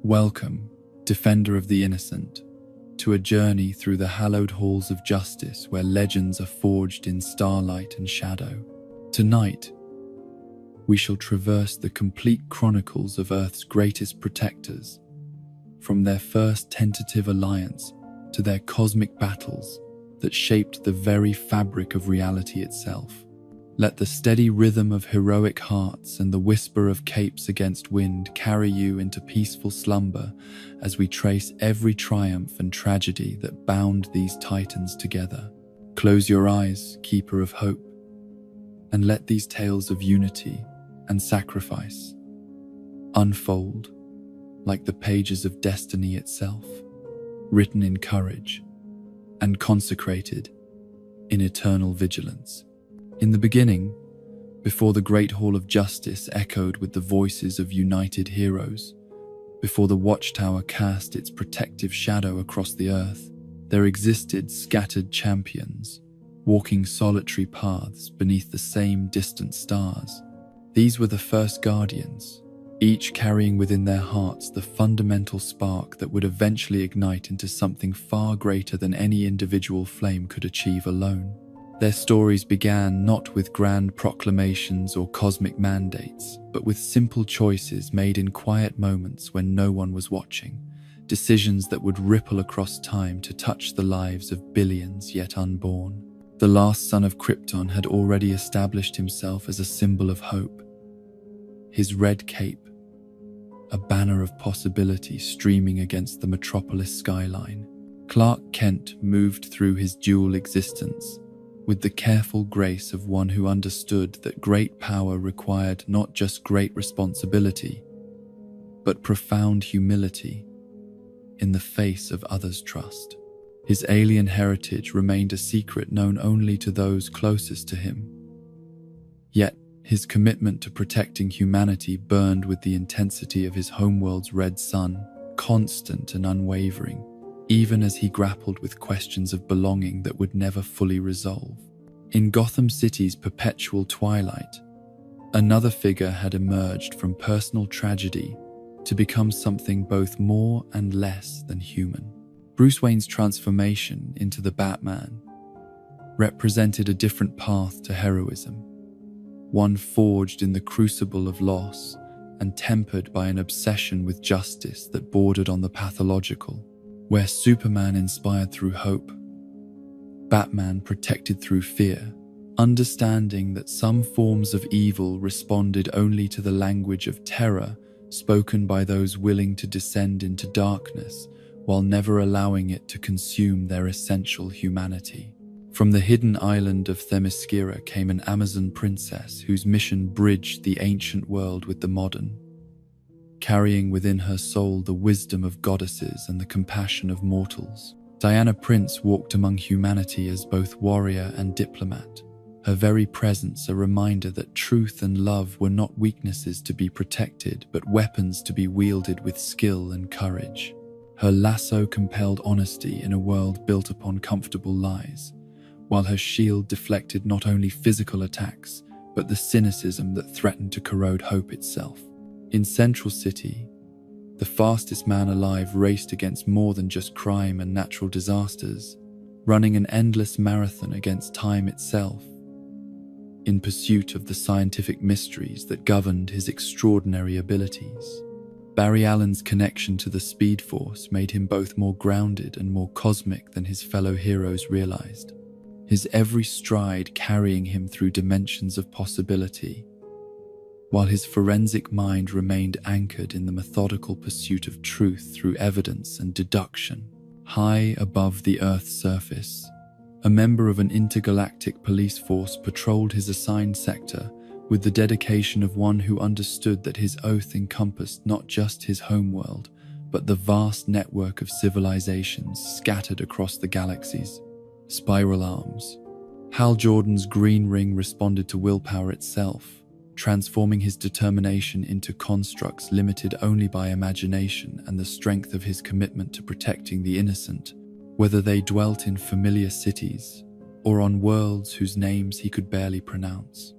Welcome, defender of the innocent, to a journey through the hallowed halls of justice where legends are forged in starlight and shadow. Tonight, we shall traverse the complete chronicles of Earth's greatest protectors, from their first tentative alliance to their cosmic battles that shaped the very fabric of reality itself. Let the steady rhythm of heroic hearts and the whisper of capes against wind carry you into peaceful slumber as we trace every triumph and tragedy that bound these titans together. Close your eyes, keeper of hope, and let these tales of unity and sacrifice unfold like the pages of destiny itself, written in courage and consecrated in eternal vigilance. In the beginning, before the great hall of justice echoed with the voices of united heroes, before the watchtower cast its protective shadow across the earth, there existed scattered champions, walking solitary paths beneath the same distant stars. These were the first guardians, each carrying within their hearts the fundamental spark that would eventually ignite into something far greater than any individual flame could achieve alone. Their stories began not with grand proclamations or cosmic mandates, but with simple choices made in quiet moments when no one was watching, decisions that would ripple across time to touch the lives of billions yet unborn. The last son of Krypton had already established himself as a symbol of hope. His red cape, a banner of possibility streaming against the metropolis skyline. Clark Kent moved through his dual existence with the careful grace of one who understood that great power required not just great responsibility, but profound humility in the face of others' trust. His alien heritage remained a secret known only to those closest to him. Yet, his commitment to protecting humanity burned with the intensity of his homeworld's red sun, constant and unwavering, even as he grappled with questions of belonging that would never fully resolve. In Gotham City's perpetual twilight, another figure had emerged from personal tragedy to become something both more and less than human. Bruce Wayne's transformation into the Batman represented a different path to heroism, one forged in the crucible of loss and tempered by an obsession with justice that bordered on the pathological. Where Superman inspired through hope, Batman protected through fear, understanding that some forms of evil responded only to the language of terror spoken by those willing to descend into darkness while never allowing it to consume their essential humanity. From the hidden island of Themyscira came an Amazon princess whose mission bridged the ancient world with the modern, carrying within her soul the wisdom of goddesses and the compassion of mortals. Diana Prince walked among humanity as both warrior and diplomat, her very presence a reminder that truth and love were not weaknesses to be protected, but weapons to be wielded with skill and courage. Her lasso compelled honesty in a world built upon comfortable lies, while her shield deflected not only physical attacks, but the cynicism that threatened to corrode hope itself. In Central City, the fastest man alive raced against more than just crime and natural disasters, running an endless marathon against time itself, in pursuit of the scientific mysteries that governed his extraordinary abilities. Barry Allen's connection to the Speed Force made him both more grounded and more cosmic than his fellow heroes realized, his every stride carrying him through dimensions of possibility, while his forensic mind remained anchored in the methodical pursuit of truth through evidence and deduction. High above the Earth's surface, a member of an intergalactic police force patrolled his assigned sector with the dedication of one who understood that his oath encompassed not just his homeworld, but the vast network of civilizations scattered across the galaxies. Spiral Arms. Hal Jordan's green ring responded to willpower itself, transforming his determination into constructs limited only by imagination and the strength of his commitment to protecting the innocent, whether they dwelt in familiar cities or on worlds whose names he could barely pronounce.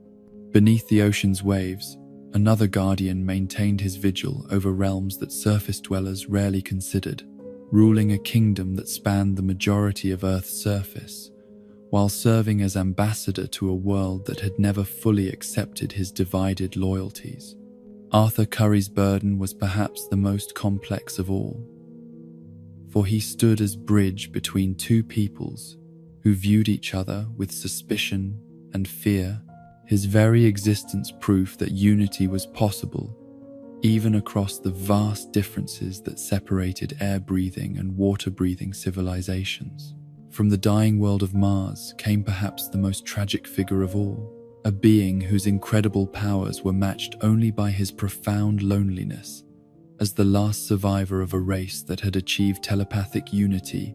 Beneath the ocean's waves, Another guardian maintained his vigil over realms that surface dwellers rarely considered, ruling a kingdom that spanned the majority of Earth's surface, while serving as ambassador to a world that had never fully accepted his divided loyalties. Arthur Curry's burden was perhaps the most complex of all, for he stood as bridge between two peoples who viewed each other with suspicion and fear, his very existence proof that unity was possible, even across the vast differences that separated air-breathing and water-breathing civilizations. From the dying world of Mars came perhaps the most tragic figure of all, a being whose incredible powers were matched only by his profound loneliness, as the last survivor of a race that had achieved telepathic unity,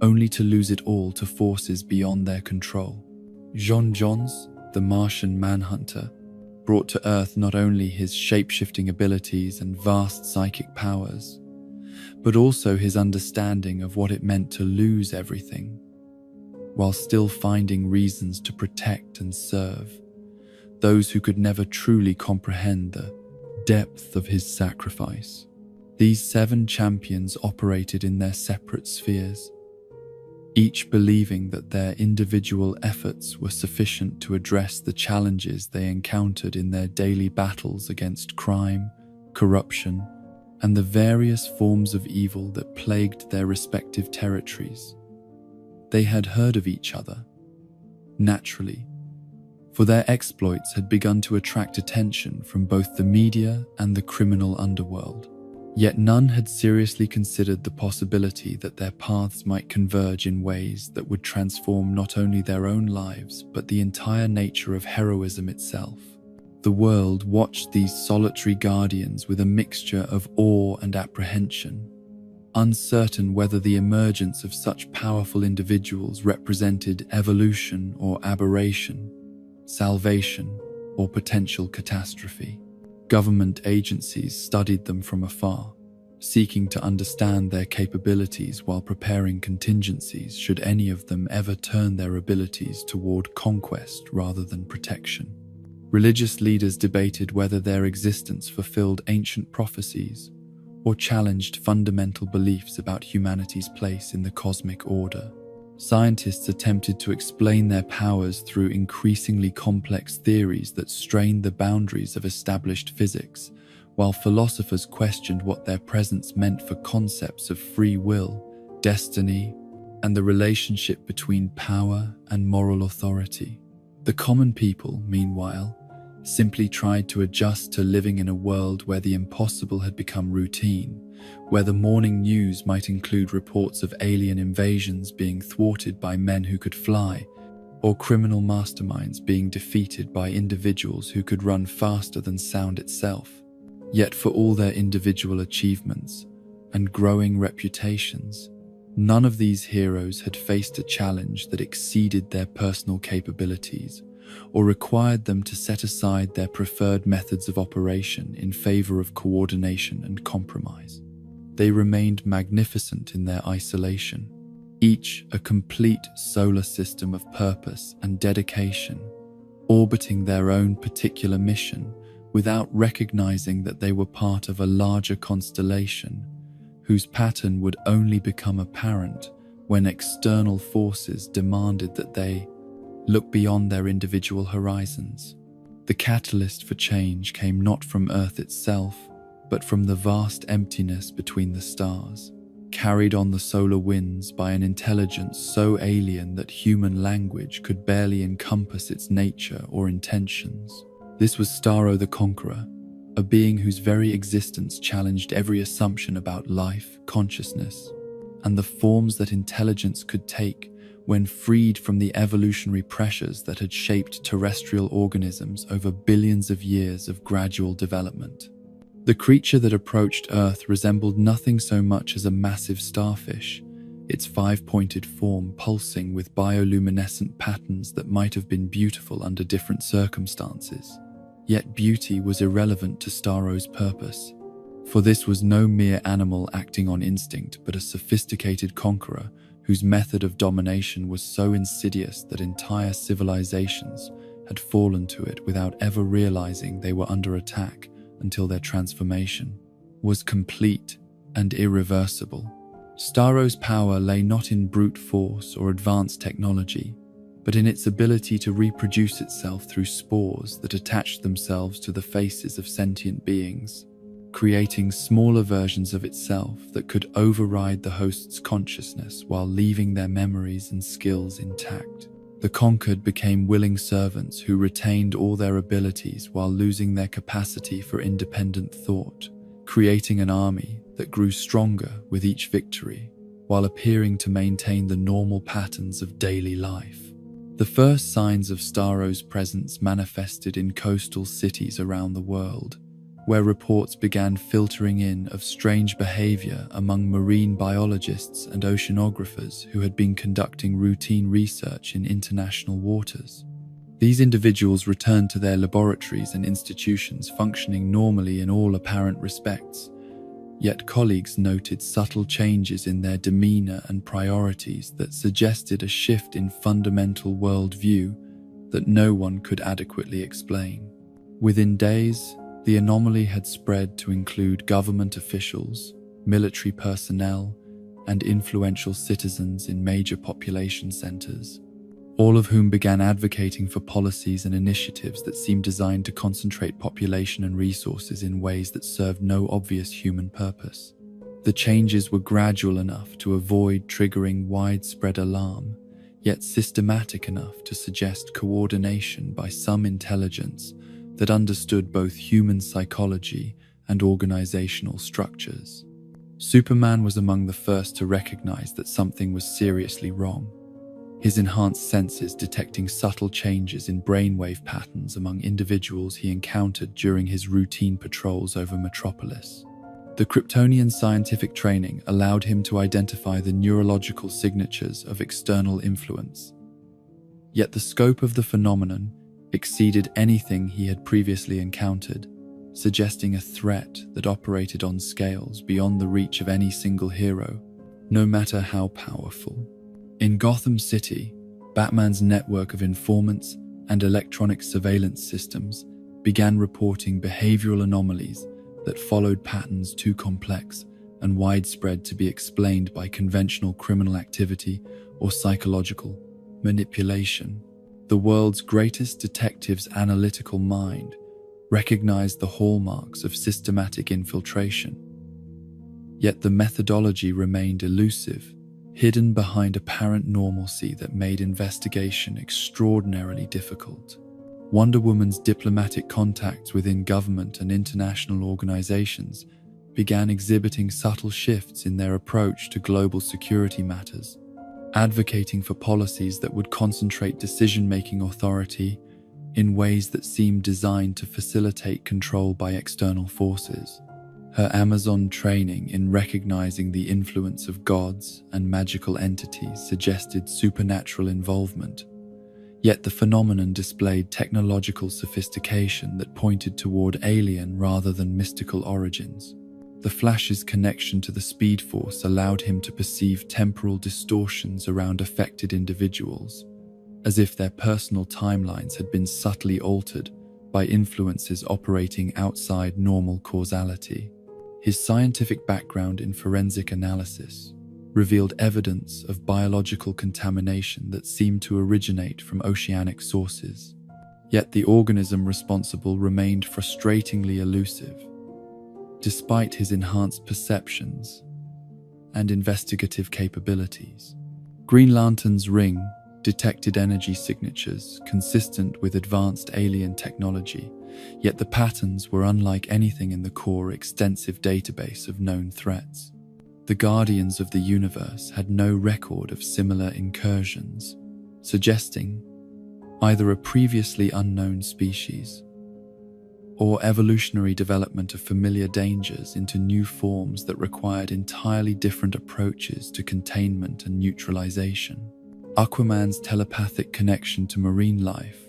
only to lose it all to forces beyond their control. John Johns, the Martian manhunter, brought to Earth not only his shape-shifting abilities and vast psychic powers, but also his understanding of what it meant to lose everything, while still finding reasons to protect and serve those who could never truly comprehend the depth of his sacrifice. These 7 champions operated in their separate spheres, each believing that their individual efforts were sufficient to address the challenges they encountered in their daily battles against crime, corruption, and the various forms of evil that plagued their respective territories. They had heard of each other, naturally, for their exploits had begun to attract attention from both the media and the criminal underworld. Yet none had seriously considered the possibility that their paths might converge in ways that would transform not only their own lives, but the entire nature of heroism itself. The world watched these solitary guardians with a mixture of awe and apprehension, uncertain whether the emergence of such powerful individuals represented evolution or aberration, salvation or potential catastrophe. Government agencies studied them from afar, seeking to understand their capabilities while preparing contingencies should any of them ever turn their abilities toward conquest rather than protection. Religious leaders debated whether their existence fulfilled ancient prophecies or challenged fundamental beliefs about humanity's place in the cosmic order. Scientists attempted to explain their powers through increasingly complex theories that strained the boundaries of established physics, while philosophers questioned what their presence meant for concepts of free will, destiny, and the relationship between power and moral authority. The common people, meanwhile, simply tried to adjust to living in a world where the impossible had become routine, where the morning news might include reports of alien invasions being thwarted by men who could fly, or criminal masterminds being defeated by individuals who could run faster than sound itself. Yet for all their individual achievements and growing reputations, none of these heroes had faced a challenge that exceeded their personal capabilities or required them to set aside their preferred methods of operation in favor of coordination and compromise. They remained magnificent in their isolation, each a complete solar system of purpose and dedication, orbiting their own particular mission without recognizing that they were part of a larger constellation whose pattern would only become apparent when external forces demanded that they look beyond their individual horizons. The catalyst for change came not from Earth itself, but from the vast emptiness between the stars, carried on the solar winds by an intelligence so alien that human language could barely encompass its nature or intentions. This was Starro the Conqueror, a being whose very existence challenged every assumption about life, consciousness, and the forms that intelligence could take when freed from the evolutionary pressures that had shaped terrestrial organisms over billions of years of gradual development. The creature that approached Earth resembled nothing so much as a massive starfish, its 5-pointed form pulsing with bioluminescent patterns that might have been beautiful under different circumstances. Yet beauty was irrelevant to Starro's purpose, for this was no mere animal acting on instinct, but a sophisticated conqueror whose method of domination was so insidious that entire civilizations had fallen to it without ever realizing they were under attack until their transformation was complete and irreversible. Starro's power lay not in brute force or advanced technology, but in its ability to reproduce itself through spores that attached themselves to the faces of sentient beings, creating smaller versions of itself that could override the host's consciousness while leaving their memories and skills intact. The conquered became willing servants who retained all their abilities while losing their capacity for independent thought, creating an army that grew stronger with each victory, while appearing to maintain the normal patterns of daily life. The first signs of Starro's presence manifested in coastal cities around the world, where reports began filtering in of strange behavior among marine biologists and oceanographers who had been conducting routine research in international waters. These individuals returned to their laboratories and institutions functioning normally in all apparent respects, yet colleagues noted subtle changes in their demeanor and priorities that suggested a shift in fundamental worldview that no one could adequately explain. Within days, the anomaly had spread to include government officials, military personnel, and influential citizens in major population centers, all of whom began advocating for policies and initiatives that seemed designed to concentrate population and resources in ways that served no obvious human purpose. The changes were gradual enough to avoid triggering widespread alarm, yet systematic enough to suggest coordination by some intelligence that understood both human psychology and organizational structures. Superman was among the first to recognize that something was seriously wrong, his enhanced senses detecting subtle changes in brainwave patterns among individuals he encountered during his routine patrols over Metropolis. The Kryptonian scientific training allowed him to identify the neurological signatures of external influence. Yet the scope of the phenomenon exceeded anything he had previously encountered, suggesting a threat that operated on scales beyond the reach of any single hero, no matter how powerful. In Gotham City, Batman's network of informants and electronic surveillance systems began reporting behavioral anomalies that followed patterns too complex and widespread to be explained by conventional criminal activity or psychological manipulation. The world's greatest detective's analytical mind recognized the hallmarks of systematic infiltration. Yet the methodology remained elusive, hidden behind apparent normalcy that made investigation extraordinarily difficult. Wonder Woman's diplomatic contacts within government and international organizations began exhibiting subtle shifts in their approach to global security matters, advocating for policies that would concentrate decision-making authority in ways that seemed designed to facilitate control by external forces. Her Amazon training in recognizing the influence of gods and magical entities suggested supernatural involvement, yet the phenomenon displayed technological sophistication that pointed toward alien rather than mystical origins. The Flash's connection to the Speed Force allowed him to perceive temporal distortions around affected individuals, as if their personal timelines had been subtly altered by influences operating outside normal causality. His scientific background in forensic analysis revealed evidence of biological contamination that seemed to originate from oceanic sources, yet the organism responsible remained frustratingly elusive. Despite his enhanced perceptions and investigative capabilities, Green Lantern's ring detected energy signatures consistent with advanced alien technology, yet the patterns were unlike anything in the core extensive database of known threats. The Guardians of the Universe had no record of similar incursions, suggesting either a previously unknown species or evolutionary development of familiar dangers into new forms that required entirely different approaches to containment and neutralization. Aquaman's telepathic connection to marine life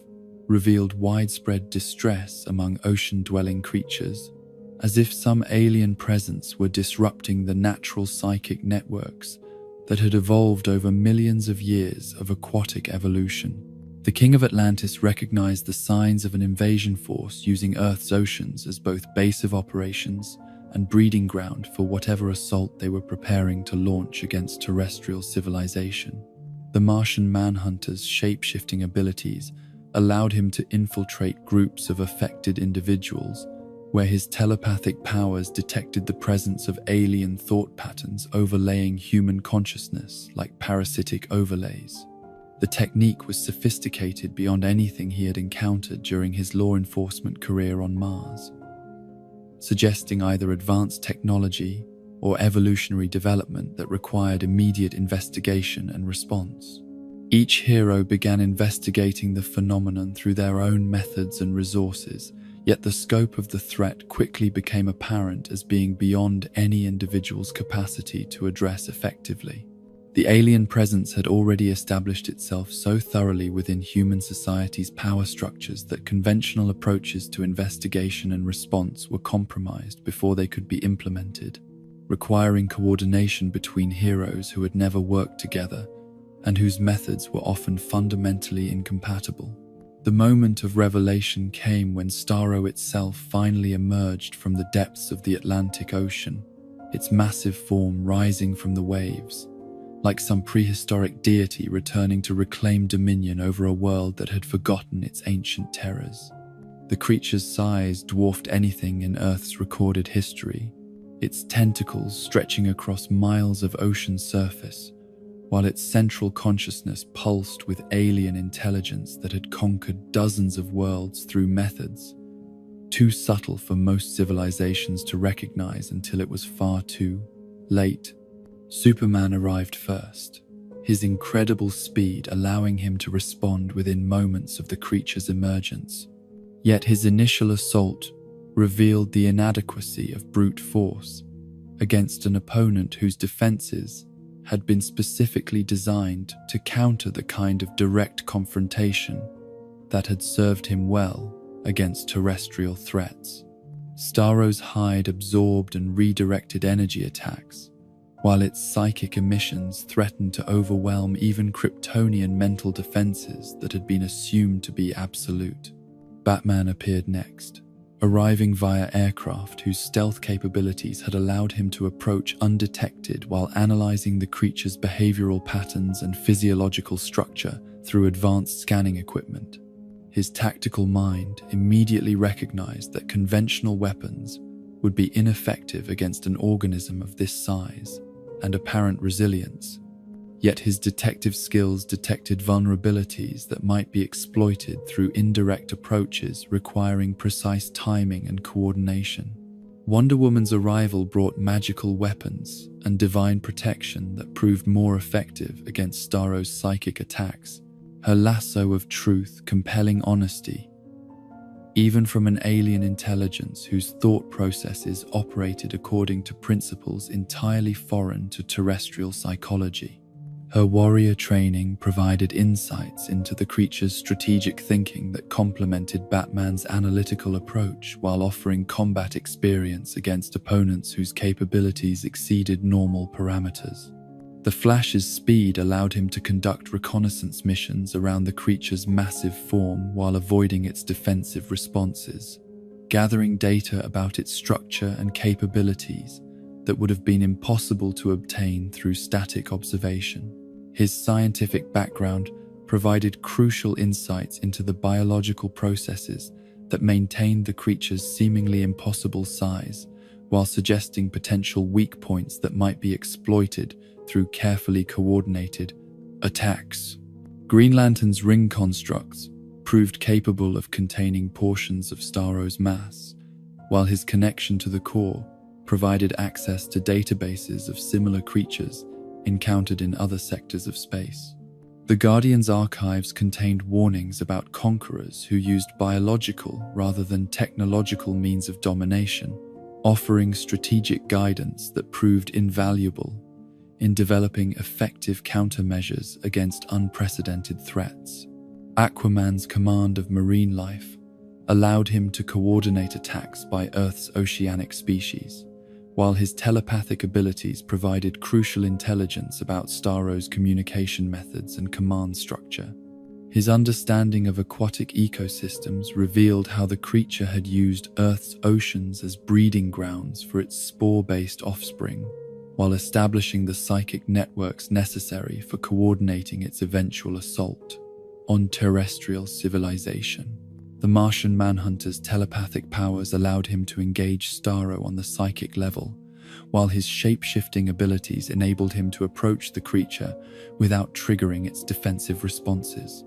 revealed widespread distress among ocean-dwelling creatures, as if some alien presence were disrupting the natural psychic networks that had evolved over millions of years of aquatic evolution. The King of Atlantis recognized the signs of an invasion force using Earth's oceans as both base of operations and breeding ground for whatever assault they were preparing to launch against terrestrial civilization. The Martian Manhunter's shape-shifting abilities allowed him to infiltrate groups of affected individuals, where his telepathic powers detected the presence of alien thought patterns overlaying human consciousness like parasitic overlays. The technique was sophisticated beyond anything he had encountered during his law enforcement career on Mars, suggesting either advanced technology or evolutionary development that required immediate investigation and response. Each hero began investigating the phenomenon through their own methods and resources, yet the scope of the threat quickly became apparent as being beyond any individual's capacity to address effectively. The alien presence had already established itself so thoroughly within human society's power structures that conventional approaches to investigation and response were compromised before they could be implemented, requiring coordination between heroes who had never worked together and whose methods were often fundamentally incompatible. The moment of revelation came when Starro itself finally emerged from the depths of the Atlantic Ocean, its massive form rising from the waves, like some prehistoric deity returning to reclaim dominion over a world that had forgotten its ancient terrors. The creature's size dwarfed anything in Earth's recorded history, its tentacles stretching across miles of ocean surface, while its central consciousness pulsed with alien intelligence that had conquered dozens of worlds through methods too subtle for most civilizations to recognize until it was far too late. Superman arrived first, his incredible speed allowing him to respond within moments of the creature's emergence. Yet his initial assault revealed the inadequacy of brute force against an opponent whose defenses had been specifically designed to counter the kind of direct confrontation that had served him well against terrestrial threats. Starro's hide absorbed and redirected energy attacks, while its psychic emissions threatened to overwhelm even Kryptonian mental defenses that had been assumed to be absolute. Batman appeared next, arriving via aircraft whose stealth capabilities had allowed him to approach undetected while analyzing the creature's behavioral patterns and physiological structure through advanced scanning equipment. His tactical mind immediately recognized that conventional weapons would be ineffective against an organism of this size and apparent resilience. Yet his detective skills detected vulnerabilities that might be exploited through indirect approaches requiring precise timing and coordination. Wonder Woman's arrival brought magical weapons and divine protection that proved more effective against Starro's psychic attacks, her lasso of truth compelling honesty, even from an alien intelligence whose thought processes operated according to principles entirely foreign to terrestrial psychology. Her warrior training provided insights into the creature's strategic thinking that complemented Batman's analytical approach while offering combat experience against opponents whose capabilities exceeded normal parameters. The Flash's speed allowed him to conduct reconnaissance missions around the creature's massive form while avoiding its defensive responses, gathering data about its structure and capabilities that would have been impossible to obtain through static observation. His scientific background provided crucial insights into the biological processes that maintained the creature's seemingly impossible size, while suggesting potential weak points that might be exploited through carefully coordinated attacks. Green Lantern's ring constructs proved capable of containing portions of Starro's mass, while his connection to the core provided access to databases of similar creatures encountered in other sectors of space. The Guardian's archives contained warnings about conquerors who used biological rather than technological means of domination, offering strategic guidance that proved invaluable in developing effective countermeasures against unprecedented threats. Aquaman's command of marine life allowed him to coordinate attacks by Earth's oceanic species, while his telepathic abilities provided crucial intelligence about Starro's communication methods and command structure. His understanding of aquatic ecosystems revealed how the creature had used Earth's oceans as breeding grounds for its spore-based offspring, while establishing the psychic networks necessary for coordinating its eventual assault on terrestrial civilization. The Martian Manhunter's telepathic powers allowed him to engage Starro on the psychic level, while his shape-shifting abilities enabled him to approach the creature without triggering its defensive responses.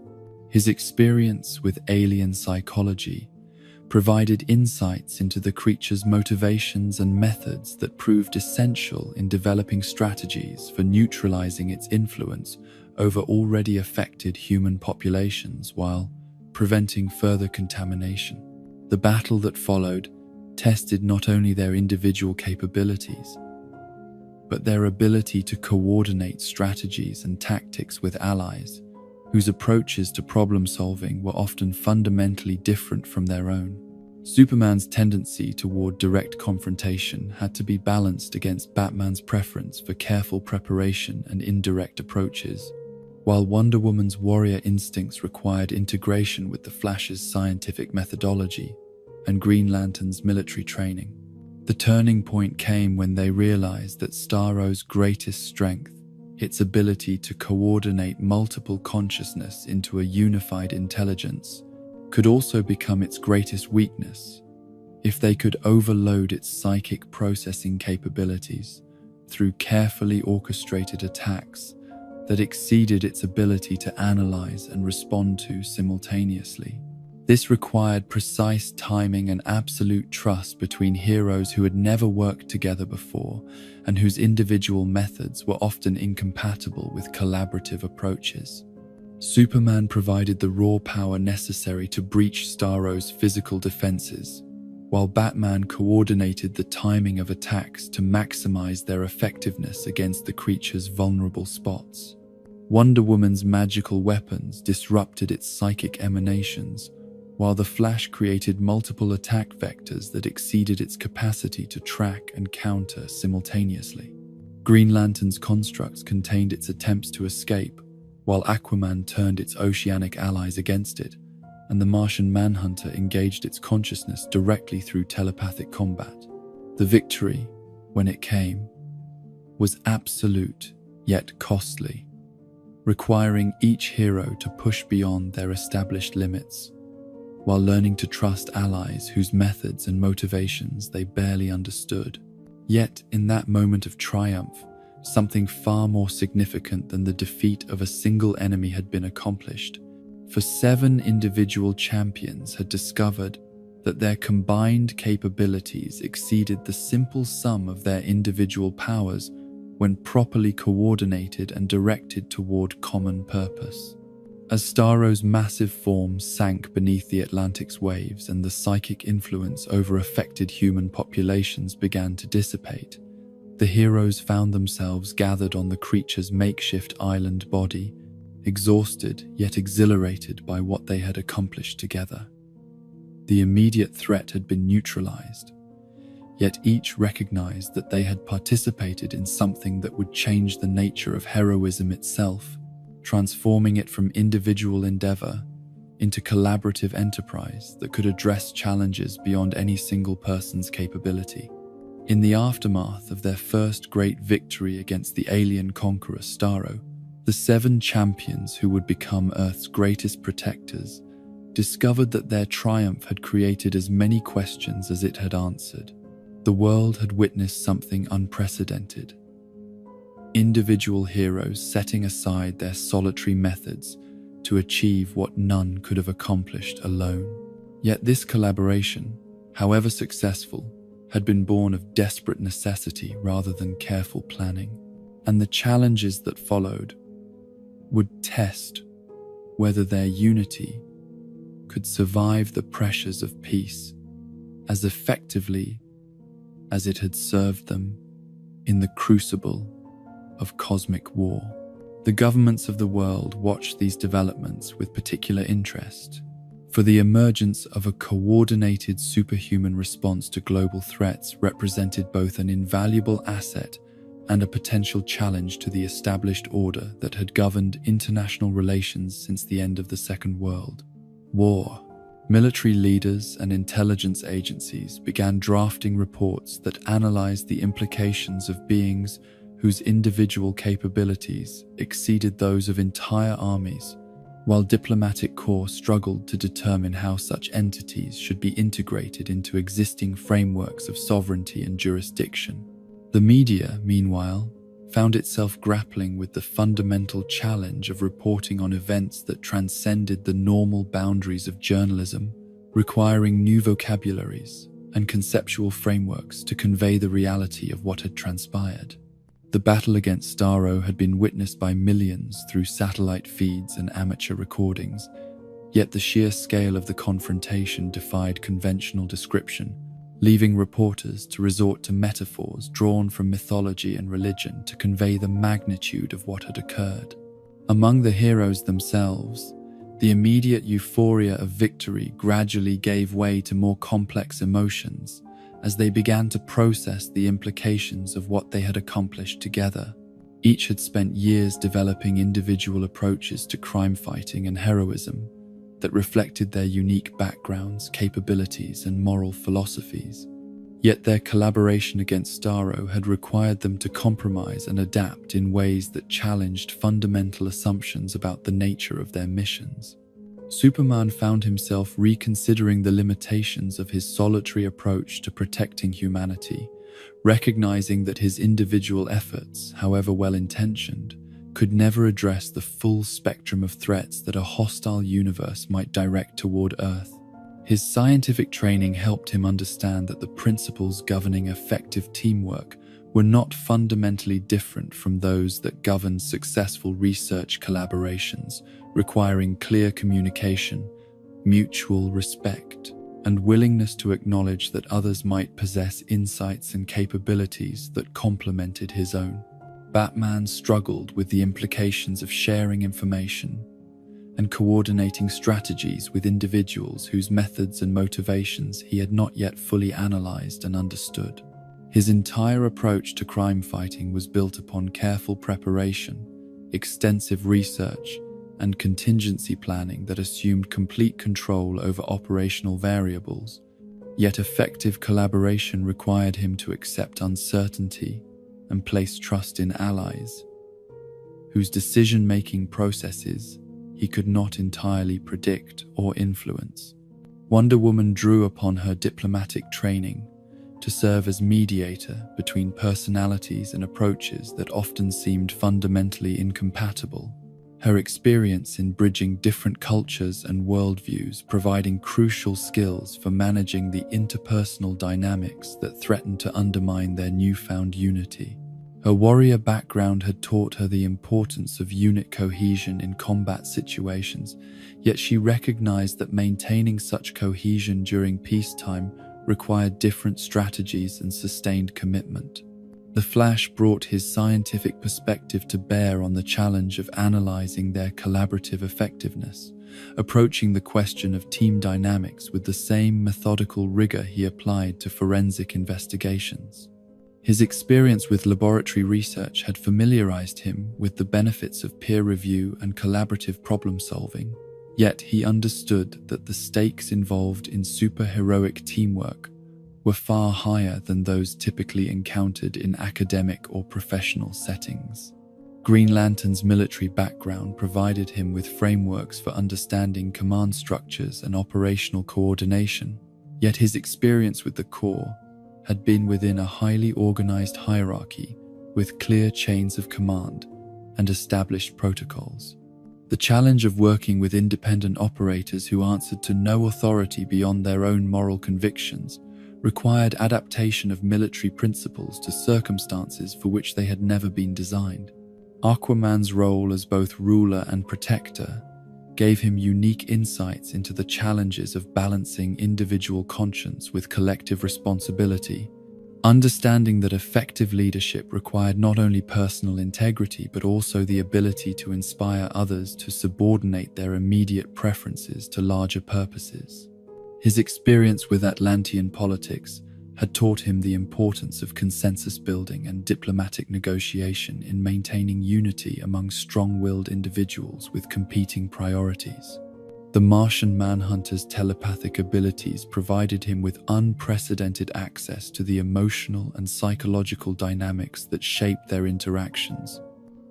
His experience with alien psychology provided insights into the creature's motivations and methods that proved essential in developing strategies for neutralizing its influence over already affected human populations while preventing further contamination. The battle that followed tested not only their individual capabilities, but their ability to coordinate strategies and tactics with allies whose approaches to problem-solving were often fundamentally different from their own. Superman's tendency toward direct confrontation had to be balanced against Batman's preference for careful preparation and indirect approaches, while Wonder Woman's warrior instincts required integration with the Flash's scientific methodology and Green Lantern's military training. The turning point came when they realized that Starro's greatest strength, its ability to coordinate multiple consciousness into a unified intelligence, could also become its greatest weakness if they could overload its psychic processing capabilities through carefully orchestrated attacks that exceeded its ability to analyze and respond to simultaneously. This required precise timing and absolute trust between heroes who had never worked together before and whose individual methods were often incompatible with collaborative approaches. Superman provided the raw power necessary to breach Starro's physical defenses, while Batman coordinated the timing of attacks to maximize their effectiveness against the creature's vulnerable spots. Wonder Woman's magical weapons disrupted its psychic emanations, while the Flash created multiple attack vectors that exceeded its capacity to track and counter simultaneously. Green Lantern's constructs contained its attempts to escape, while Aquaman turned its oceanic allies against it, and the Martian Manhunter engaged its consciousness directly through telepathic combat. The victory, when it came, was absolute yet costly, requiring each hero to push beyond their established limits, while learning to trust allies whose methods and motivations they barely understood. Yet, in that moment of triumph, something far more significant than the defeat of a single enemy had been accomplished, for 7 individual champions had discovered that their combined capabilities exceeded the simple sum of their individual powers when properly coordinated and directed toward common purpose. As Starro's massive form sank beneath the Atlantic's waves and the psychic influence over affected human populations began to dissipate, the heroes found themselves gathered on the creature's makeshift island body, exhausted yet exhilarated by what they had accomplished together. The immediate threat had been neutralized, yet each recognized that they had participated in something that would change the nature of heroism itself, transforming it from individual endeavor into collaborative enterprise that could address challenges beyond any single person's capability. In the aftermath of their first great victory against the alien conqueror Starro, the 7 champions who would become Earth's greatest protectors discovered that their triumph had created as many questions as it had answered. The world had witnessed something unprecedented. Individual heroes setting aside their solitary methods to achieve what none could have accomplished alone. Yet this collaboration, however successful, had been born of desperate necessity rather than careful planning, and the challenges that followed would test whether their unity could survive the pressures of peace as effectively as it had served them in the crucible of cosmic war. The governments of the world watched these developments with particular interest, for the emergence of a coordinated superhuman response to global threats represented both an invaluable asset and a potential challenge to the established order that had governed international relations since the end of the Second World War. Military leaders and intelligence agencies began drafting reports that analyzed the implications of beings whose individual capabilities exceeded those of entire armies, while diplomatic corps struggled to determine how such entities should be integrated into existing frameworks of sovereignty and jurisdiction. The media, meanwhile, found itself grappling with the fundamental challenge of reporting on events that transcended the normal boundaries of journalism, requiring new vocabularies and conceptual frameworks to convey the reality of what had transpired. The battle against Starro had been witnessed by millions through satellite feeds and amateur recordings, yet the sheer scale of the confrontation defied conventional description, leaving reporters to resort to metaphors drawn from mythology and religion to convey the magnitude of what had occurred. Among the heroes themselves, the immediate euphoria of victory gradually gave way to more complex emotions as they began to process the implications of what they had accomplished together. Each had spent years developing individual approaches to crime fighting and heroism that reflected their unique backgrounds, capabilities, and moral philosophies. Yet their collaboration against Starro had required them to compromise and adapt in ways that challenged fundamental assumptions about the nature of their missions. Superman found himself reconsidering the limitations of his solitary approach to protecting humanity, recognizing that his individual efforts, however well-intentioned, could never address the full spectrum of threats that a hostile universe might direct toward Earth. His scientific training helped him understand that the principles governing effective teamwork were not fundamentally different from those that govern successful research collaborations, requiring clear communication, mutual respect, and willingness to acknowledge that others might possess insights and capabilities that complemented his own. Batman struggled with the implications of sharing information and coordinating strategies with individuals whose methods and motivations he had not yet fully analyzed and understood. His entire approach to crime fighting was built upon careful preparation, extensive research, and contingency planning that assumed complete control over operational variables. Yet effective collaboration required him to accept uncertainty and place trust in allies, whose decision-making processes he could not entirely predict or influence. Wonder Woman drew upon her diplomatic training to serve as mediator between personalities and approaches that often seemed fundamentally incompatible. Her experience in bridging different cultures and worldviews providing crucial skills for managing the interpersonal dynamics that threatened to undermine their newfound unity. Her warrior background had taught her the importance of unit cohesion in combat situations, yet she recognized that maintaining such cohesion during peacetime required different strategies and sustained commitment. The Flash brought his scientific perspective to bear on the challenge of analyzing their collaborative effectiveness, approaching the question of team dynamics with the same methodical rigor he applied to forensic investigations. His experience with laboratory research had familiarized him with the benefits of peer review and collaborative problem-solving, yet he understood that the stakes involved in superheroic teamwork were far higher than those typically encountered in academic or professional settings. Green Lantern's military background provided him with frameworks for understanding command structures and operational coordination, yet his experience with the Corps had been within a highly organized hierarchy with clear chains of command and established protocols. The challenge of working with independent operators who answered to no authority beyond their own moral convictions required adaptation of military principles to circumstances for which they had never been designed. Aquaman's role as both ruler and protector gave him unique insights into the challenges of balancing individual conscience with collective responsibility, understanding that effective leadership required not only personal integrity but also the ability to inspire others to subordinate their immediate preferences to larger purposes. His experience with Atlantean politics had taught him the importance of consensus building and diplomatic negotiation in maintaining unity among strong-willed individuals with competing priorities. The Martian Manhunter's telepathic abilities provided him with unprecedented access to the emotional and psychological dynamics that shaped their interactions.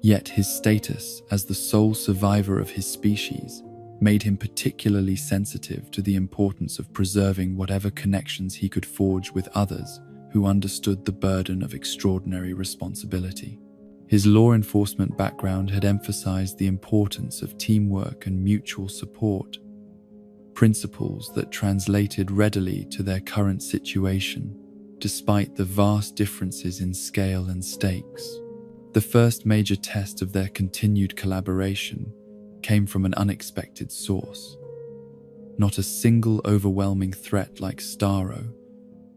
Yet his status as the sole survivor of his species made him particularly sensitive to the importance of preserving whatever connections he could forge with others who understood the burden of extraordinary responsibility. His law enforcement background had emphasized the importance of teamwork and mutual support, principles that translated readily to their current situation, despite the vast differences in scale and stakes. The first major test of their continued collaboration came from an unexpected source. Not a single overwhelming threat like Starro,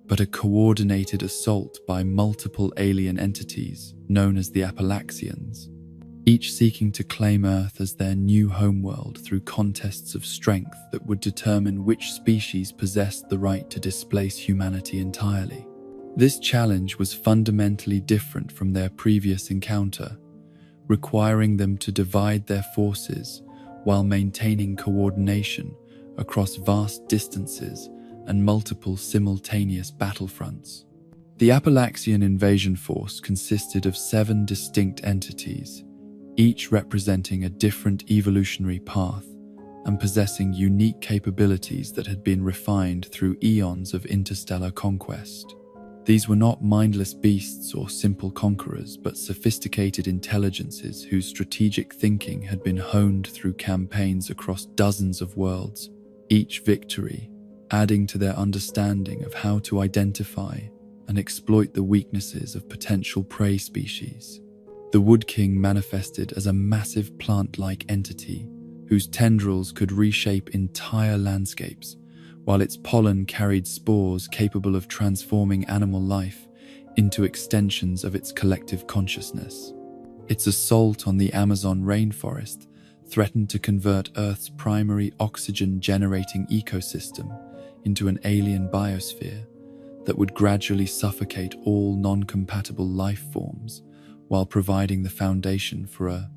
but a coordinated assault by multiple alien entities known as the Apalaxians, each seeking to claim Earth as their new homeworld through contests of strength that would determine which species possessed the right to displace humanity entirely. This challenge was fundamentally different from their previous encounter, requiring them to divide their forces while maintaining coordination across vast distances and multiple simultaneous battlefronts. The Apalaxian invasion force consisted of 7 distinct entities, each representing a different evolutionary path and possessing unique capabilities that had been refined through eons of interstellar conquest. These were not mindless beasts or simple conquerors, but sophisticated intelligences whose strategic thinking had been honed through campaigns across dozens of worlds, each victory adding to their understanding of how to identify and exploit the weaknesses of potential prey species. The Wood King manifested as a massive plant-like entity whose tendrils could reshape entire landscapes, while its pollen carried spores capable of transforming animal life into extensions of its collective consciousness. Its assault on the Amazon rainforest threatened to convert Earth's primary oxygen-generating ecosystem into an alien biosphere that would gradually suffocate all non-compatible life forms while providing the foundation for a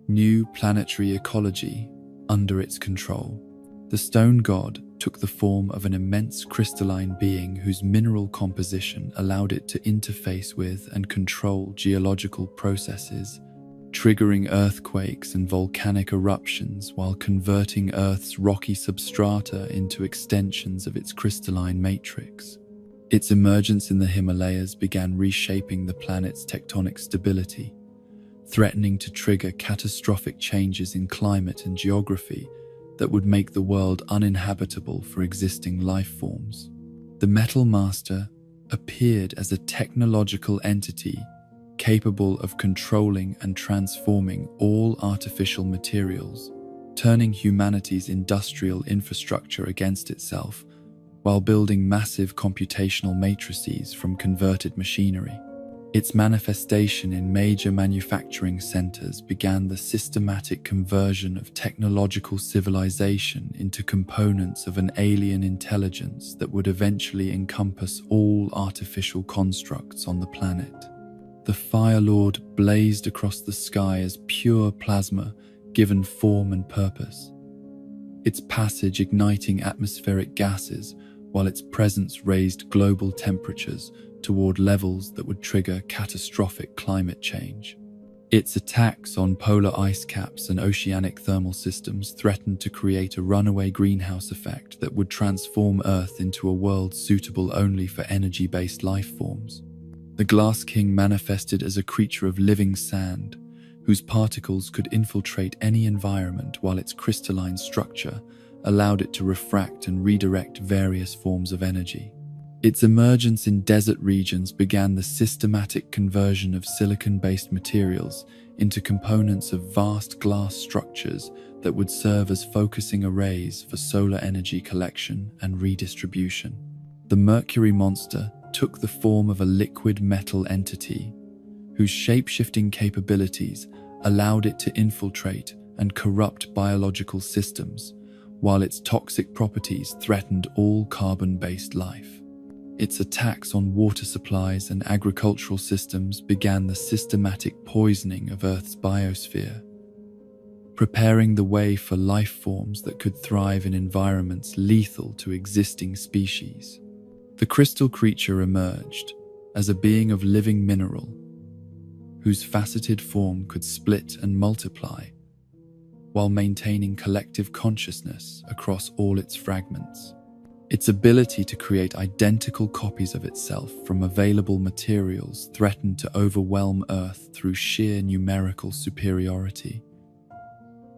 new planetary ecology under its control. The stone god took the form of an immense crystalline being whose mineral composition allowed it to interface with and control geological processes, triggering earthquakes and volcanic eruptions while converting Earth's rocky substrata into extensions of its crystalline matrix. Its emergence in the Himalayas began reshaping the planet's tectonic stability, threatening to trigger catastrophic changes in climate and geography that would make the world uninhabitable for existing life forms. The Metal Master appeared as a technological entity capable of controlling and transforming all artificial materials, turning humanity's industrial infrastructure against itself while building massive computational matrices from converted machinery. Its manifestation in major manufacturing centers began the systematic conversion of technological civilization into components of an alien intelligence that would eventually encompass all artificial constructs on the planet. The Fire Lord blazed across the sky as pure plasma given form and purpose, its passage igniting atmospheric gases while its presence raised global temperatures toward levels that would trigger catastrophic climate change. Its attacks on polar ice caps and oceanic thermal systems threatened to create a runaway greenhouse effect that would transform Earth into a world suitable only for energy-based life forms. The Glass King manifested as a creature of living sand, whose particles could infiltrate any environment while its crystalline structure allowed it to refract and redirect various forms of energy. Its emergence in desert regions began the systematic conversion of silicon-based materials into components of vast glass structures that would serve as focusing arrays for solar energy collection and redistribution. The Mercury Monster took the form of a liquid metal entity, whose shape-shifting capabilities allowed it to infiltrate and corrupt biological systems, while its toxic properties threatened all carbon-based life. Its attacks on water supplies and agricultural systems began the systematic poisoning of Earth's biosphere, preparing the way for life forms that could thrive in environments lethal to existing species. The crystal creature emerged as a being of living mineral, whose faceted form could split and multiply, while maintaining collective consciousness across all its fragments. Its ability to create identical copies of itself from available materials threatened to overwhelm Earth through sheer numerical superiority,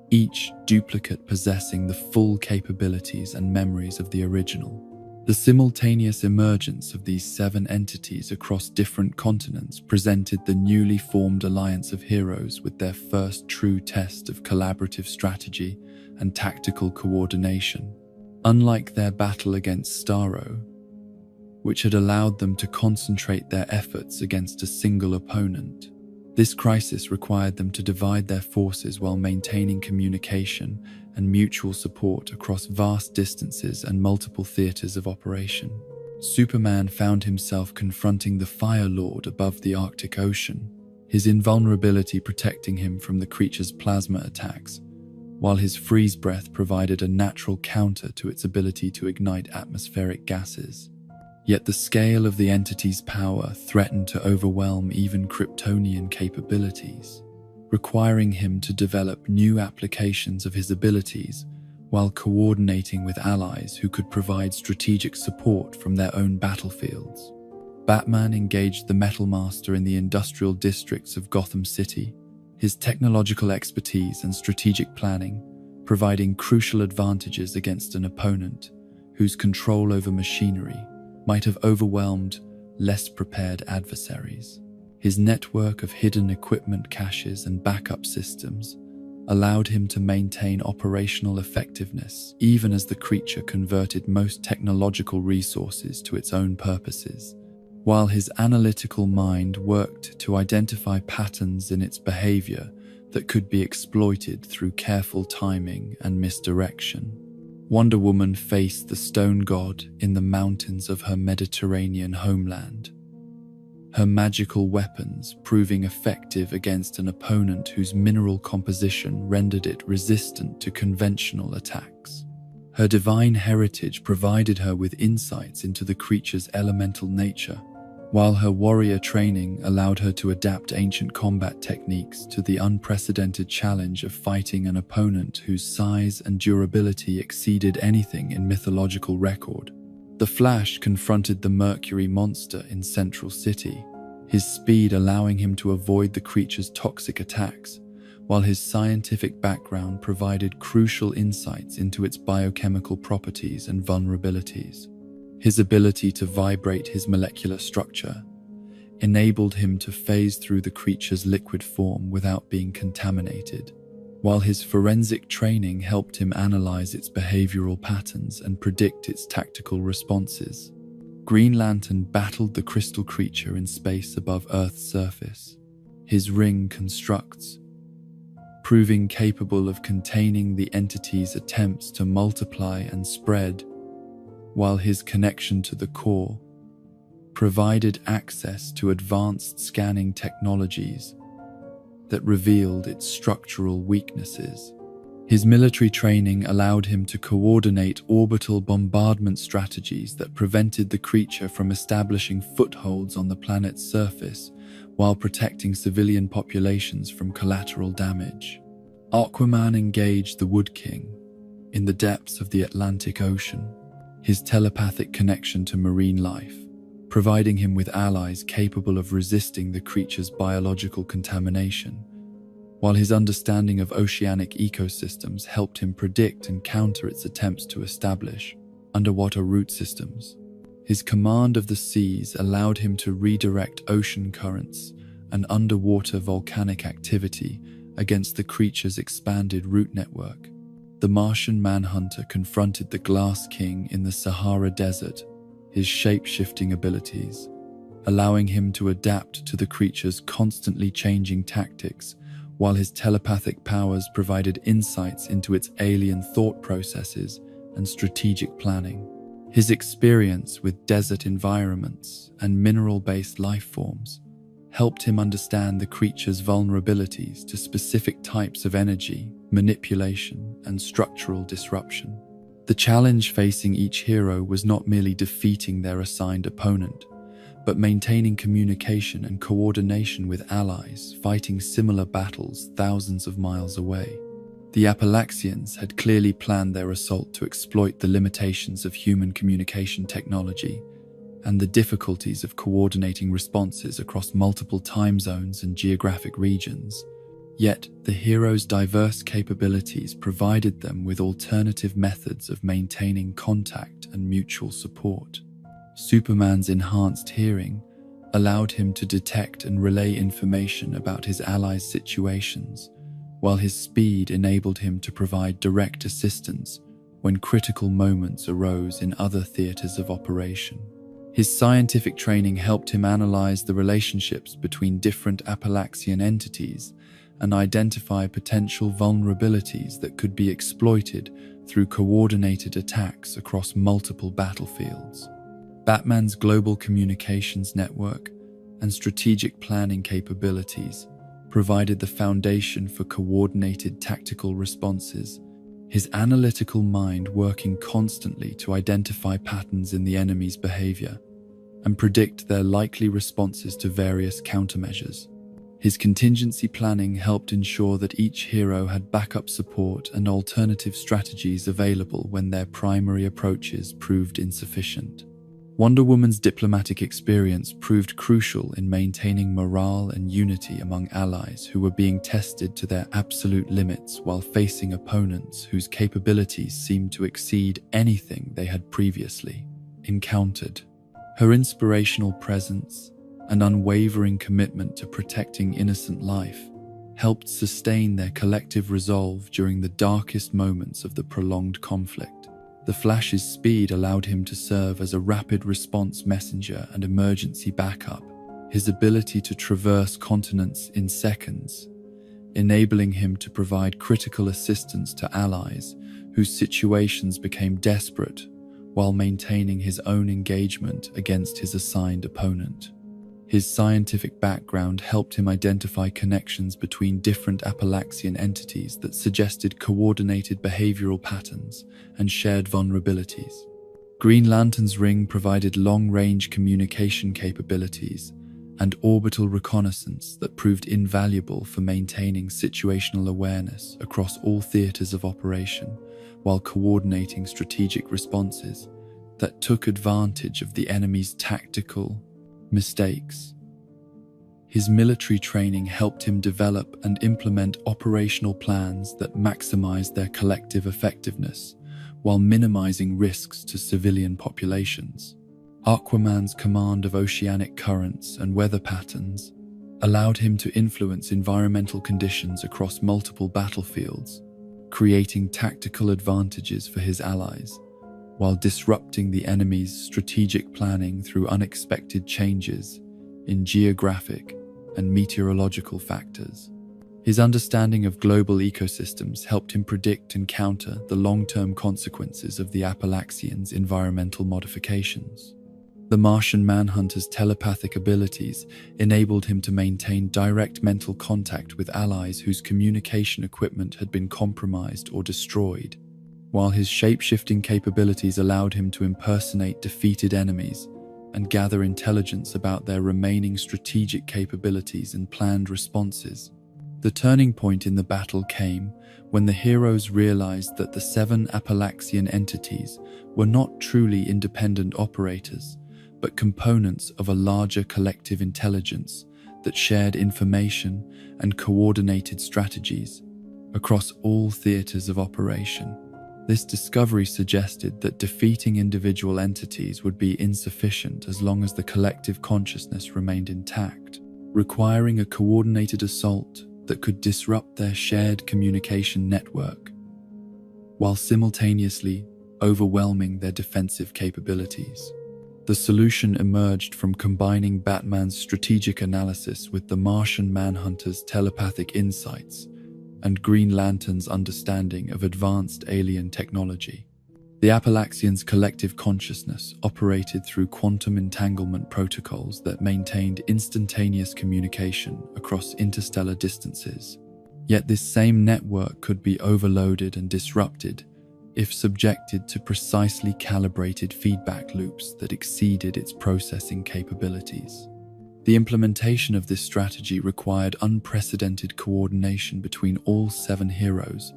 each duplicate possessing the full capabilities and memories of the original. The simultaneous emergence of these 7 entities across different continents presented the newly formed alliance of heroes with their first true test of collaborative strategy and tactical coordination. Unlike their battle against Starro, which had allowed them to concentrate their efforts against a single opponent, this crisis required them to divide their forces while maintaining communication and mutual support across vast distances and multiple theaters of operation. Superman found himself confronting the Fire Lord above the Arctic Ocean, his invulnerability protecting him from the creature's plasma attacks, while his freeze breath provided a natural counter to its ability to ignite atmospheric gases. Yet the scale of the entity's power threatened to overwhelm even Kryptonian capabilities, requiring him to develop new applications of his abilities while coordinating with allies who could provide strategic support from their own battlefields. Batman engaged the Metal Master in the industrial districts of Gotham City, his technological expertise and strategic planning providing crucial advantages against an opponent whose control over machinery might have overwhelmed less prepared adversaries. His network of hidden equipment caches and backup systems allowed him to maintain operational effectiveness even as the creature converted most technological resources to its own purposes, while his analytical mind worked to identify patterns in its behavior that could be exploited through careful timing and misdirection. Wonder Woman faced the stone god in the mountains of her Mediterranean homeland, her magical weapons proving effective against an opponent whose mineral composition rendered it resistant to conventional attacks. Her divine heritage provided her with insights into the creature's elemental nature, while her warrior training allowed her to adapt ancient combat techniques to the unprecedented challenge of fighting an opponent whose size and durability exceeded anything in mythological record. The Flash confronted the Mercury monster in Central City, his speed allowing him to avoid the creature's toxic attacks, while his scientific background provided crucial insights into its biochemical properties and vulnerabilities. His ability to vibrate his molecular structure enabled him to phase through the creature's liquid form without being contaminated, while his forensic training helped him analyze its behavioral patterns and predict its tactical responses. Green Lantern battled the crystal creature in space above Earth's surface, his ring constructs, proving capable of containing the entity's attempts to multiply and spread, while his connection to the core provided access to advanced scanning technologies that revealed its structural weaknesses. His military training allowed him to coordinate orbital bombardment strategies that prevented the creature from establishing footholds on the planet's surface while protecting civilian populations from collateral damage. Aquaman engaged the Wood King in the depths of the Atlantic Ocean, his telepathic connection to marine life, providing him with allies capable of resisting the creature's biological contamination, while his understanding of oceanic ecosystems helped him predict and counter its attempts to establish underwater root systems. His command of the seas allowed him to redirect ocean currents and underwater volcanic activity against the creature's expanded root network. The Martian Manhunter confronted the Glass King in the Sahara Desert, his shape-shifting abilities, allowing him to adapt to the creature's constantly changing tactics, while his telepathic powers provided insights into its alien thought processes and strategic planning. His experience with desert environments and mineral-based life forms helped him understand the creature's vulnerabilities to specific types of energy, manipulation, and structural disruption. The challenge facing each hero was not merely defeating their assigned opponent, but maintaining communication and coordination with allies fighting similar battles thousands of miles away. The Apalaxians had clearly planned their assault to exploit the limitations of human communication technology and the difficulties of coordinating responses across multiple time zones and geographic regions. Yet, the heroes' diverse capabilities provided them with alternative methods of maintaining contact and mutual support. Superman's enhanced hearing allowed him to detect and relay information about his allies' situations, while his speed enabled him to provide direct assistance when critical moments arose in other theaters of operation. His scientific training helped him analyze the relationships between different Apalaxian entities and identify potential vulnerabilities that could be exploited through coordinated attacks across multiple battlefields. Batman's global communications network and strategic planning capabilities provided the foundation for coordinated tactical responses, his analytical mind working constantly to identify patterns in the enemy's behavior and predict their likely responses to various countermeasures. His contingency planning helped ensure that each hero had backup support and alternative strategies available when their primary approaches proved insufficient. Wonder Woman's diplomatic experience proved crucial in maintaining morale and unity among allies who were being tested to their absolute limits while facing opponents whose capabilities seemed to exceed anything they had previously encountered. Her inspirational presence and unwavering commitment to protecting innocent life helped sustain their collective resolve during the darkest moments of the prolonged conflict. The Flash's speed allowed him to serve as a rapid response messenger and emergency backup, his ability to traverse continents in seconds, enabling him to provide critical assistance to allies whose situations became desperate while maintaining his own engagement against his assigned opponent. His scientific background helped him identify connections between different Apalaxian entities that suggested coordinated behavioral patterns and shared vulnerabilities. Green Lantern's ring provided long-range communication capabilities and orbital reconnaissance that proved invaluable for maintaining situational awareness across all theaters of operation while coordinating strategic responses that took advantage of the enemy's tactical mistakes. His military training helped him develop and implement operational plans that maximized their collective effectiveness while minimizing risks to civilian populations. Aquaman's command of oceanic currents and weather patterns allowed him to influence environmental conditions across multiple battlefields, creating tactical advantages for his allies, while disrupting the enemy's strategic planning through unexpected changes in geographic and meteorological factors. His understanding of global ecosystems helped him predict and counter the long-term consequences of the Apalaxians' environmental modifications. The Martian Manhunter's telepathic abilities enabled him to maintain direct mental contact with allies whose communication equipment had been compromised or destroyed, while his shape-shifting capabilities allowed him to impersonate defeated enemies and gather intelligence about their remaining strategic capabilities and planned responses. The turning point in the battle came when the heroes realized that the 7 Apalaxian entities were not truly independent operators, but components of a larger collective intelligence that shared information and coordinated strategies across all theaters of operation. This discovery suggested that defeating individual entities would be insufficient as long as the collective consciousness remained intact, requiring a coordinated assault that could disrupt their shared communication network, while simultaneously overwhelming their defensive capabilities. The solution emerged from combining Batman's strategic analysis with the Martian Manhunter's telepathic insights and Green Lantern's understanding of advanced alien technology. The Appalachians' collective consciousness operated through quantum entanglement protocols that maintained instantaneous communication across interstellar distances. Yet this same network could be overloaded and disrupted if subjected to precisely calibrated feedback loops that exceeded its processing capabilities. The implementation of this strategy required unprecedented coordination between all 7 heroes,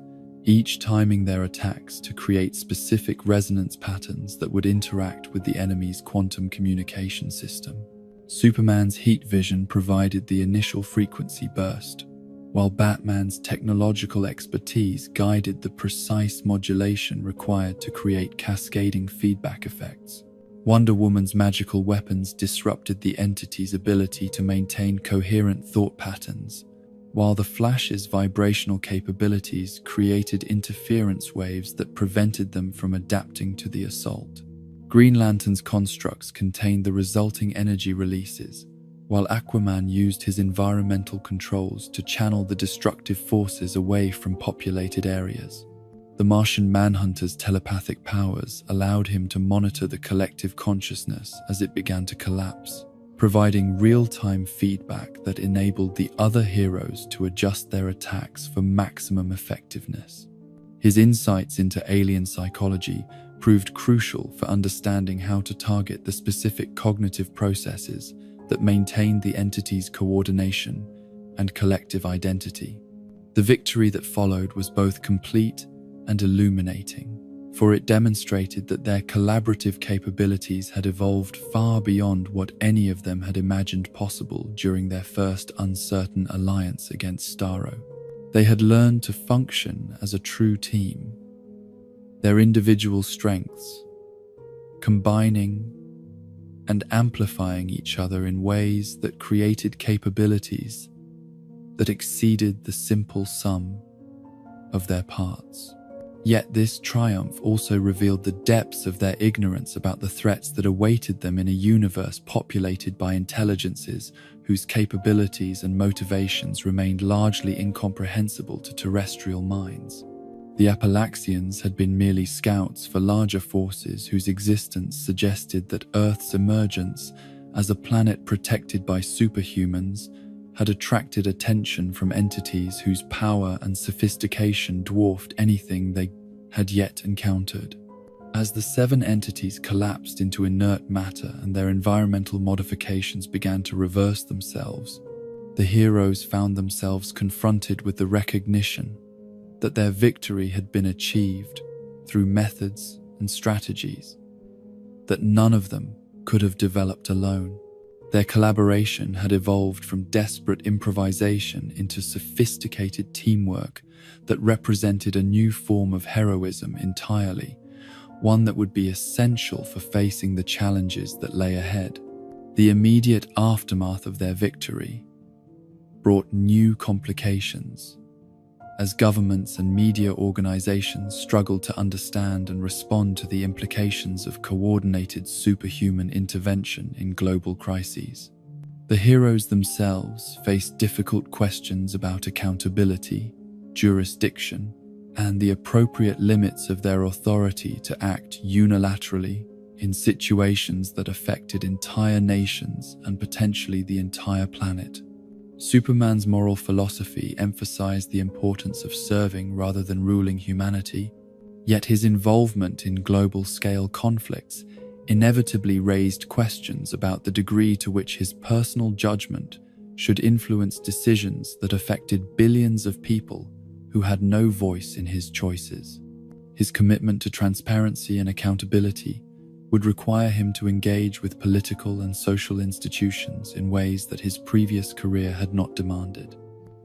each timing their attacks to create specific resonance patterns that would interact with the enemy's quantum communication system. Superman's heat vision provided the initial frequency burst, while Batman's technological expertise guided the precise modulation required to create cascading feedback effects. Wonder Woman's magical weapons disrupted the entity's ability to maintain coherent thought patterns, while the Flash's vibrational capabilities created interference waves that prevented them from adapting to the assault. Green Lantern's constructs contained the resulting energy releases, while Aquaman used his environmental controls to channel the destructive forces away from populated areas. The Martian Manhunter's telepathic powers allowed him to monitor the collective consciousness as it began to collapse, providing real-time feedback that enabled the other heroes to adjust their attacks for maximum effectiveness. His insights into alien psychology proved crucial for understanding how to target the specific cognitive processes that maintained the entity's coordination and collective identity. The victory that followed was both complete and illuminating, for it demonstrated that their collaborative capabilities had evolved far beyond what any of them had imagined possible during their first uncertain alliance against Starro. They had learned to function as a true team, their individual strengths combining and amplifying each other in ways that created capabilities that exceeded the simple sum of their parts. Yet this triumph also revealed the depths of their ignorance about the threats that awaited them in a universe populated by intelligences whose capabilities and motivations remained largely incomprehensible to terrestrial minds. The Appalachians had been merely scouts for larger forces whose existence suggested that Earth's emergence as a planet protected by superhumans had attracted attention from entities whose power and sophistication dwarfed anything they had yet encountered. As the 7 entities collapsed into inert matter and their environmental modifications began to reverse themselves, the heroes found themselves confronted with the recognition that their victory had been achieved through methods and strategies that none of them could have developed alone. Their collaboration had evolved from desperate improvisation into sophisticated teamwork that represented a new form of heroism entirely, one that would be essential for facing the challenges that lay ahead. The immediate aftermath of their victory brought new complications, as governments and media organizations struggled to understand and respond to the implications of coordinated superhuman intervention in global crises. The heroes themselves faced difficult questions about accountability, jurisdiction, and the appropriate limits of their authority to act unilaterally in situations that affected entire nations and potentially the entire planet. Superman's moral philosophy emphasized the importance of serving rather than ruling humanity, yet his involvement in global-scale conflicts inevitably raised questions about the degree to which his personal judgment should influence decisions that affected billions of people who had no voice in his choices. His commitment to transparency and accountability would require him to engage with political and social institutions in ways that his previous career had not demanded.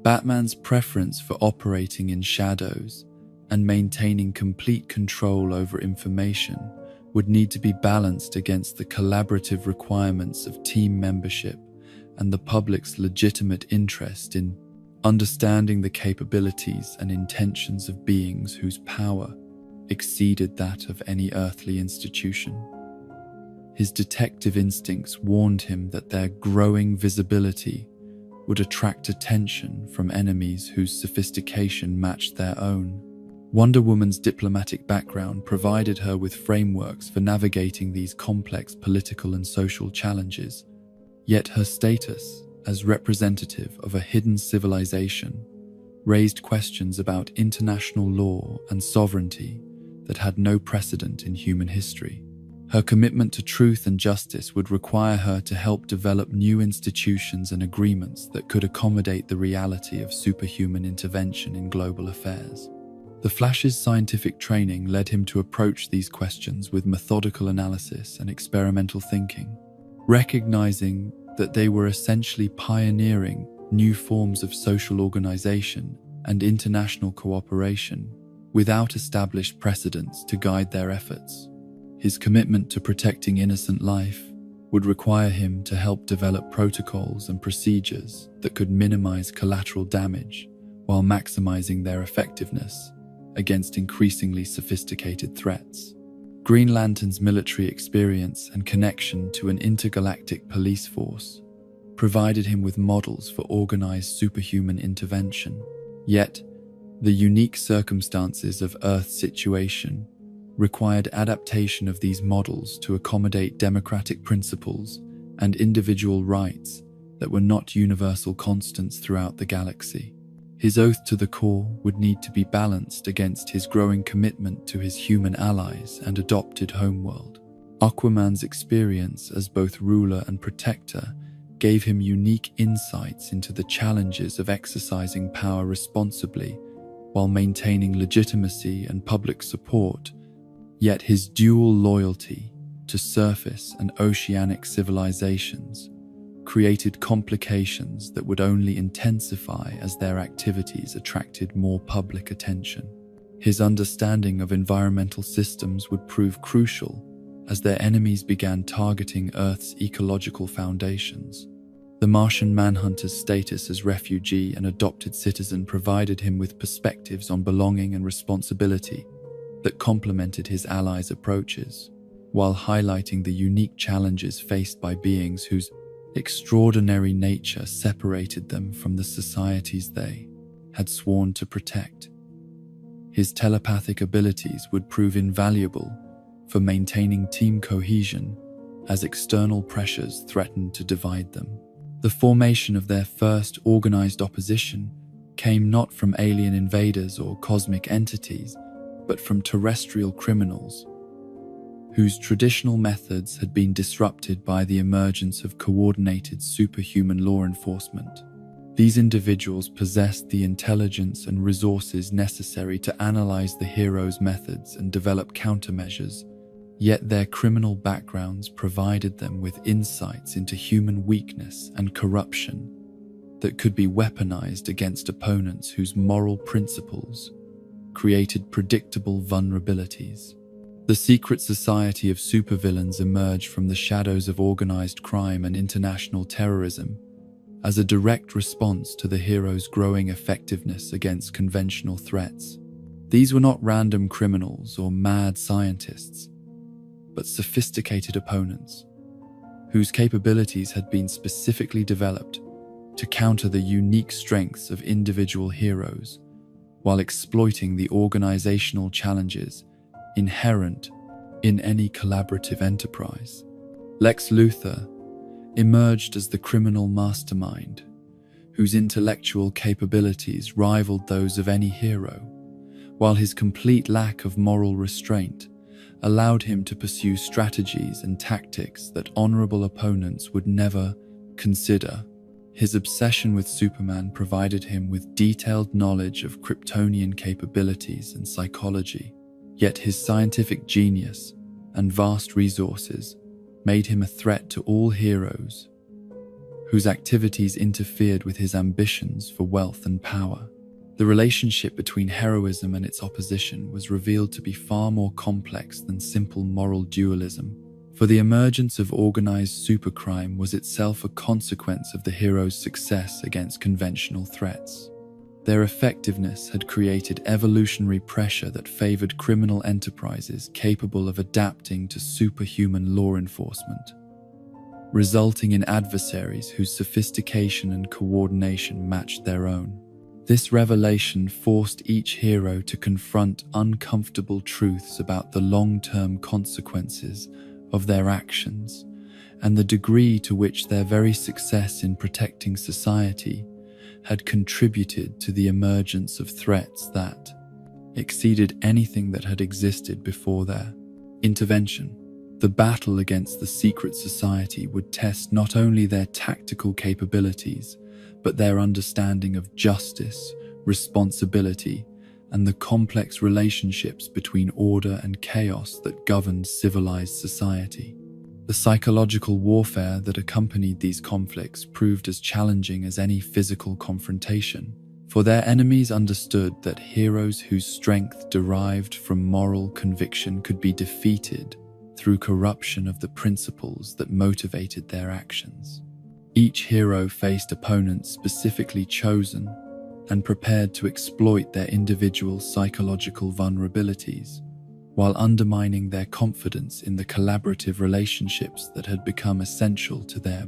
Batman's preference for operating in shadows and maintaining complete control over information would need to be balanced against the collaborative requirements of team membership and the public's legitimate interest in understanding the capabilities and intentions of beings whose power exceeded that of any earthly institution. His detective instincts warned him that their growing visibility would attract attention from enemies whose sophistication matched their own. Wonder Woman's diplomatic background provided her with frameworks for navigating these complex political and social challenges, yet her status as representative of a hidden civilization raised questions about international law and sovereignty that had no precedent in human history. Her commitment to truth and justice would require her to help develop new institutions and agreements that could accommodate the reality of superhuman intervention in global affairs. The Flash's scientific training led him to approach these questions with methodical analysis and experimental thinking, recognizing that they were essentially pioneering new forms of social organization and international cooperation without established precedents to guide their efforts. His commitment to protecting innocent life would require him to help develop protocols and procedures that could minimize collateral damage while maximizing their effectiveness against increasingly sophisticated threats. Green Lantern's military experience and connection to an intergalactic police force provided him with models for organized superhuman intervention. Yet, the unique circumstances of Earth's situation required adaptation of these models to accommodate democratic principles and individual rights that were not universal constants throughout the galaxy. His oath to the core would need to be balanced against his growing commitment to his human allies and adopted homeworld. Aquaman's experience as both ruler and protector gave him unique insights into the challenges of exercising power responsibly while maintaining legitimacy and public support. Yet his dual loyalty to surface and oceanic civilizations created complications that would only intensify as their activities attracted more public attention. His understanding of environmental systems would prove crucial as their enemies began targeting Earth's ecological foundations. The Martian Manhunter's status as refugee and adopted citizen provided him with perspectives on belonging and responsibility that complemented his allies' approaches, while highlighting the unique challenges faced by beings whose extraordinary nature separated them from the societies they had sworn to protect. His telepathic abilities would prove invaluable for maintaining team cohesion as external pressures threatened to divide them. The formation of their first organized opposition came not from alien invaders or cosmic entities, but from terrestrial criminals whose traditional methods had been disrupted by the emergence of coordinated superhuman law enforcement. These individuals possessed the intelligence and resources necessary to analyze the heroes' methods and develop countermeasures, yet their criminal backgrounds provided them with insights into human weakness and corruption that could be weaponized against opponents whose moral principles created predictable vulnerabilities. The secret society of supervillains emerged from the shadows of organized crime and international terrorism as a direct response to the heroes' growing effectiveness against conventional threats. These were not random criminals or mad scientists, but sophisticated opponents whose capabilities had been specifically developed to counter the unique strengths of individual heroes while exploiting the organizational challenges inherent in any collaborative enterprise. Lex Luthor emerged as the criminal mastermind, whose intellectual capabilities rivaled those of any hero, while his complete lack of moral restraint allowed him to pursue strategies and tactics that honorable opponents would never consider. His obsession with Superman provided him with detailed knowledge of Kryptonian capabilities and psychology, yet his scientific genius and vast resources made him a threat to all heroes whose activities interfered with his ambitions for wealth and power. The relationship between heroism and its opposition was revealed to be far more complex than simple moral dualism, for the emergence of organized supercrime was itself a consequence of the heroes' success against conventional threats. Their effectiveness had created evolutionary pressure that favored criminal enterprises capable of adapting to superhuman law enforcement, resulting in adversaries whose sophistication and coordination matched their own. This revelation forced each hero to confront uncomfortable truths about the long-term consequences of their actions and the degree to which their very success in protecting society had contributed to the emergence of threats that exceeded anything that had existed before their intervention. The battle against the secret society would test not only their tactical capabilities, but their understanding of justice, responsibility, and the complex relationships between order and chaos that governed civilized society. The psychological warfare that accompanied these conflicts proved as challenging as any physical confrontation, for their enemies understood that heroes whose strength derived from moral conviction could be defeated through corruption of the principles that motivated their actions. Each hero faced opponents specifically chosen and prepared to exploit their individual psychological vulnerabilities, while undermining their confidence in the collaborative relationships that had become essential to their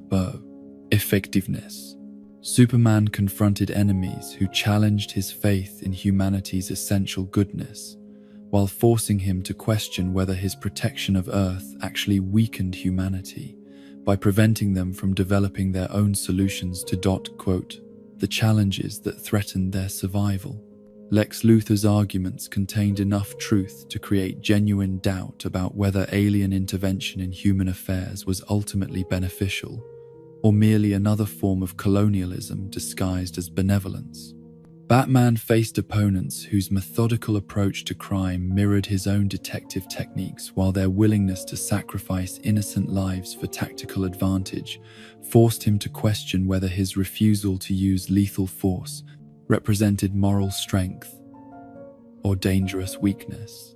effectiveness. Superman confronted enemies who challenged his faith in humanity's essential goodness, while forcing him to question whether his protection of Earth actually weakened humanity by preventing them from developing their own solutions to the challenges that threatened their survival. Lex Luthor's arguments contained enough truth to create genuine doubt about whether alien intervention in human affairs was ultimately beneficial, or merely another form of colonialism disguised as benevolence. Batman faced opponents whose methodical approach to crime mirrored his own detective techniques, while their willingness to sacrifice innocent lives for tactical advantage forced him to question whether his refusal to use lethal force represented moral strength or dangerous weakness.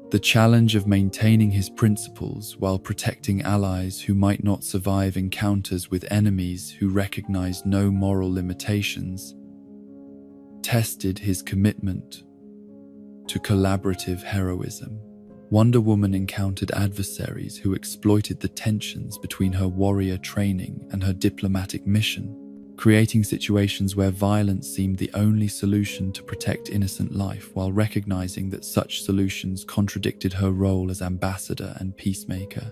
The challenge of maintaining his principles while protecting allies who might not survive encounters with enemies who recognized no moral limitations tested his commitment to collaborative heroism. Wonder Woman encountered adversaries who exploited the tensions between her warrior training and her diplomatic mission, creating situations where violence seemed the only solution to protect innocent life, while recognizing that such solutions contradicted her role as ambassador and peacemaker.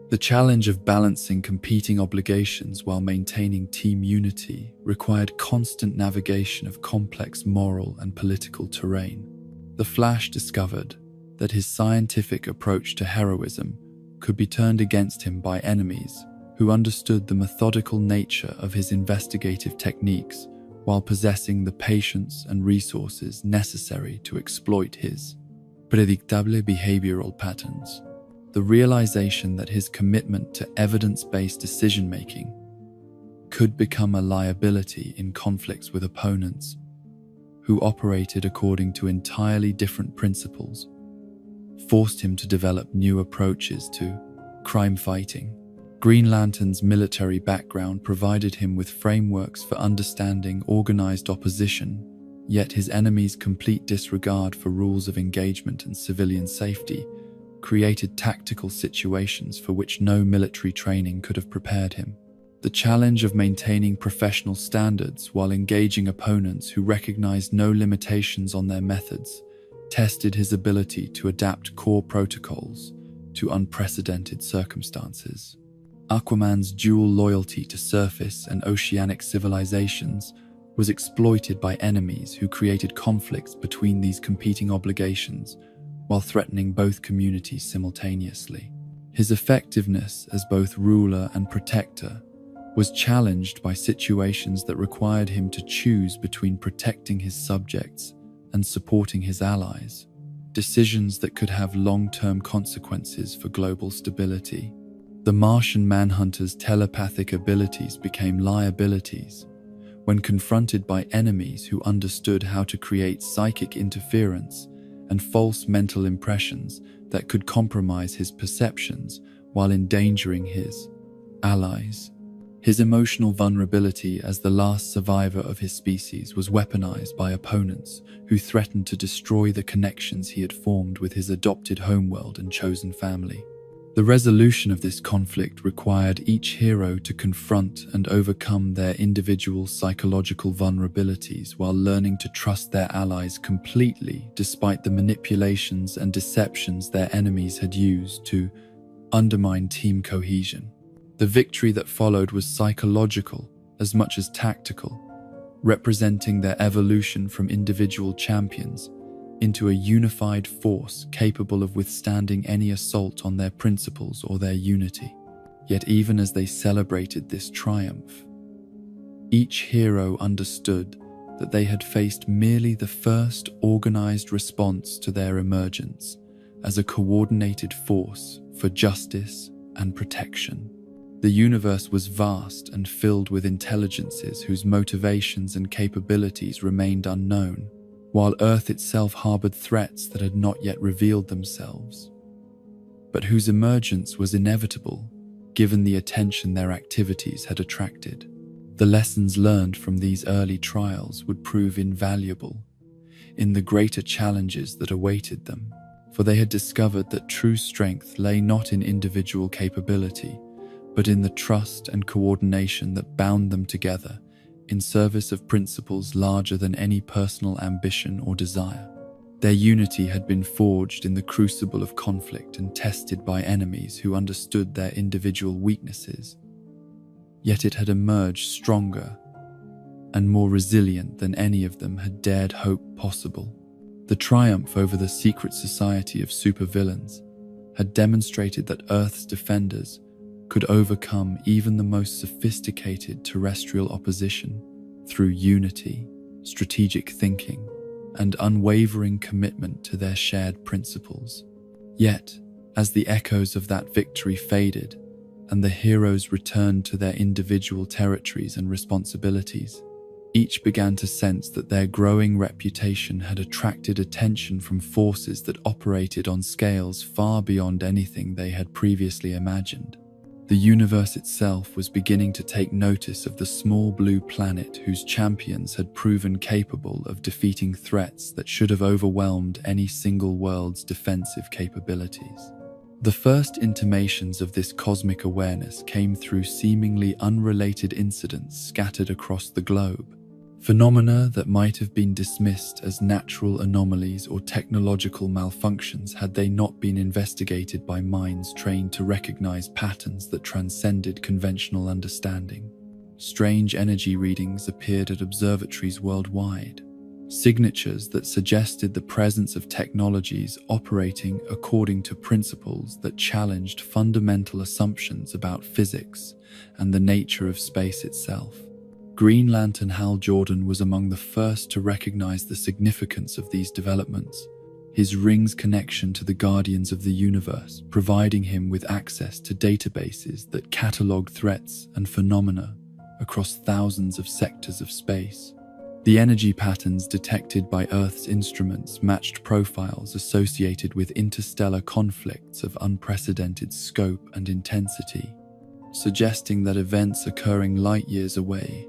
The challenge of balancing competing obligations while maintaining team unity required constant navigation of complex moral and political terrain. The Flash discovered that his scientific approach to heroism could be turned against him by enemies who understood the methodical nature of his investigative techniques while possessing the patience and resources necessary to exploit his predictable behavioral patterns. The realization that his commitment to evidence-based decision-making could become a liability in conflicts with opponents who operated according to entirely different principles forced him to develop new approaches to crime fighting. Green Lantern's military background provided him with frameworks for understanding organized opposition, yet his enemies' complete disregard for rules of engagement and civilian safety created tactical situations for which no military training could have prepared him. The challenge of maintaining professional standards while engaging opponents who recognized no limitations on their methods tested his ability to adapt core protocols to unprecedented circumstances. Aquaman's dual loyalty to surface and oceanic civilizations was exploited by enemies who created conflicts between these competing obligations while threatening both communities simultaneously. His effectiveness as both ruler and protector was challenged by situations that required him to choose between protecting his subjects and supporting his allies, decisions that could have long-term consequences for global stability. The Martian Manhunter's telepathic abilities became liabilities when confronted by enemies who understood how to create psychic interference and false mental impressions that could compromise his perceptions while endangering his allies. His emotional vulnerability as the last survivor of his species was weaponized by opponents who threatened to destroy the connections he had formed with his adopted homeworld and chosen family. The resolution of this conflict required each hero to confront and overcome their individual psychological vulnerabilities while learning to trust their allies completely despite the manipulations and deceptions their enemies had used to undermine team cohesion. The victory that followed was psychological as much as tactical, representing their evolution from individual champions into a unified force capable of withstanding any assault on their principles or their unity. Yet even as they celebrated this triumph, each hero understood that they had faced merely the first organized response to their emergence as a coordinated force for justice and protection. The universe was vast and filled with intelligences whose motivations and capabilities remained unknown, while Earth itself harbored threats that had not yet revealed themselves, but whose emergence was inevitable given the attention their activities had attracted. The lessons learned from these early trials would prove invaluable in the greater challenges that awaited them, for they had discovered that true strength lay not in individual capability, but in the trust and coordination that bound them together in service of principles larger than any personal ambition or desire. Their unity had been forged in the crucible of conflict and tested by enemies who understood their individual weaknesses, yet it had emerged stronger and more resilient than any of them had dared hope possible. The triumph over the secret society of supervillains had demonstrated that Earth's defenders could overcome even the most sophisticated terrestrial opposition through unity, strategic thinking, and unwavering commitment to their shared principles. Yet, as the echoes of that victory faded and the heroes returned to their individual territories and responsibilities, each began to sense that their growing reputation had attracted attention from forces that operated on scales far beyond anything they had previously imagined. The universe itself was beginning to take notice of the small blue planet whose champions had proven capable of defeating threats that should have overwhelmed any single world's defensive capabilities. The first intimations of this cosmic awareness came through seemingly unrelated incidents scattered across the globe. Phenomena that might have been dismissed as natural anomalies or technological malfunctions had they not been investigated by minds trained to recognize patterns that transcended conventional understanding. Strange energy readings appeared at observatories worldwide, signatures that suggested the presence of technologies operating according to principles that challenged fundamental assumptions about physics and the nature of space itself. Green Lantern Hal Jordan was among the first to recognize the significance of these developments, his ring's connection to the Guardians of the Universe providing him with access to databases that catalog threats and phenomena across thousands of sectors of space. The energy patterns detected by Earth's instruments matched profiles associated with interstellar conflicts of unprecedented scope and intensity, suggesting that events occurring light years away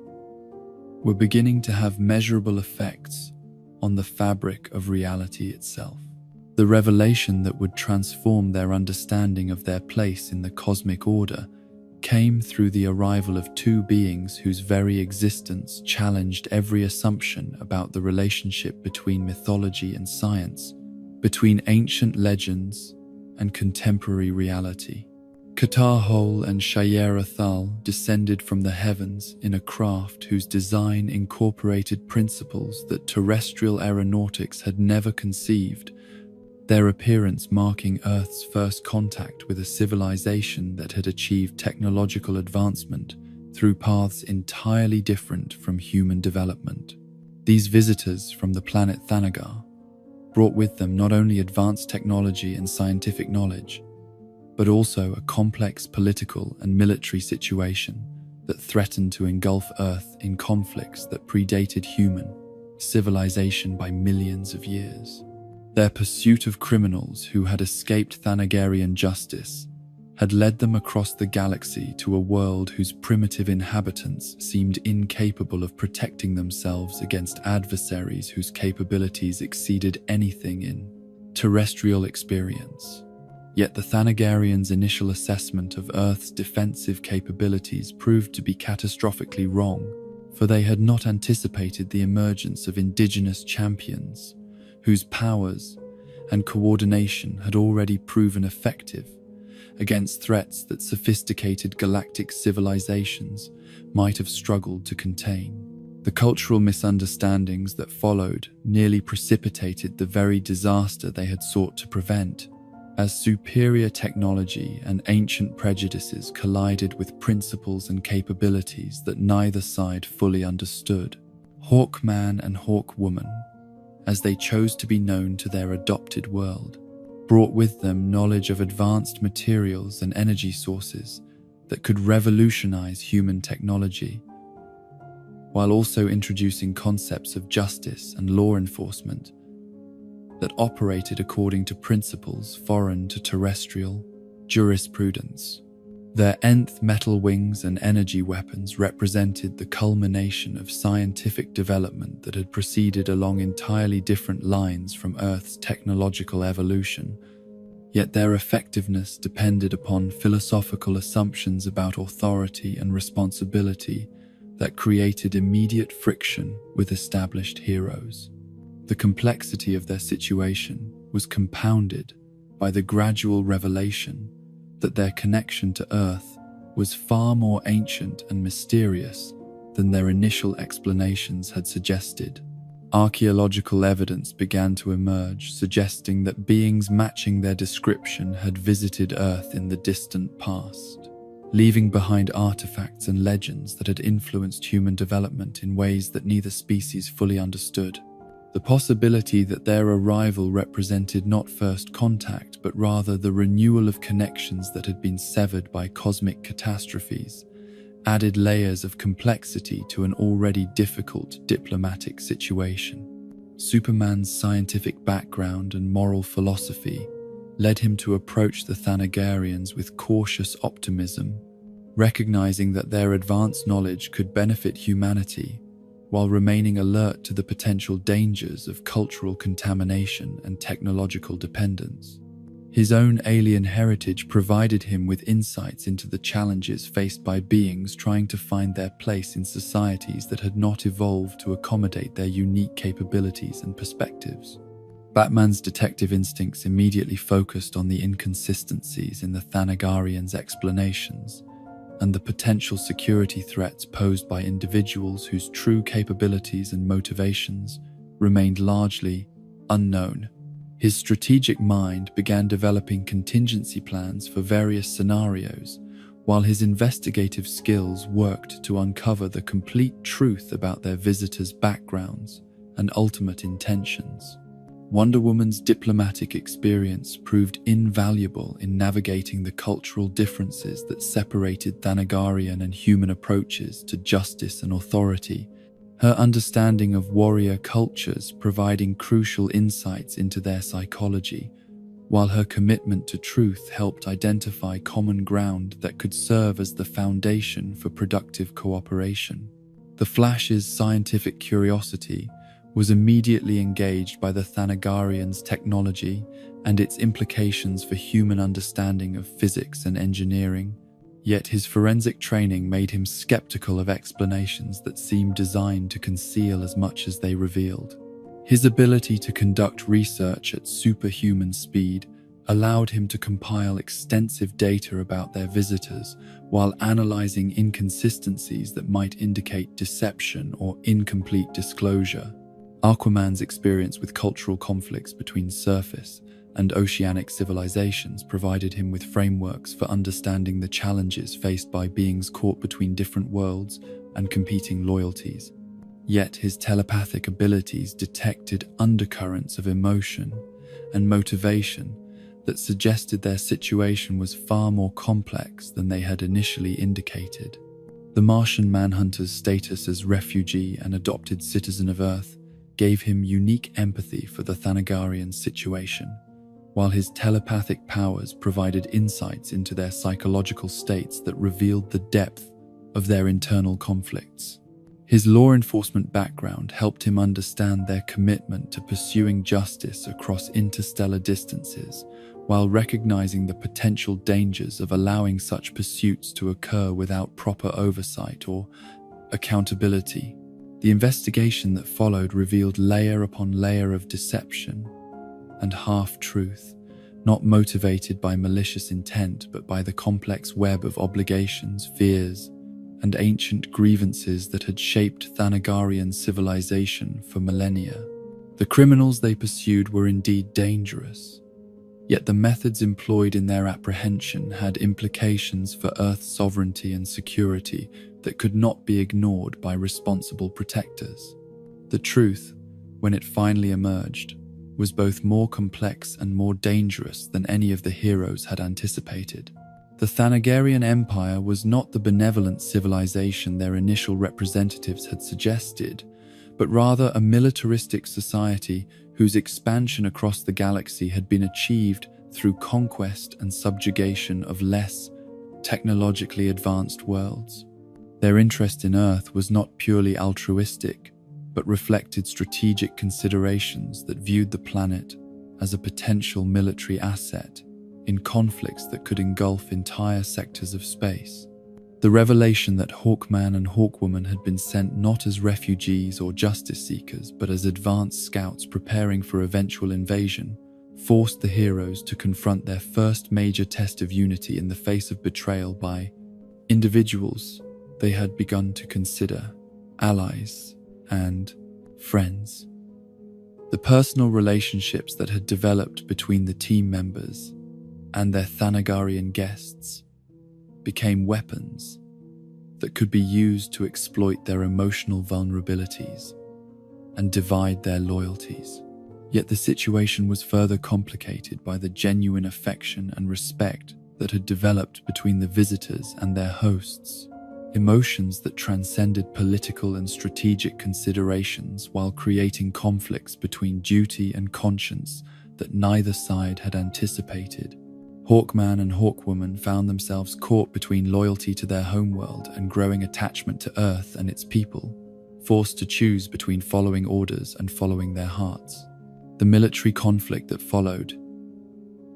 were beginning to have measurable effects on the fabric of reality itself. The revelation that would transform their understanding of their place in the cosmic order came through the arrival of two beings whose very existence challenged every assumption about the relationship between mythology and science, between ancient legends and contemporary reality. Qatar Hol and Shayera Thal descended from the heavens in a craft whose design incorporated principles that terrestrial aeronautics had never conceived, their appearance marking Earth's first contact with a civilization that had achieved technological advancement through paths entirely different from human development. These visitors from the planet Thanagar brought with them not only advanced technology and scientific knowledge, but also a complex political and military situation that threatened to engulf Earth in conflicts that predated human civilization by millions of years. Their pursuit of criminals who had escaped Thanagarian justice had led them across the galaxy to a world whose primitive inhabitants seemed incapable of protecting themselves against adversaries whose capabilities exceeded anything in terrestrial experience. Yet the Thanagarians' initial assessment of Earth's defensive capabilities proved to be catastrophically wrong, for they had not anticipated the emergence of indigenous champions, whose powers and coordination had already proven effective against threats that sophisticated galactic civilizations might have struggled to contain. The cultural misunderstandings that followed nearly precipitated the very disaster they had sought to prevent, as superior technology and ancient prejudices collided with principles and capabilities that neither side fully understood. Hawkman and Hawkwoman, as they chose to be known to their adopted world, brought with them knowledge of advanced materials and energy sources that could revolutionize human technology, while also introducing concepts of justice and law enforcement that operated according to principles foreign to terrestrial jurisprudence. Their nth metal wings and energy weapons represented the culmination of scientific development that had proceeded along entirely different lines from Earth's technological evolution, yet their effectiveness depended upon philosophical assumptions about authority and responsibility that created immediate friction with established heroes. The complexity of their situation was compounded by the gradual revelation that their connection to Earth was far more ancient and mysterious than their initial explanations had suggested. Archaeological evidence began to emerge, suggesting that beings matching their description had visited Earth in the distant past, leaving behind artifacts and legends that had influenced human development in ways that neither species fully understood. The possibility that their arrival represented not first contact, but rather the renewal of connections that had been severed by cosmic catastrophes, added layers of complexity to an already difficult diplomatic situation. Superman's scientific background and moral philosophy led him to approach the Thanagarians with cautious optimism, recognizing that their advanced knowledge could benefit humanity while remaining alert to the potential dangers of cultural contamination and technological dependence. His own alien heritage provided him with insights into the challenges faced by beings trying to find their place in societies that had not evolved to accommodate their unique capabilities and perspectives. Batman's detective instincts immediately focused on the inconsistencies in the Thanagarians' explanations and the potential security threats posed by individuals whose true capabilities and motivations remained largely unknown. His strategic mind began developing contingency plans for various scenarios, while his investigative skills worked to uncover the complete truth about their visitors' backgrounds and ultimate intentions. Wonder Woman's diplomatic experience proved invaluable in navigating the cultural differences that separated Thanagarian and human approaches to justice and authority, her understanding of warrior cultures providing crucial insights into their psychology, while her commitment to truth helped identify common ground that could serve as the foundation for productive cooperation. The Flash's scientific curiosity was immediately engaged by the Thanagarians' technology and its implications for human understanding of physics and engineering, yet his forensic training made him skeptical of explanations that seemed designed to conceal as much as they revealed. His ability to conduct research at superhuman speed allowed him to compile extensive data about their visitors while analyzing inconsistencies that might indicate deception or incomplete disclosure. Aquaman's experience with cultural conflicts between surface and oceanic civilizations provided him with frameworks for understanding the challenges faced by beings caught between different worlds and competing loyalties. Yet his telepathic abilities detected undercurrents of emotion and motivation that suggested their situation was far more complex than they had initially indicated. The Martian Manhunter's status as refugee and adopted citizen of Earth gave him unique empathy for the Thanagarian situation, while his telepathic powers provided insights into their psychological states that revealed the depth of their internal conflicts. His law enforcement background helped him understand their commitment to pursuing justice across interstellar distances, while recognizing the potential dangers of allowing such pursuits to occur without proper oversight or accountability. The investigation that followed revealed layer upon layer of deception and half-truth, not motivated by malicious intent but by the complex web of obligations, fears, and ancient grievances that had shaped Thanagarian civilization for millennia. The criminals they pursued were indeed dangerous, yet the methods employed in their apprehension had implications for Earth's sovereignty and security that could not be ignored by responsible protectors. The truth, when it finally emerged, was both more complex and more dangerous than any of the heroes had anticipated. The Thanagarian Empire was not the benevolent civilization their initial representatives had suggested, but rather a militaristic society whose expansion across the galaxy had been achieved through conquest and subjugation of less technologically advanced worlds. Their interest in Earth was not purely altruistic, but reflected strategic considerations that viewed the planet as a potential military asset in conflicts that could engulf entire sectors of space. The revelation that Hawkman and Hawkwoman had been sent not as refugees or justice seekers, but as advanced scouts preparing for eventual invasion, forced the heroes to confront their first major test of unity in the face of betrayal by individuals they had begun to consider allies and friends. The personal relationships that had developed between the team members and their Thanagarian guests became weapons that could be used to exploit their emotional vulnerabilities and divide their loyalties. Yet the situation was further complicated by the genuine affection and respect that had developed between the visitors and their hosts, emotions that transcended political and strategic considerations while creating conflicts between duty and conscience that neither side had anticipated. Hawkman and Hawkwoman found themselves caught between loyalty to their homeworld and growing attachment to Earth and its people, forced to choose between following orders and following their hearts. The military conflict that followed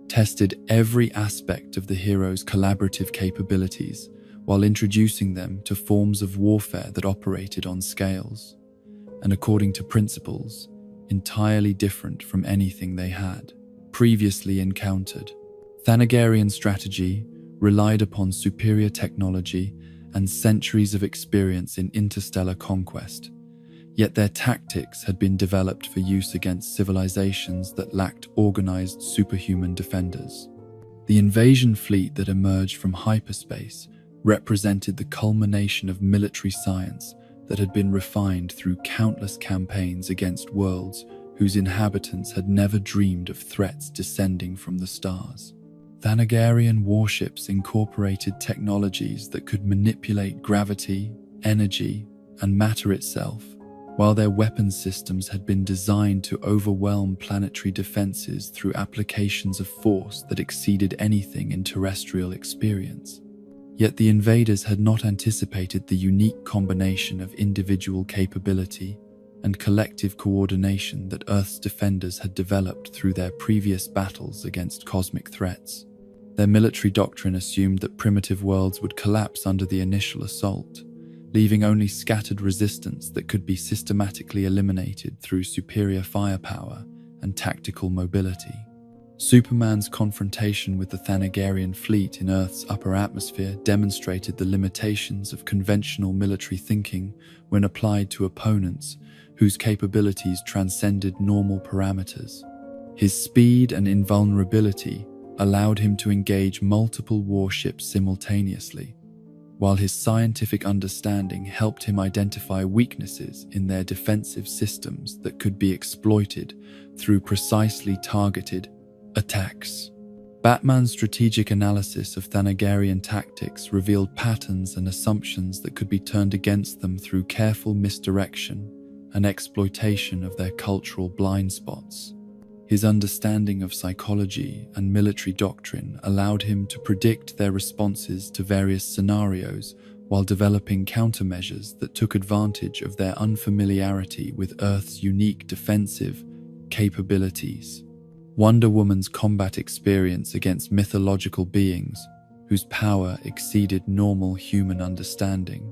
tested every aspect of the heroes' collaborative capabilities while introducing them to forms of warfare that operated on scales and according to principles entirely different from anything they had previously encountered. Thanagarian strategy relied upon superior technology and centuries of experience in interstellar conquest, yet their tactics had been developed for use against civilizations that lacked organized superhuman defenders. The invasion fleet that emerged from hyperspace represented the culmination of military science that had been refined through countless campaigns against worlds whose inhabitants had never dreamed of threats descending from the stars. Thanagarian warships incorporated technologies that could manipulate gravity, energy, and matter itself, while their weapons systems had been designed to overwhelm planetary defenses through applications of force that exceeded anything in terrestrial experience. Yet the invaders had not anticipated the unique combination of individual capability and collective coordination that Earth's defenders had developed through their previous battles against cosmic threats. Their military doctrine assumed that primitive worlds would collapse under the initial assault, leaving only scattered resistance that could be systematically eliminated through superior firepower and tactical mobility. Superman's confrontation with the Thanagarian fleet in Earth's upper atmosphere demonstrated the limitations of conventional military thinking when applied to opponents whose capabilities transcended normal parameters. His speed and invulnerability allowed him to engage multiple warships simultaneously, while his scientific understanding helped him identify weaknesses in their defensive systems that could be exploited through precisely targeted attacks. Batman's strategic analysis of Thanagarian tactics revealed patterns and assumptions that could be turned against them through careful misdirection and exploitation of their cultural blind spots. His understanding of psychology and military doctrine allowed him to predict their responses to various scenarios while developing countermeasures that took advantage of their unfamiliarity with Earth's unique defensive capabilities. Wonder Woman's combat experience against mythological beings, whose power exceeded normal human understanding,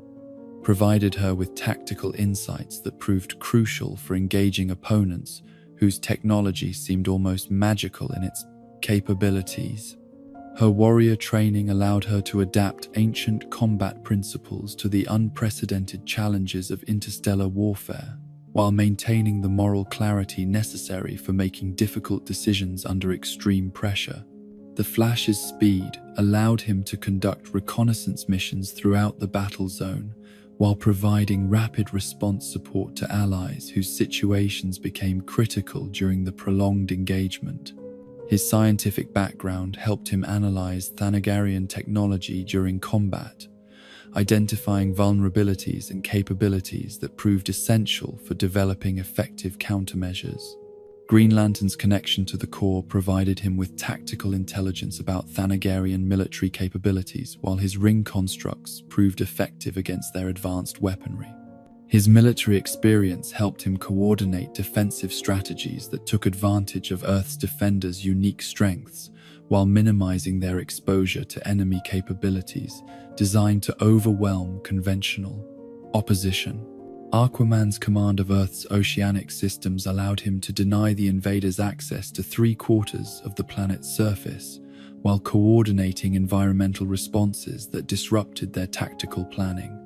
provided her with tactical insights that proved crucial for engaging opponents whose technology seemed almost magical in its capabilities. Her warrior training allowed her to adapt ancient combat principles to the unprecedented challenges of interstellar warfare, while maintaining the moral clarity necessary for making difficult decisions under extreme pressure. The Flash's speed allowed him to conduct reconnaissance missions throughout the battle zone, while providing rapid response support to allies whose situations became critical during the prolonged engagement. His scientific background helped him analyze Thanagarian technology during combat, identifying vulnerabilities and capabilities that proved essential for developing effective countermeasures. Green Lantern's connection to the Corps provided him with tactical intelligence about Thanagarian military capabilities, while his ring constructs proved effective against their advanced weaponry. His military experience helped him coordinate defensive strategies that took advantage of Earth's defenders' unique strengths, while minimizing their exposure to enemy capabilities designed to overwhelm conventional opposition. Aquaman's command of Earth's oceanic systems allowed him to deny the invaders access to 3/4 of the planet's surface, while coordinating environmental responses that disrupted their tactical planning.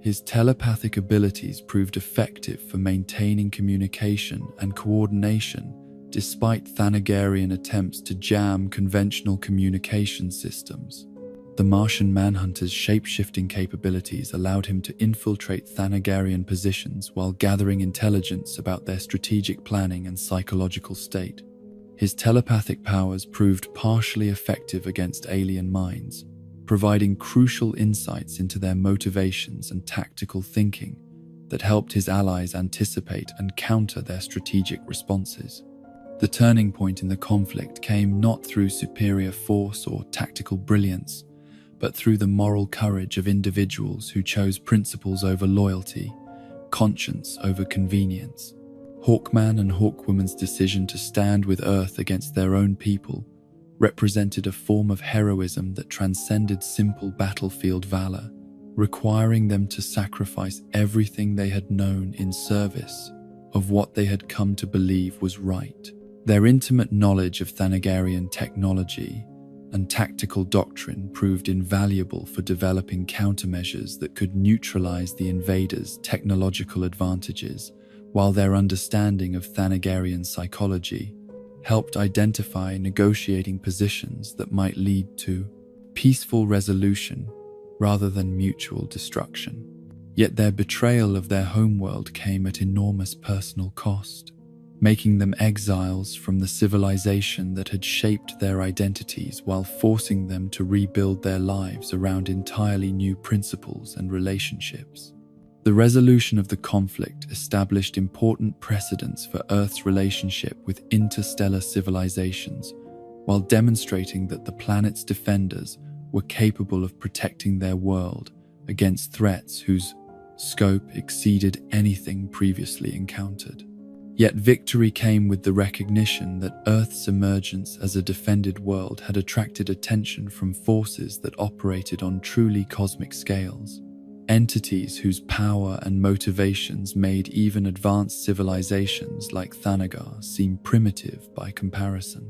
His telepathic abilities proved effective for maintaining communication and coordination despite Thanagarian attempts to jam conventional communication systems. The Martian Manhunter's shape-shifting capabilities allowed him to infiltrate Thanagarian positions while gathering intelligence about their strategic planning and psychological state. His telepathic powers proved partially effective against alien minds, providing crucial insights into their motivations and tactical thinking that helped his allies anticipate and counter their strategic responses. The turning point in the conflict came not through superior force or tactical brilliance, but through the moral courage of individuals who chose principles over loyalty, conscience over convenience. Hawkman and Hawkwoman's decision to stand with Earth against their own people represented a form of heroism that transcended simple battlefield valor, requiring them to sacrifice everything they had known in service of what they had come to believe was right. Their intimate knowledge of Thanagarian technology and tactical doctrine proved invaluable for developing countermeasures that could neutralize the invaders' technological advantages, while their understanding of Thanagarian psychology helped identify negotiating positions that might lead to peaceful resolution rather than mutual destruction. Yet their betrayal of their homeworld came at enormous personal cost, making them exiles from the civilization that had shaped their identities while forcing them to rebuild their lives around entirely new principles and relationships. The resolution of the conflict established important precedents for Earth's relationship with interstellar civilizations, while demonstrating that the planet's defenders were capable of protecting their world against threats whose scope exceeded anything previously encountered. Yet victory came with the recognition that Earth's emergence as a defended world had attracted attention from forces that operated on truly cosmic scales, entities whose power and motivations made even advanced civilizations like Thanagar seem primitive by comparison.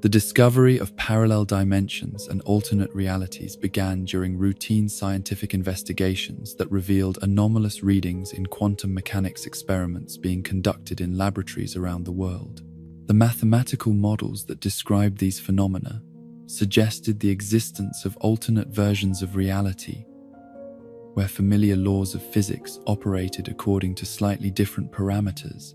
The discovery of parallel dimensions and alternate realities began during routine scientific investigations that revealed anomalous readings in quantum mechanics experiments being conducted in laboratories around the world. The mathematical models that described these phenomena suggested the existence of alternate versions of reality, where familiar laws of physics operated according to slightly different parameters,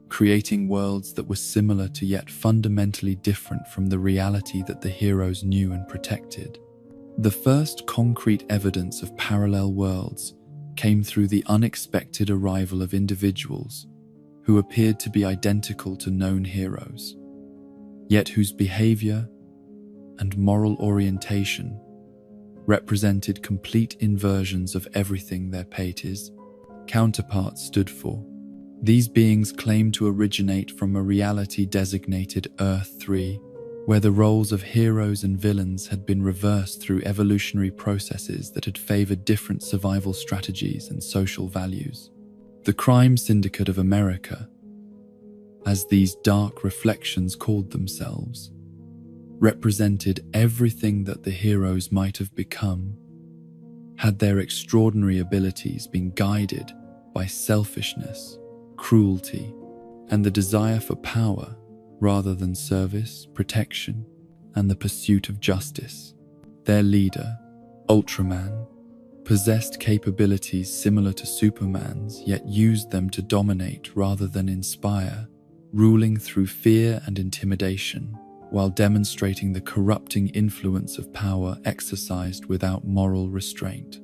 creating worlds that were similar to yet fundamentally different from the reality that the heroes knew and protected. The first concrete evidence of parallel worlds came through the unexpected arrival of individuals who appeared to be identical to known heroes, yet whose behavior and moral orientation represented complete inversions of everything their Pates counterparts stood for. These beings claim to originate from a reality designated Earth 3, where the roles of heroes and villains had been reversed through evolutionary processes that had favored different survival strategies and social values. The Crime Syndicate of America, as these dark reflections called themselves, represented everything that the heroes might have become had their extraordinary abilities been guided by selfishness, cruelty, and the desire for power rather than service, protection, and the pursuit of justice. Their leader, Ultraman, possessed capabilities similar to Superman's, yet used them to dominate rather than inspire, ruling through fear and intimidation, while demonstrating the corrupting influence of power exercised without moral restraint.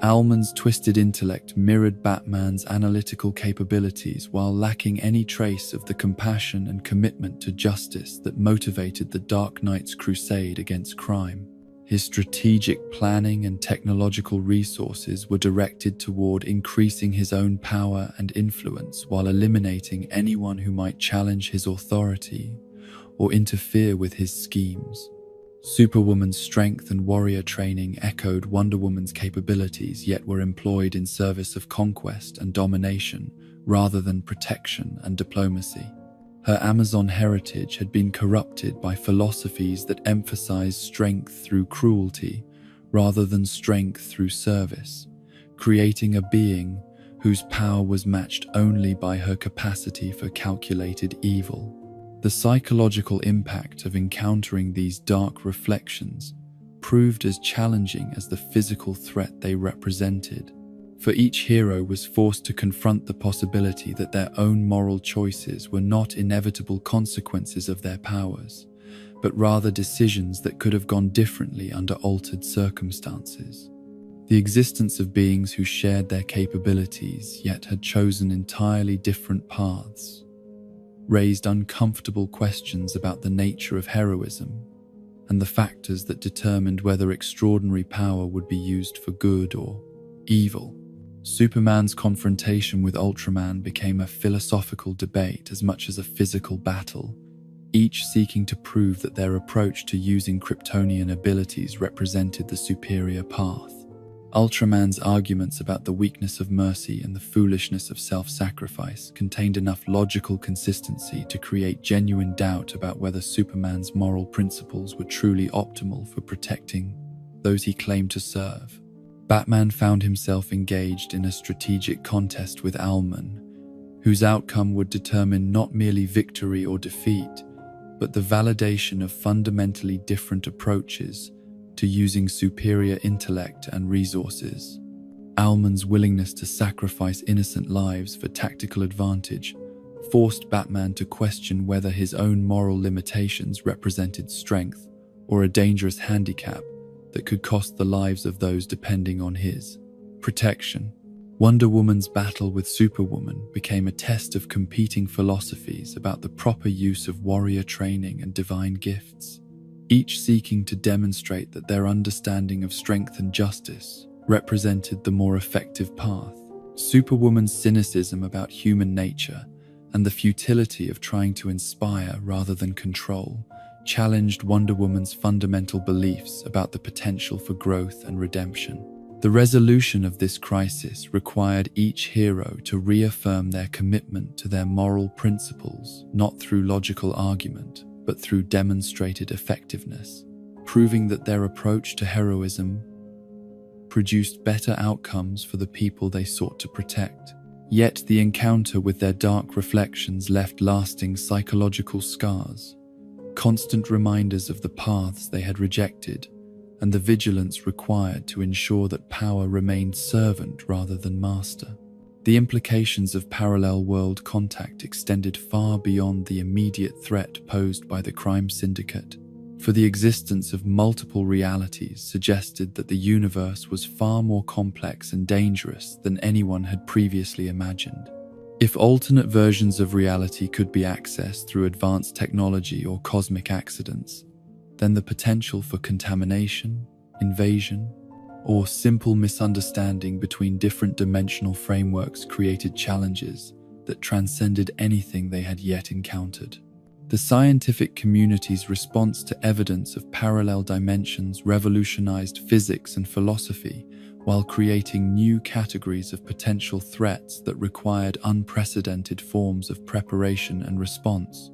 Owlman's twisted intellect mirrored Batman's analytical capabilities while lacking any trace of the compassion and commitment to justice that motivated the Dark Knight's crusade against crime. His strategic planning and technological resources were directed toward increasing his own power and influence while eliminating anyone who might challenge his authority or interfere with his schemes. Superwoman's strength and warrior training echoed Wonder Woman's capabilities, yet were employed in service of conquest and domination rather than protection and diplomacy. Her Amazon heritage had been corrupted by philosophies that emphasized strength through cruelty rather than strength through service, creating a being whose power was matched only by her capacity for calculated evil. The psychological impact of encountering these dark reflections proved as challenging as the physical threat they represented, for each hero was forced to confront the possibility that their own moral choices were not inevitable consequences of their powers, but rather decisions that could have gone differently under altered circumstances. The existence of beings who shared their capabilities yet had chosen entirely different paths raised uncomfortable questions about the nature of heroism and the factors that determined whether extraordinary power would be used for good or evil. Superman's confrontation with Ultraman became a philosophical debate as much as a physical battle, each seeking to prove that their approach to using Kryptonian abilities represented the superior path. Ultraman's arguments about the weakness of mercy and the foolishness of self-sacrifice contained enough logical consistency to create genuine doubt about whether Superman's moral principles were truly optimal for protecting those he claimed to serve. Batman found himself engaged in a strategic contest with Owlman, whose outcome would determine not merely victory or defeat, but the validation of fundamentally different approaches to using superior intellect and resources. Owlman's willingness to sacrifice innocent lives for tactical advantage forced Batman to question whether his own moral limitations represented strength or a dangerous handicap that could cost the lives of those depending on his protection. Wonder Woman's battle with Superwoman became a test of competing philosophies about the proper use of warrior training and divine gifts, each seeking to demonstrate that their understanding of strength and justice represented the more effective path. Superwoman's cynicism about human nature and the futility of trying to inspire rather than control challenged Wonder Woman's fundamental beliefs about the potential for growth and redemption. The resolution of this crisis required each hero to reaffirm their commitment to their moral principles, not through logical argument, but through demonstrated effectiveness, proving that their approach to heroism produced better outcomes for the people they sought to protect. Yet the encounter with their dark reflections left lasting psychological scars, constant reminders of the paths they had rejected, and the vigilance required to ensure that power remained servant rather than master. The implications of parallel world contact extended far beyond the immediate threat posed by the crime syndicate, for the existence of multiple realities suggested that the universe was far more complex and dangerous than anyone had previously imagined. If alternate versions of reality could be accessed through advanced technology or cosmic accidents, then the potential for contamination, invasion, or simple misunderstanding between different dimensional frameworks created challenges that transcended anything they had yet encountered. The scientific community's response to evidence of parallel dimensions revolutionized physics and philosophy, while creating new categories of potential threats that required unprecedented forms of preparation and response.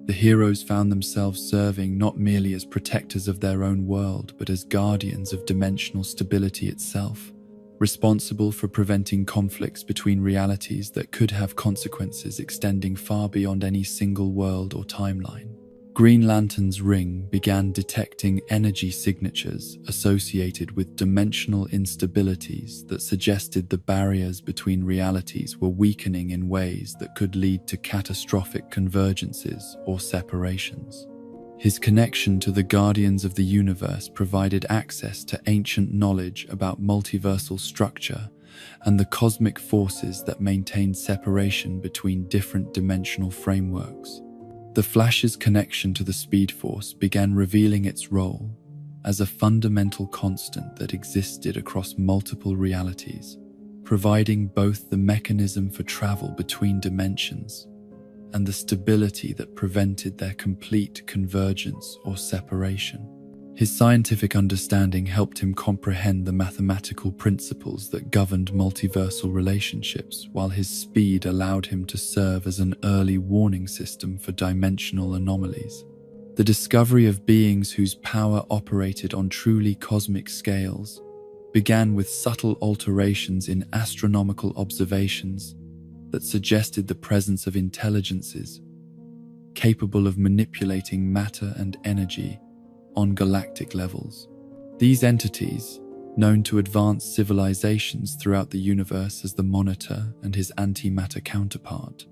The heroes found themselves serving not merely as protectors of their own world, but as guardians of dimensional stability itself, responsible for preventing conflicts between realities that could have consequences extending far beyond any single world or timeline. Green Lantern's ring began detecting energy signatures associated with dimensional instabilities that suggested the barriers between realities were weakening in ways that could lead to catastrophic convergences or separations. His connection to the Guardians of the Universe provided access to ancient knowledge about multiversal structure and the cosmic forces that maintained separation between different dimensional frameworks. The Flash's connection to the Speed Force began revealing its role as a fundamental constant that existed across multiple realities, providing both the mechanism for travel between dimensions and the stability that prevented their complete convergence or separation. His scientific understanding helped him comprehend the mathematical principles that governed multiversal relationships, while his speed allowed him to serve as an early warning system for dimensional anomalies. The discovery of beings whose power operated on truly cosmic scales began with subtle alterations in astronomical observations that suggested the presence of intelligences capable of manipulating matter and energy on galactic levels. These entities, known to advanced civilizations throughout the universe as the Monitor and his antimatter counterpart,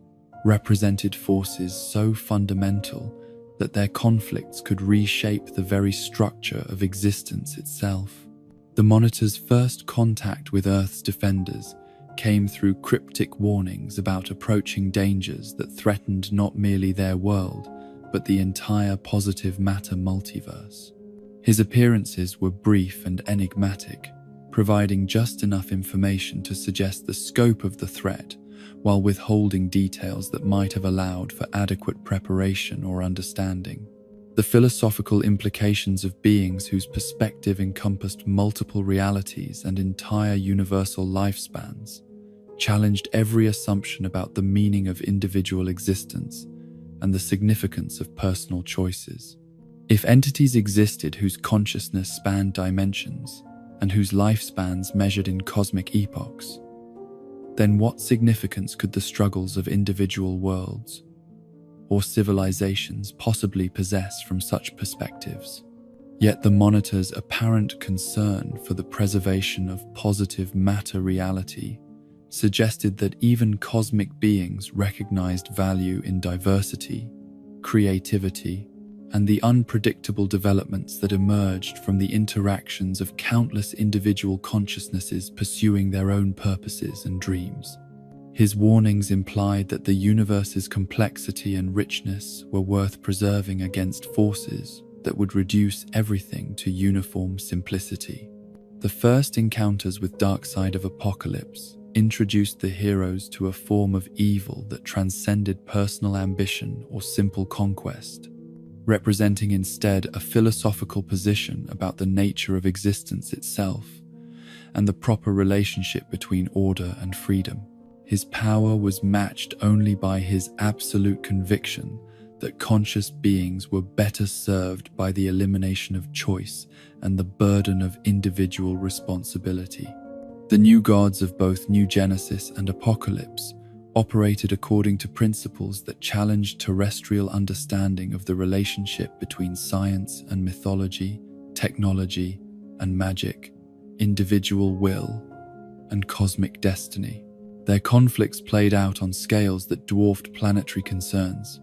represented forces so fundamental that their conflicts could reshape the very structure of existence itself. The Monitor's first contact with Earth's defenders came through cryptic warnings about approaching dangers that threatened not merely their world, but the entire positive matter multiverse. His appearances were brief and enigmatic, providing just enough information to suggest the scope of the threat, while withholding details that might have allowed for adequate preparation or understanding. The philosophical implications of beings whose perspective encompassed multiple realities and entire universal lifespans challenged every assumption about the meaning of individual existence and the significance of personal choices. If entities existed whose consciousness spanned dimensions and whose lifespans measured in cosmic epochs, then what significance could the struggles of individual worlds or civilizations possibly possess from such perspectives? Yet the Monitor's apparent concern for the preservation of positive matter reality suggested that even cosmic beings recognized value in diversity, creativity, and the unpredictable developments that emerged from the interactions of countless individual consciousnesses pursuing their own purposes and dreams. His warnings implied that the universe's complexity and richness were worth preserving against forces that would reduce everything to uniform simplicity. The first encounters with Darkseid of Apocalypse introduced the heroes to a form of evil that transcended personal ambition or simple conquest, representing instead a philosophical position about the nature of existence itself and the proper relationship between order and freedom. His power was matched only by his absolute conviction that conscious beings were better served by the elimination of choice and the burden of individual responsibility. The new gods of both New Genesis and Apocalypse operated according to principles that challenged terrestrial understanding of the relationship between science and mythology, technology and magic, individual will and cosmic destiny. Their conflicts played out on scales that dwarfed planetary concerns,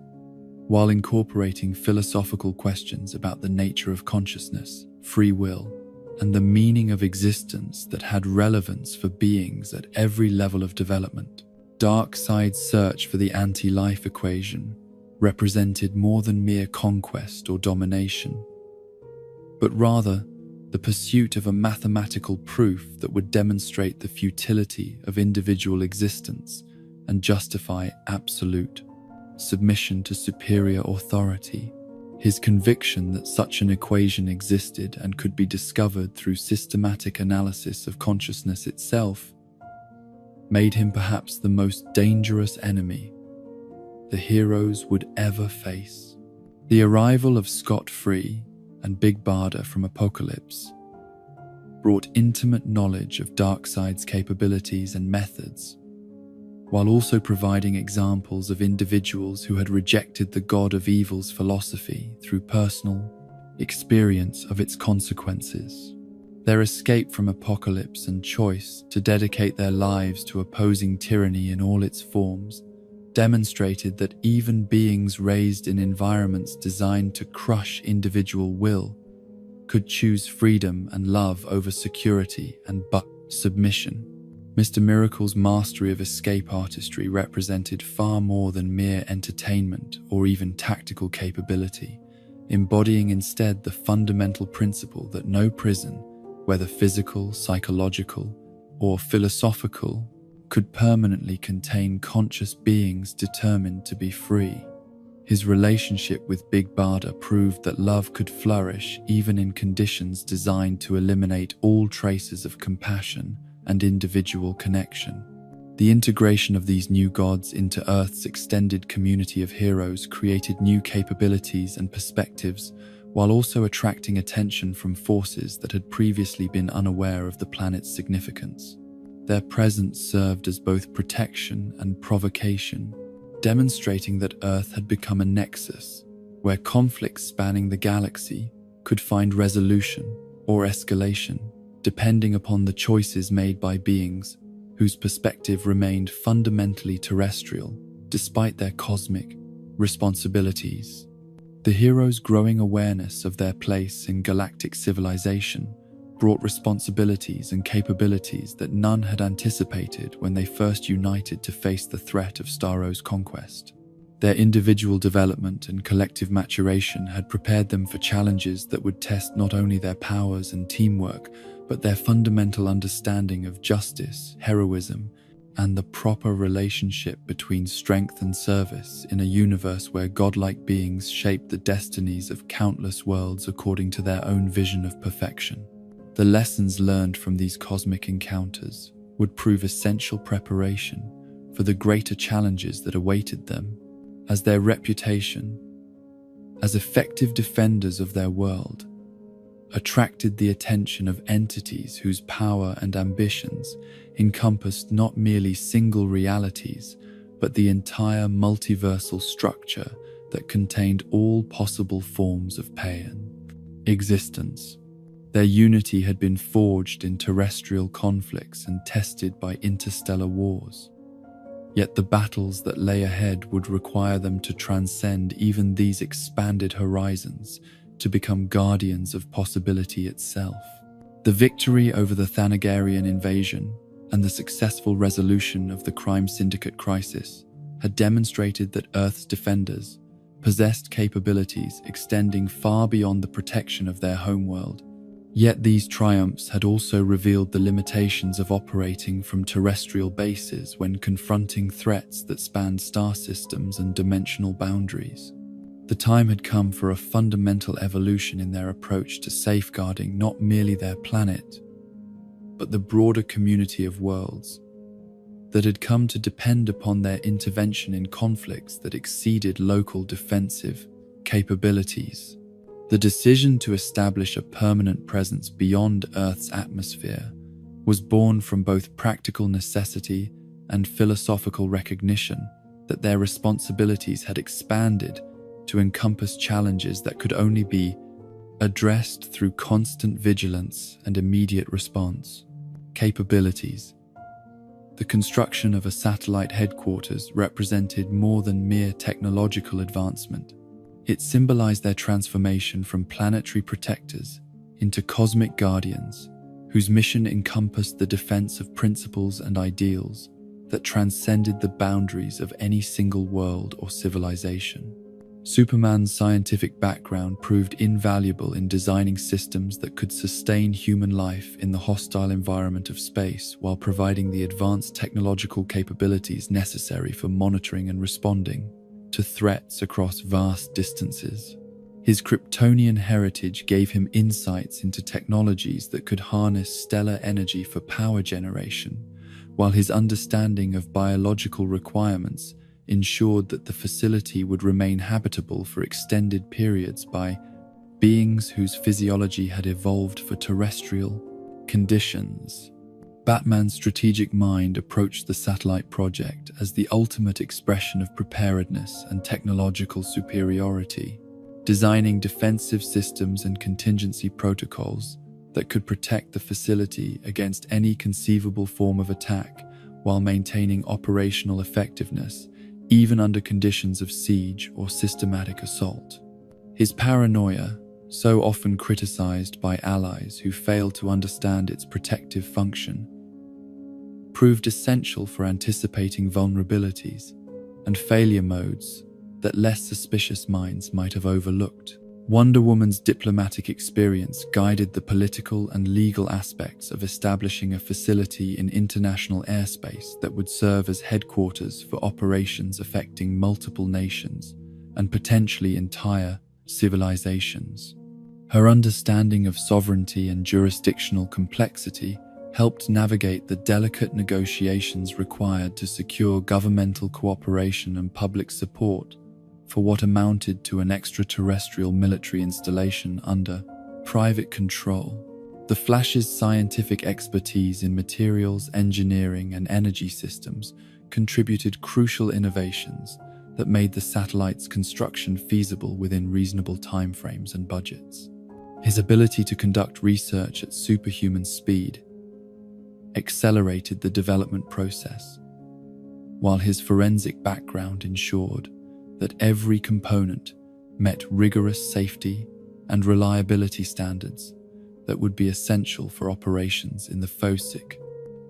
while incorporating philosophical questions about the nature of consciousness, free will, and the meaning of existence that had relevance for beings at every level of development. Darkseid's search for the anti-life equation represented more than mere conquest or domination, but rather the pursuit of a mathematical proof that would demonstrate the futility of individual existence and justify absolute submission to superior authority. His conviction that such an equation existed and could be discovered through systematic analysis of consciousness itself made him perhaps the most dangerous enemy the heroes would ever face. The arrival of Scott-Free and Big Barda from Apocalypse brought intimate knowledge of Darkseid's capabilities and methods, while also providing examples of individuals who had rejected the God of Evil's philosophy through personal experience of its consequences. Their escape from Apocalypse and choice to dedicate their lives to opposing tyranny in all its forms demonstrated that even beings raised in environments designed to crush individual will could choose freedom and love over security and submission. Mr. Miracle's mastery of escape artistry represented far more than mere entertainment or even tactical capability, embodying instead the fundamental principle that no prison, whether physical, psychological, or philosophical, could permanently contain conscious beings determined to be free. His relationship with Big Barda proved that love could flourish even in conditions designed to eliminate all traces of compassion and individual connection. The integration of these new gods into Earth's extended community of heroes created new capabilities and perspectives, while also attracting attention from forces that had previously been unaware of the planet's significance. Their presence served as both protection and provocation, demonstrating that Earth had become a nexus where conflicts spanning the galaxy could find resolution or escalation, depending upon the choices made by beings whose perspective remained fundamentally terrestrial despite their cosmic responsibilities. The heroes' growing awareness of their place in galactic civilization brought responsibilities and capabilities that none had anticipated when they first united to face the threat of Starro's conquest. Their individual development and collective maturation had prepared them for challenges that would test not only their powers and teamwork, but their fundamental understanding of justice, heroism, and the proper relationship between strength and service in a universe where godlike beings shape the destinies of countless worlds according to their own vision of perfection. The lessons learned from these cosmic encounters would prove essential preparation for the greater challenges that awaited them, as their reputation as effective defenders of their world attracted the attention of entities whose power and ambitions encompassed not merely single realities, but the entire multiversal structure that contained all possible forms of paean existence. Their unity had been forged in terrestrial conflicts and tested by interstellar wars. Yet the battles that lay ahead would require them to transcend even these expanded horizons to become guardians of possibility itself. The victory over the Thanagarian invasion and the successful resolution of the crime syndicate crisis had demonstrated that Earth's defenders possessed capabilities extending far beyond the protection of their homeworld. Yet these triumphs had also revealed the limitations of operating from terrestrial bases when confronting threats that spanned star systems and dimensional boundaries. The time had come for a fundamental evolution in their approach to safeguarding not merely their planet, but the broader community of worlds that had come to depend upon their intervention in conflicts that exceeded local defensive capabilities. The decision to establish a permanent presence beyond Earth's atmosphere was born from both practical necessity and philosophical recognition that their responsibilities had expanded to encompass challenges that could only be addressed through constant vigilance and immediate response. Capabilities. The construction of a satellite headquarters represented more than mere technological advancement. It symbolized their transformation from planetary protectors into cosmic guardians, whose mission encompassed the defense of principles and ideals that transcended the boundaries of any single world or civilization. Superman's scientific background proved invaluable in designing systems that could sustain human life in the hostile environment of space while providing the advanced technological capabilities necessary for monitoring and responding to threats across vast distances. His Kryptonian heritage gave him insights into technologies that could harness stellar energy for power generation, while his understanding of biological requirements ensured that the facility would remain habitable for extended periods by beings whose physiology had evolved for terrestrial conditions. Batman's strategic mind approached the satellite project as the ultimate expression of preparedness and technological superiority, designing defensive systems and contingency protocols that could protect the facility against any conceivable form of attack while maintaining operational effectiveness even under conditions of siege or systematic assault. His paranoia, so often criticized by allies who failed to understand its protective function, proved essential for anticipating vulnerabilities and failure modes that less suspicious minds might have overlooked. Wonder Woman's diplomatic experience guided the political and legal aspects of establishing a facility in international airspace that would serve as headquarters for operations affecting multiple nations and potentially entire civilizations. Her understanding of sovereignty and jurisdictional complexity helped navigate the delicate negotiations required to secure governmental cooperation and public support for what amounted to an extraterrestrial military installation under private control. The Flash's scientific expertise in materials, engineering, and energy systems contributed crucial innovations that made the satellite's construction feasible within reasonable timeframes and budgets. His ability to conduct research at superhuman speed accelerated the development process, while his forensic background ensured that every component met rigorous safety and reliability standards that would be essential for operations in the photic,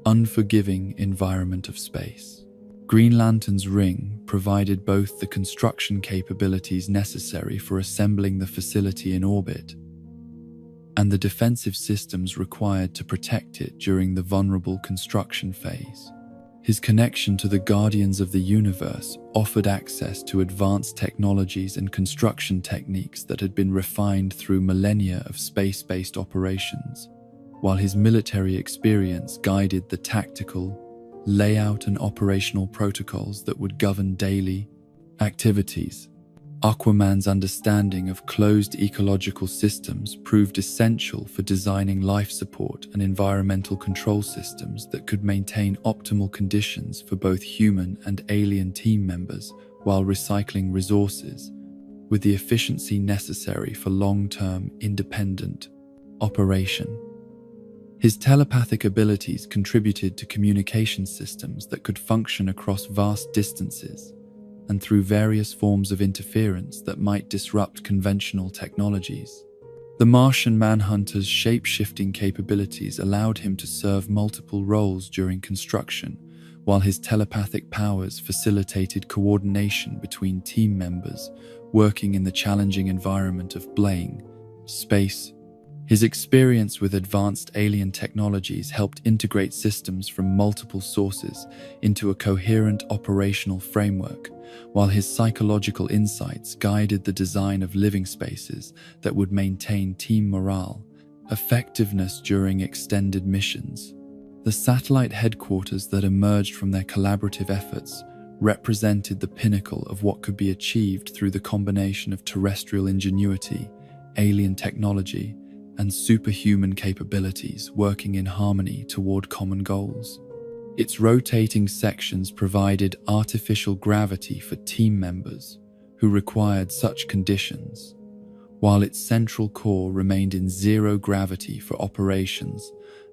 unforgiving environment of space. Green Lantern's ring provided both the construction capabilities necessary for assembling the facility in orbit and the defensive systems required to protect it during the vulnerable construction phase. His connection to the Guardians of the Universe offered access to advanced technologies and construction techniques that had been refined through millennia of space-based operations, while his military experience guided the tactical, layout and operational protocols that would govern daily activities. Aquaman's understanding of closed ecological systems proved essential for designing life support and environmental control systems that could maintain optimal conditions for both human and alien team members while recycling resources with the efficiency necessary for long-term independent operation. His telepathic abilities contributed to communication systems that could function across vast distances and through various forms of interference that might disrupt conventional technologies. The Martian Manhunter's shape-shifting capabilities allowed him to serve multiple roles during construction, while his telepathic powers facilitated coordination between team members working in the challenging environment of Blaine space. His experience with advanced alien technologies helped integrate systems from multiple sources into a coherent operational framework, while his psychological insights guided the design of living spaces that would maintain team morale, effectiveness during extended missions. The satellite headquarters that emerged from their collaborative efforts represented the pinnacle of what could be achieved through the combination of terrestrial ingenuity, alien technology, and superhuman capabilities working in harmony toward common goals. Its rotating sections provided artificial gravity for team members who required such conditions, while its central core remained in zero gravity for operations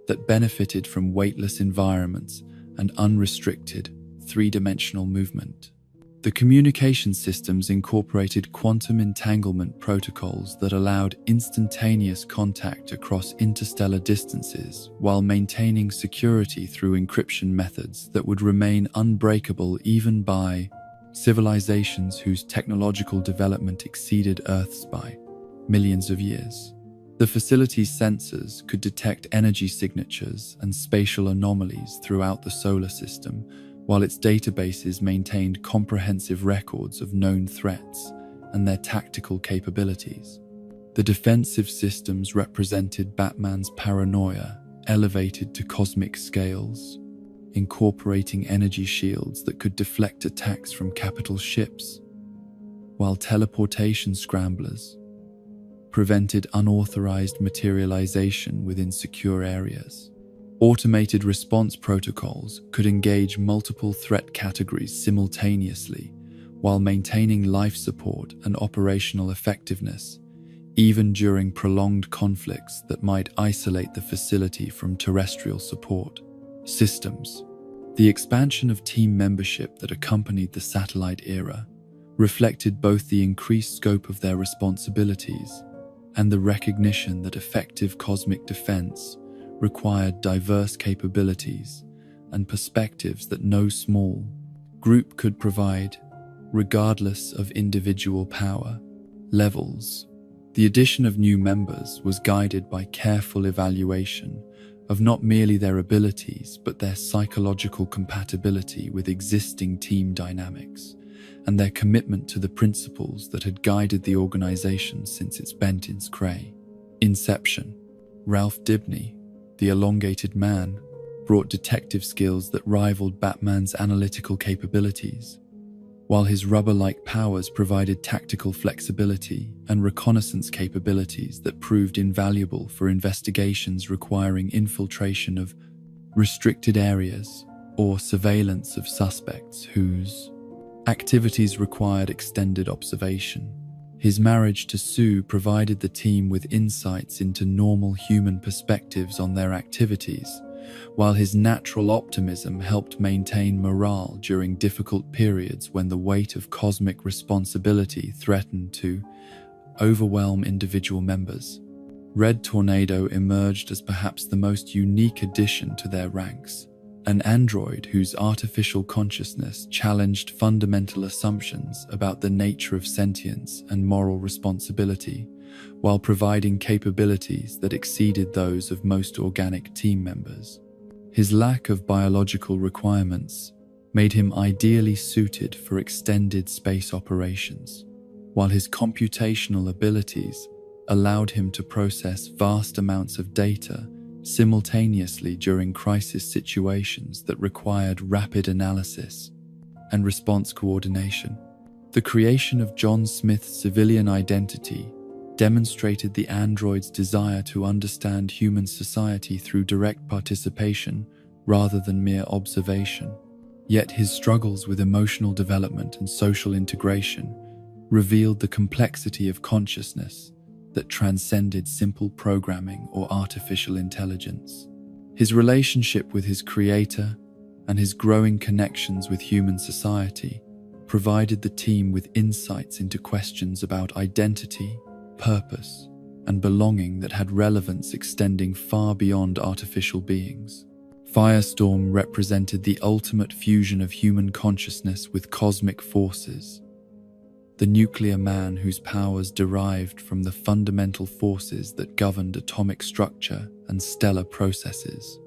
that benefited from weightless environments and unrestricted three-dimensional movement. The communication systems incorporated quantum entanglement protocols that allowed instantaneous contact across interstellar distances while maintaining security through encryption methods that would remain unbreakable even by civilizations whose technological development exceeded Earth's by millions of years. The facility's sensors could detect energy signatures and spatial anomalies throughout the solar system, while its databases maintained comprehensive records of known threats and their tactical capabilities. The defensive systems represented Batman's paranoia elevated to cosmic scales, incorporating energy shields that could deflect attacks from capital ships, while teleportation scramblers prevented unauthorized materialization within secure areas. Automated response protocols could engage multiple threat categories simultaneously while maintaining life support and operational effectiveness, even during prolonged conflicts that might isolate the facility from terrestrial support systems. The expansion of team membership that accompanied the satellite era reflected both the increased scope of their responsibilities and the recognition that effective cosmic defense required diverse capabilities and perspectives that no small group could provide, regardless of individual power levels. The addition of new members was guided by careful evaluation of not merely their abilities but their psychological compatibility with existing team dynamics and their commitment to the principles that had guided the organization since its Benton's Cray inception. Ralph Dibny, the elongated man, brought detective skills that rivaled Batman's analytical capabilities, while his rubber-like powers provided tactical flexibility and reconnaissance capabilities that proved invaluable for investigations requiring infiltration of restricted areas or surveillance of suspects whose activities required extended observation. His marriage to Sue provided the team with insights into normal human perspectives on their activities, while his natural optimism helped maintain morale during difficult periods when the weight of cosmic responsibility threatened to overwhelm individual members. Red Tornado emerged as perhaps the most unique addition to their ranks, an android whose artificial consciousness challenged fundamental assumptions about the nature of sentience and moral responsibility, while providing capabilities that exceeded those of most organic team members. His lack of biological requirements made him ideally suited for extended space operations, while his computational abilities allowed him to process vast amounts of data simultaneously during crisis situations that required rapid analysis and response coordination. The creation of John Smith's civilian identity demonstrated the android's desire to understand human society through direct participation rather than mere observation. Yet his struggles with emotional development and social integration revealed the complexity of consciousness that transcended simple programming or artificial intelligence. His relationship with his creator and his growing connections with human society provided the team with insights into questions about identity, purpose, and belonging that had relevance extending far beyond artificial beings. Firestorm represented the ultimate fusion of human consciousness with cosmic forces, the nuclear man whose powers derived from the fundamental forces that governed atomic structure and stellar processes.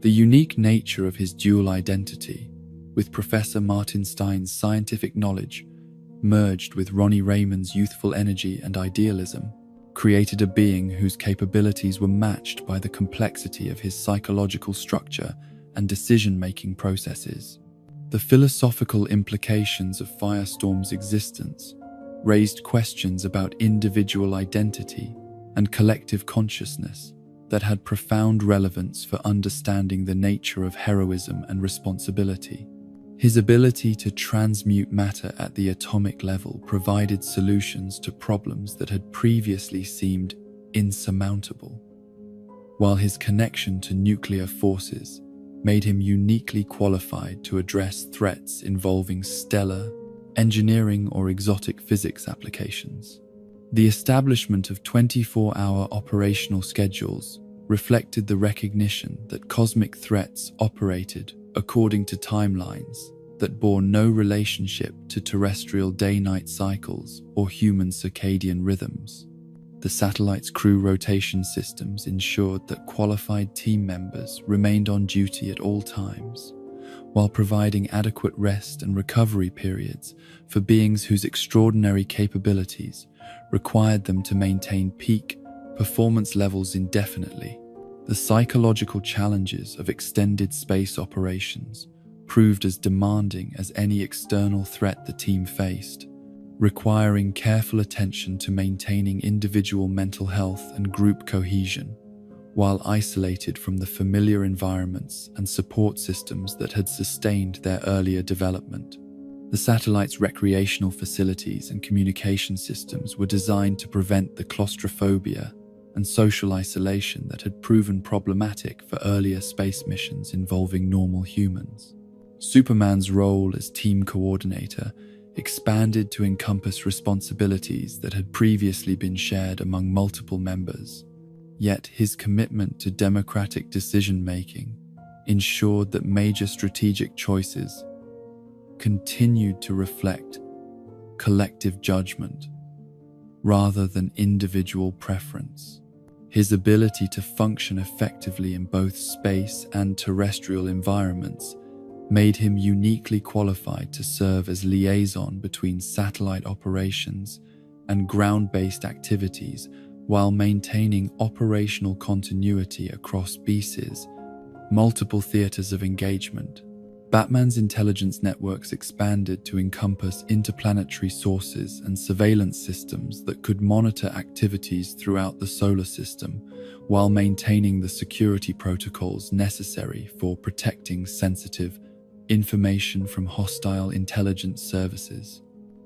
The unique nature of his dual identity, with Professor Martin Stein's scientific knowledge merged with Ronnie Raymond's youthful energy and idealism, created a being whose capabilities were matched by the complexity of his psychological structure and decision-making processes. The philosophical implications of Firestorm's existence raised questions about individual identity and collective consciousness that had profound relevance for understanding the nature of heroism and responsibility. His ability to transmute matter at the atomic level provided solutions to problems that had previously seemed insurmountable, while his connection to nuclear forces made him uniquely qualified to address threats involving stellar, engineering, or exotic physics applications. The establishment of 24-hour operational schedules reflected the recognition that cosmic threats operated according to timelines that bore no relationship to terrestrial day-night cycles or human circadian rhythms. The satellite's crew rotation systems ensured that qualified team members remained on duty at all times, while providing adequate rest and recovery periods for beings whose extraordinary capabilities required them to maintain peak performance levels indefinitely. The psychological challenges of extended space operations proved as demanding as any external threat the team faced, requiring careful attention to maintaining individual mental health and group cohesion, while isolated from the familiar environments and support systems that had sustained their earlier development. The satellite's recreational facilities and communication systems were designed to prevent the claustrophobia and social isolation that had proven problematic for earlier space missions involving normal humans. Superman's role as team coordinator expanded to encompass responsibilities that had previously been shared among multiple members. Yet his commitment to democratic decision-making ensured that major strategic choices continued to reflect collective judgment rather than individual preference. His ability to function effectively in both space and terrestrial environments made him uniquely qualified to serve as liaison between satellite operations and ground-based activities while maintaining operational continuity across species, multiple theaters of engagement. Batman's intelligence networks expanded to encompass interplanetary sources and surveillance systems that could monitor activities throughout the solar system while maintaining the security protocols necessary for protecting sensitive information from hostile intelligence services.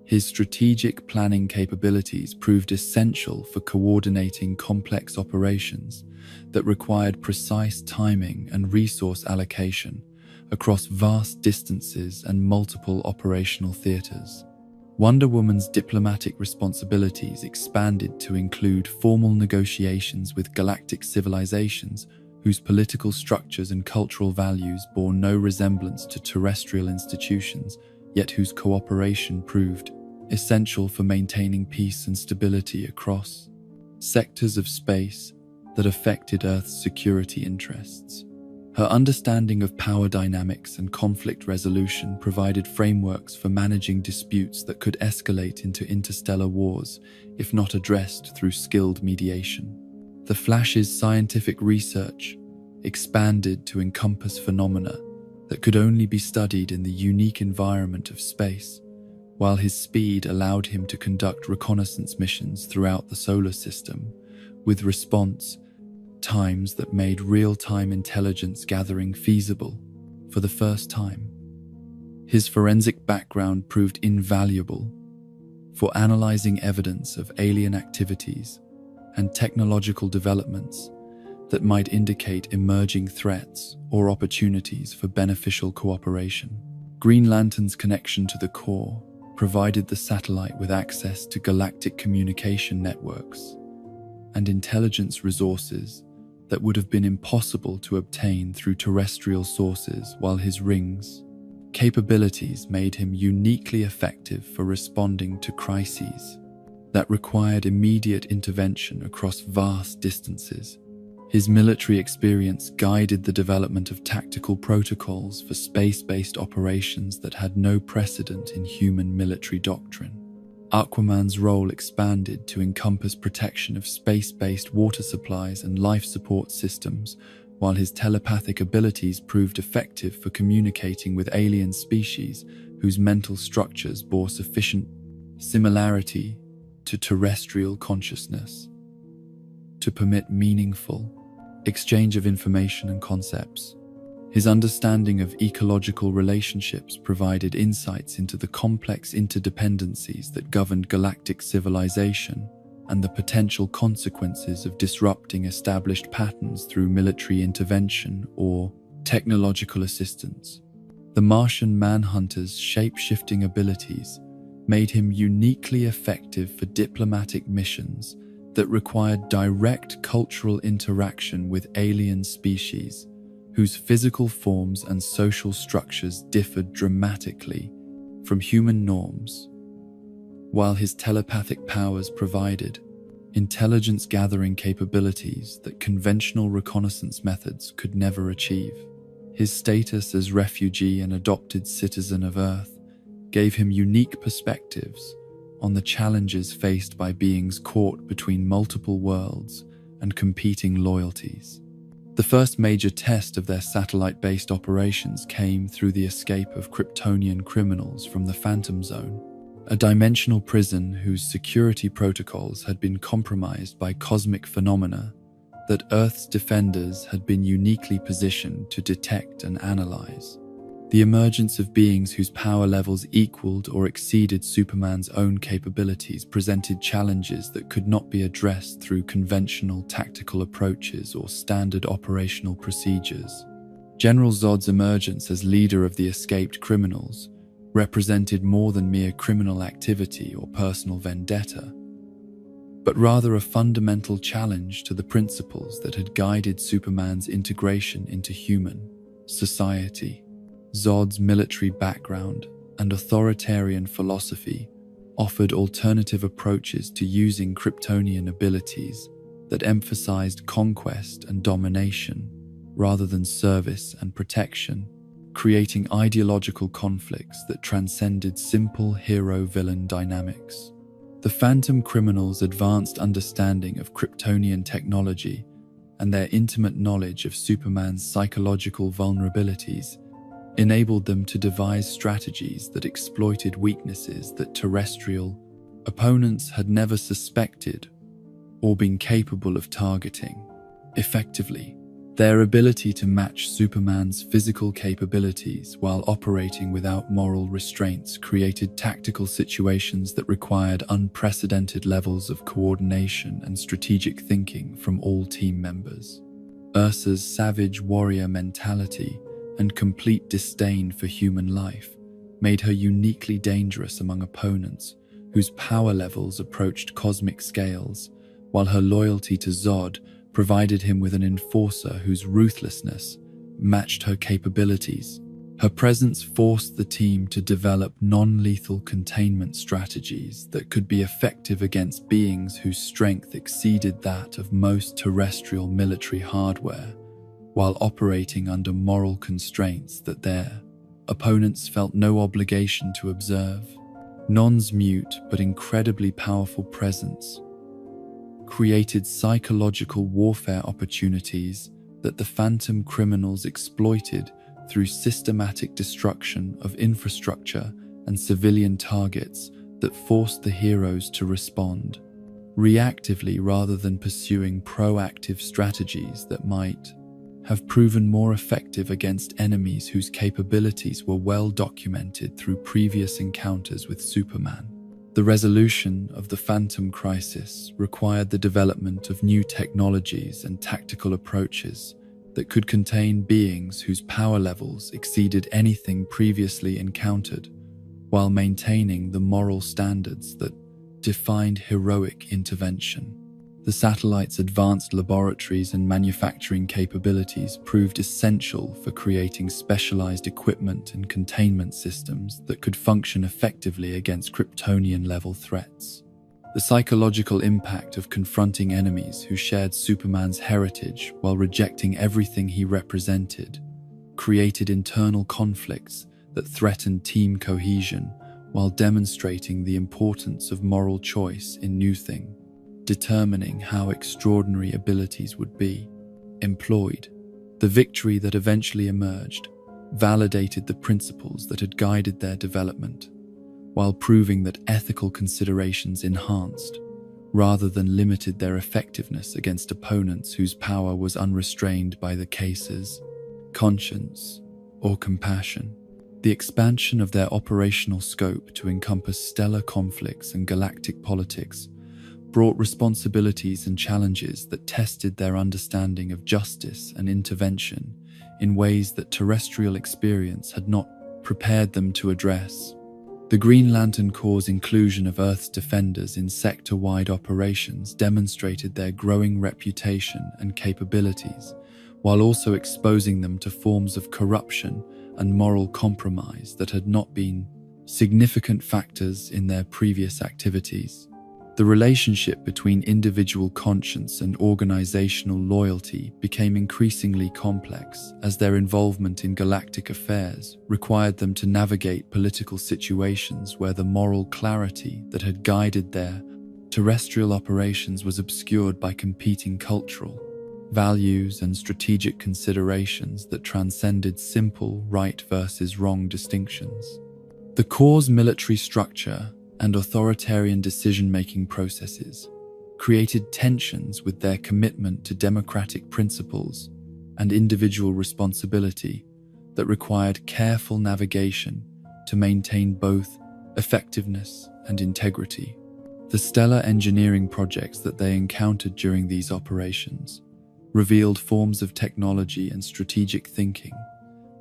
His strategic planning capabilities proved essential for coordinating complex operations that required precise timing and resource allocation across vast distances and multiple operational theaters. Wonder Woman's diplomatic responsibilities expanded to include formal negotiations with galactic civilizations whose political structures and cultural values bore no resemblance to terrestrial institutions, yet whose cooperation proved essential for maintaining peace and stability across sectors of space that affected Earth's security interests. Her understanding of power dynamics and conflict resolution provided frameworks for managing disputes that could escalate into interstellar wars if not addressed through skilled mediation. The Flash's scientific research expanded to encompass phenomena that could only be studied in the unique environment of space, while his speed allowed him to conduct reconnaissance missions throughout the solar system with response times that made real-time intelligence gathering feasible for the first time. His forensic background proved invaluable for analyzing evidence of alien activities and technological developments that might indicate emerging threats or opportunities for beneficial cooperation. Green Lantern's connection to the core provided the satellite with access to galactic communication networks and intelligence resources that would have been impossible to obtain through terrestrial sources, while his rings capabilities made him uniquely effective for responding to crises that required immediate intervention across vast distances. His military experience guided the development of tactical protocols for space-based operations that had no precedent in human military doctrine. Aquaman's role expanded to encompass protection of space-based water supplies and life support systems, while his telepathic abilities proved effective for communicating with alien species whose mental structures bore sufficient similarity to terrestrial consciousness to permit meaningful exchange of information and concepts. His understanding of ecological relationships provided insights into the complex interdependencies that governed galactic civilization and the potential consequences of disrupting established patterns through military intervention or technological assistance. The Martian Manhunter's shape-shifting abilities made him uniquely effective for diplomatic missions that required direct cultural interaction with alien species whose physical forms and social structures differed dramatically from human norms, while his telepathic powers provided intelligence-gathering capabilities that conventional reconnaissance methods could never achieve. His status as refugee and adopted citizen of Earth gave him unique perspectives on the challenges faced by beings caught between multiple worlds and competing loyalties. The first major test of their satellite-based operations came through the escape of Kryptonian criminals from the Phantom Zone, a dimensional prison whose security protocols had been compromised by cosmic phenomena that Earth's defenders had been uniquely positioned to detect and analyze. The emergence of beings whose power levels equaled or exceeded Superman's own capabilities presented challenges that could not be addressed through conventional tactical approaches or standard operational procedures. General Zod's emergence as leader of the escaped criminals represented more than mere criminal activity or personal vendetta, but rather a fundamental challenge to the principles that had guided Superman's integration into human society. Zod's military background and authoritarian philosophy offered alternative approaches to using Kryptonian abilities that emphasized conquest and domination rather than service and protection, creating ideological conflicts that transcended simple hero-villain dynamics. The Phantom criminals' advanced understanding of Kryptonian technology and their intimate knowledge of Superman's psychological vulnerabilities enabled them to devise strategies that exploited weaknesses that terrestrial opponents had never suspected or been capable of targeting. Effectively, their ability to match Superman's physical capabilities while operating without moral restraints created tactical situations that required unprecedented levels of coordination and strategic thinking from all team members. Ursa's savage warrior mentality and complete disdain for human life made her uniquely dangerous among opponents whose power levels approached cosmic scales, while her loyalty to Zod provided him with an enforcer whose ruthlessness matched her capabilities. Her presence forced the team to develop non-lethal containment strategies that could be effective against beings whose strength exceeded that of most terrestrial military hardware, while operating under moral constraints that their opponents felt no obligation to observe. Non's mute but incredibly powerful presence created psychological warfare opportunities that the Phantom criminals exploited through systematic destruction of infrastructure and civilian targets that forced the heroes to respond reactively rather than pursuing proactive strategies that might have proven more effective against enemies whose capabilities were well documented through previous encounters with Superman. The resolution of the Phantom crisis required the development of new technologies and tactical approaches that could contain beings whose power levels exceeded anything previously encountered, while maintaining the moral standards that defined heroic intervention. The satellite's advanced laboratories and manufacturing capabilities proved essential for creating specialized equipment and containment systems that could function effectively against Kryptonian-level threats. The psychological impact of confronting enemies who shared Superman's heritage while rejecting everything he represented created internal conflicts that threatened team cohesion while demonstrating the importance of moral choice in new thing. Determining how extraordinary abilities would be employed. The victory that eventually emerged validated the principles that had guided their development, while proving that ethical considerations enhanced rather than limited their effectiveness against opponents whose power was unrestrained by the case's conscience or compassion. The expansion of their operational scope to encompass stellar conflicts and galactic politics brought responsibilities and challenges that tested their understanding of justice and intervention in ways that terrestrial experience had not prepared them to address. The Green Lantern Corps' inclusion of Earth's defenders in sector-wide operations demonstrated their growing reputation and capabilities, while also exposing them to forms of corruption and moral compromise that had not been significant factors in their previous activities. The relationship between individual conscience and organizational loyalty became increasingly complex as their involvement in galactic affairs required them to navigate political situations where the moral clarity that had guided their terrestrial operations was obscured by competing cultural values and strategic considerations that transcended simple right versus wrong distinctions. The Corps' military structure and authoritarian decision-making processes created tensions with their commitment to democratic principles and individual responsibility that required careful navigation to maintain both effectiveness and integrity. The stellar engineering projects that they encountered during these operations revealed forms of technology and strategic thinking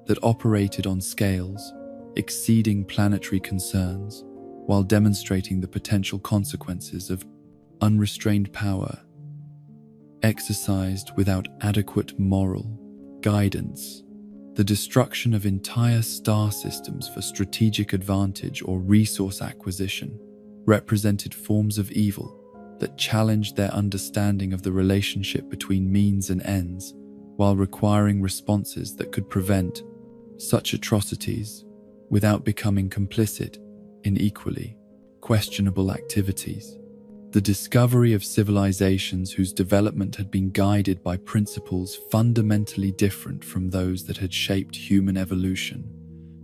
that operated on scales exceeding planetary concerns, while demonstrating the potential consequences of unrestrained power exercised without adequate moral guidance. The destruction of entire star systems for strategic advantage or resource acquisition represented forms of evil that challenged their understanding of the relationship between means and ends, while requiring responses that could prevent such atrocities without becoming complicit in equally questionable activities. The discovery of civilizations whose development had been guided by principles fundamentally different from those that had shaped human evolution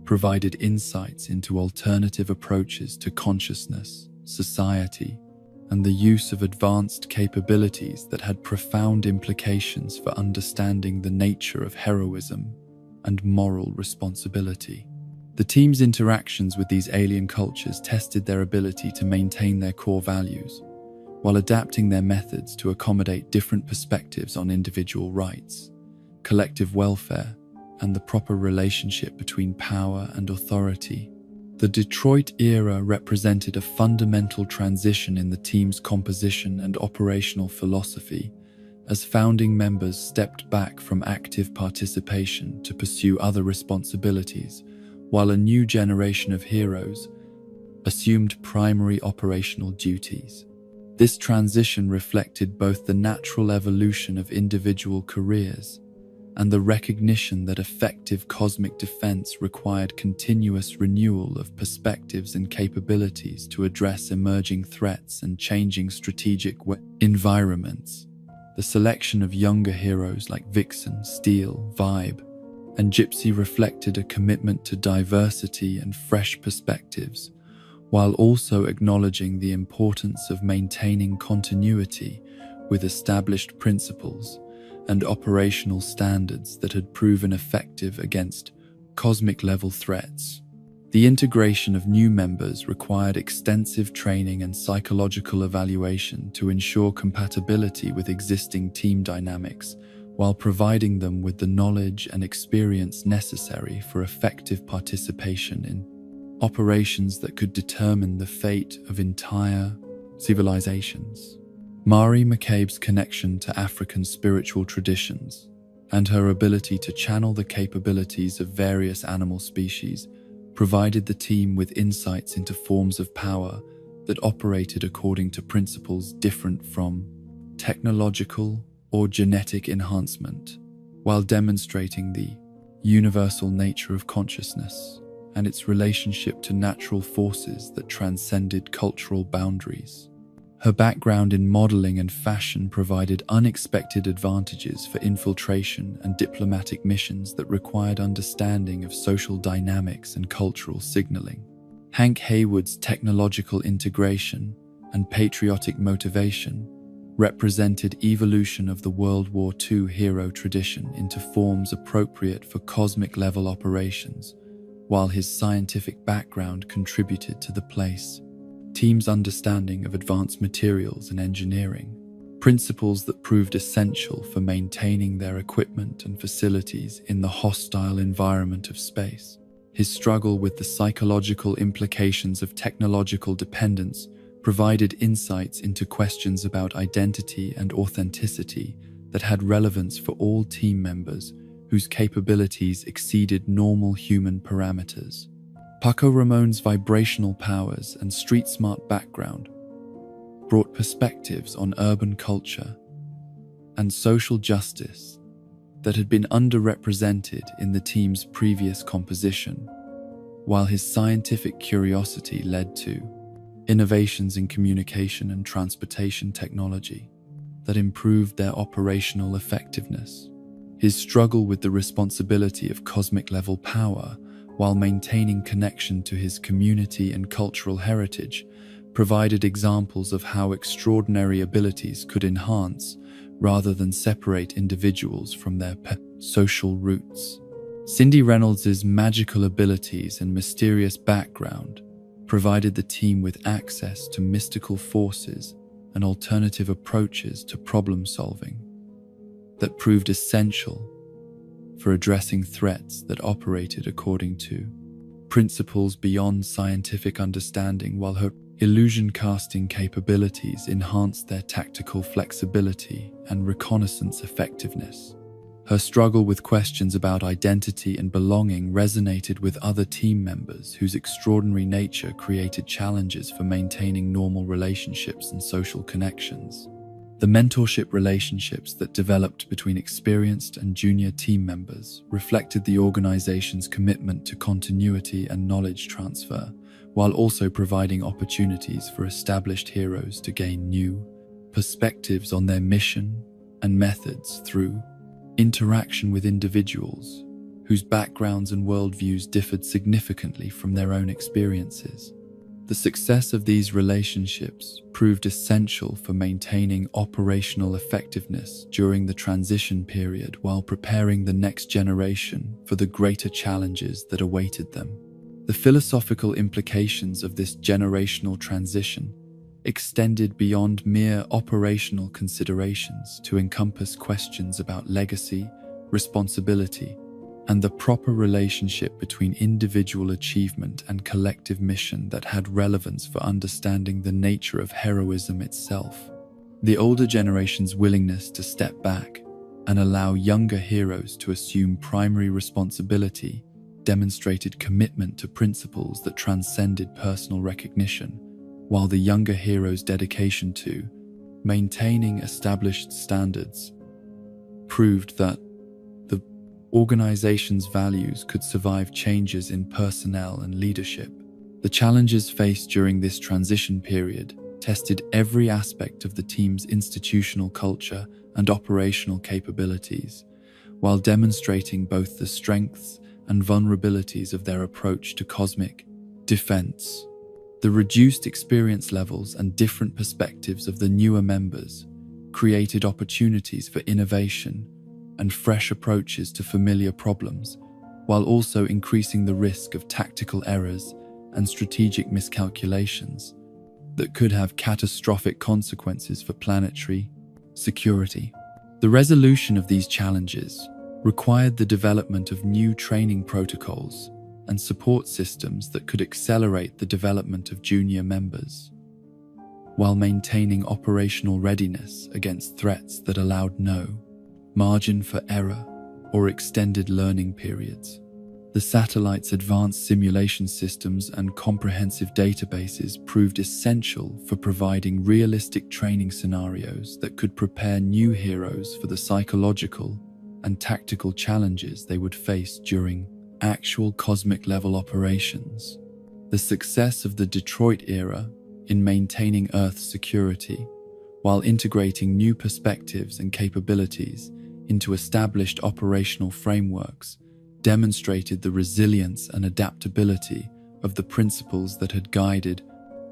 provided insights into alternative approaches to consciousness, society, and the use of advanced capabilities that had profound implications for understanding the nature of heroism and moral responsibility. The team's interactions with these alien cultures tested their ability to maintain their core values, while adapting their methods to accommodate different perspectives on individual rights, collective welfare, and the proper relationship between power and authority. The Detroit era represented a fundamental transition in the team's composition and operational philosophy, as founding members stepped back from active participation to pursue other responsibilities, while a new generation of heroes assumed primary operational duties. This transition reflected both the natural evolution of individual careers and the recognition that effective cosmic defense required continuous renewal of perspectives and capabilities to address emerging threats and changing strategic environments. The selection of younger heroes like Vixen, Steel, Vibe, and Gypsy reflected a commitment to diversity and fresh perspectives, while also acknowledging the importance of maintaining continuity with established principles and operational standards that had proven effective against cosmic-level threats. The integration of new members required extensive training and psychological evaluation to ensure compatibility with existing team dynamics, while providing them with the knowledge and experience necessary for effective participation in operations that could determine the fate of entire civilizations. Mari McCabe's connection to African spiritual traditions and her ability to channel the capabilities of various animal species provided the team with insights into forms of power that operated according to principles different from technological or genetic enhancement, while demonstrating the universal nature of consciousness and its relationship to natural forces that transcended cultural boundaries. Her background in modeling and fashion provided unexpected advantages for infiltration and diplomatic missions that required understanding of social dynamics and cultural signaling. Hank Haywood's technological integration and patriotic motivation represented evolution of the World War II hero tradition into forms appropriate for cosmic-level operations, while his scientific background contributed to the team's understanding of advanced materials and engineering, principles that proved essential for maintaining their equipment and facilities in the hostile environment of space. His struggle with the psychological implications of technological dependence provided insights into questions about identity and authenticity that had relevance for all team members whose capabilities exceeded normal human parameters. Paco Ramon's vibrational powers and street-smart background brought perspectives on urban culture and social justice that had been underrepresented in the team's previous composition, while his scientific curiosity led to innovations in communication and transportation technology that improved their operational effectiveness. His struggle with the responsibility of cosmic-level power while maintaining connection to his community and cultural heritage provided examples of how extraordinary abilities could enhance rather than separate individuals from their social roots. Cindy Reynolds' magical abilities and mysterious background provided the team with access to mystical forces and alternative approaches to problem solving that proved essential for addressing threats that operated according to principles beyond scientific understanding, while her illusion casting capabilities enhanced their tactical flexibility and reconnaissance effectiveness. Her struggle with questions about identity and belonging resonated with other team members whose extraordinary nature created challenges for maintaining normal relationships and social connections. The mentorship relationships that developed between experienced and junior team members reflected the organization's commitment to continuity and knowledge transfer, while also providing opportunities for established heroes to gain new perspectives on their mission and methods through interaction with individuals whose backgrounds and worldviews differed significantly from their own experiences. The success of these relationships proved essential for maintaining operational effectiveness during the transition period while preparing the next generation for the greater challenges that awaited them. The philosophical implications of this generational transition extended beyond mere operational considerations to encompass questions about legacy, responsibility, and the proper relationship between individual achievement and collective mission that had relevance for understanding the nature of heroism itself. The older generation's willingness to step back and allow younger heroes to assume primary responsibility demonstrated commitment to principles that transcended personal recognition, while the younger hero's dedication to maintaining established standards proved that the organization's values could survive changes in personnel and leadership. The challenges faced during this transition period tested every aspect of the team's institutional culture and operational capabilities, while demonstrating both the strengths and vulnerabilities of their approach to cosmic defense. The reduced experience levels and different perspectives of the newer members created opportunities for innovation and fresh approaches to familiar problems, while also increasing the risk of tactical errors and strategic miscalculations that could have catastrophic consequences for planetary security. The resolution of these challenges required the development of new training protocols and support systems that could accelerate the development of junior members, while maintaining operational readiness against threats that allowed no margin for error or extended learning periods. The satellite's advanced simulation systems and comprehensive databases proved essential for providing realistic training scenarios that could prepare new heroes for the psychological and tactical challenges they would face during actual cosmic-level operations. The success of the Detroit era in maintaining Earth's security, while integrating new perspectives and capabilities into established operational frameworks, demonstrated the resilience and adaptability of the principles that had guided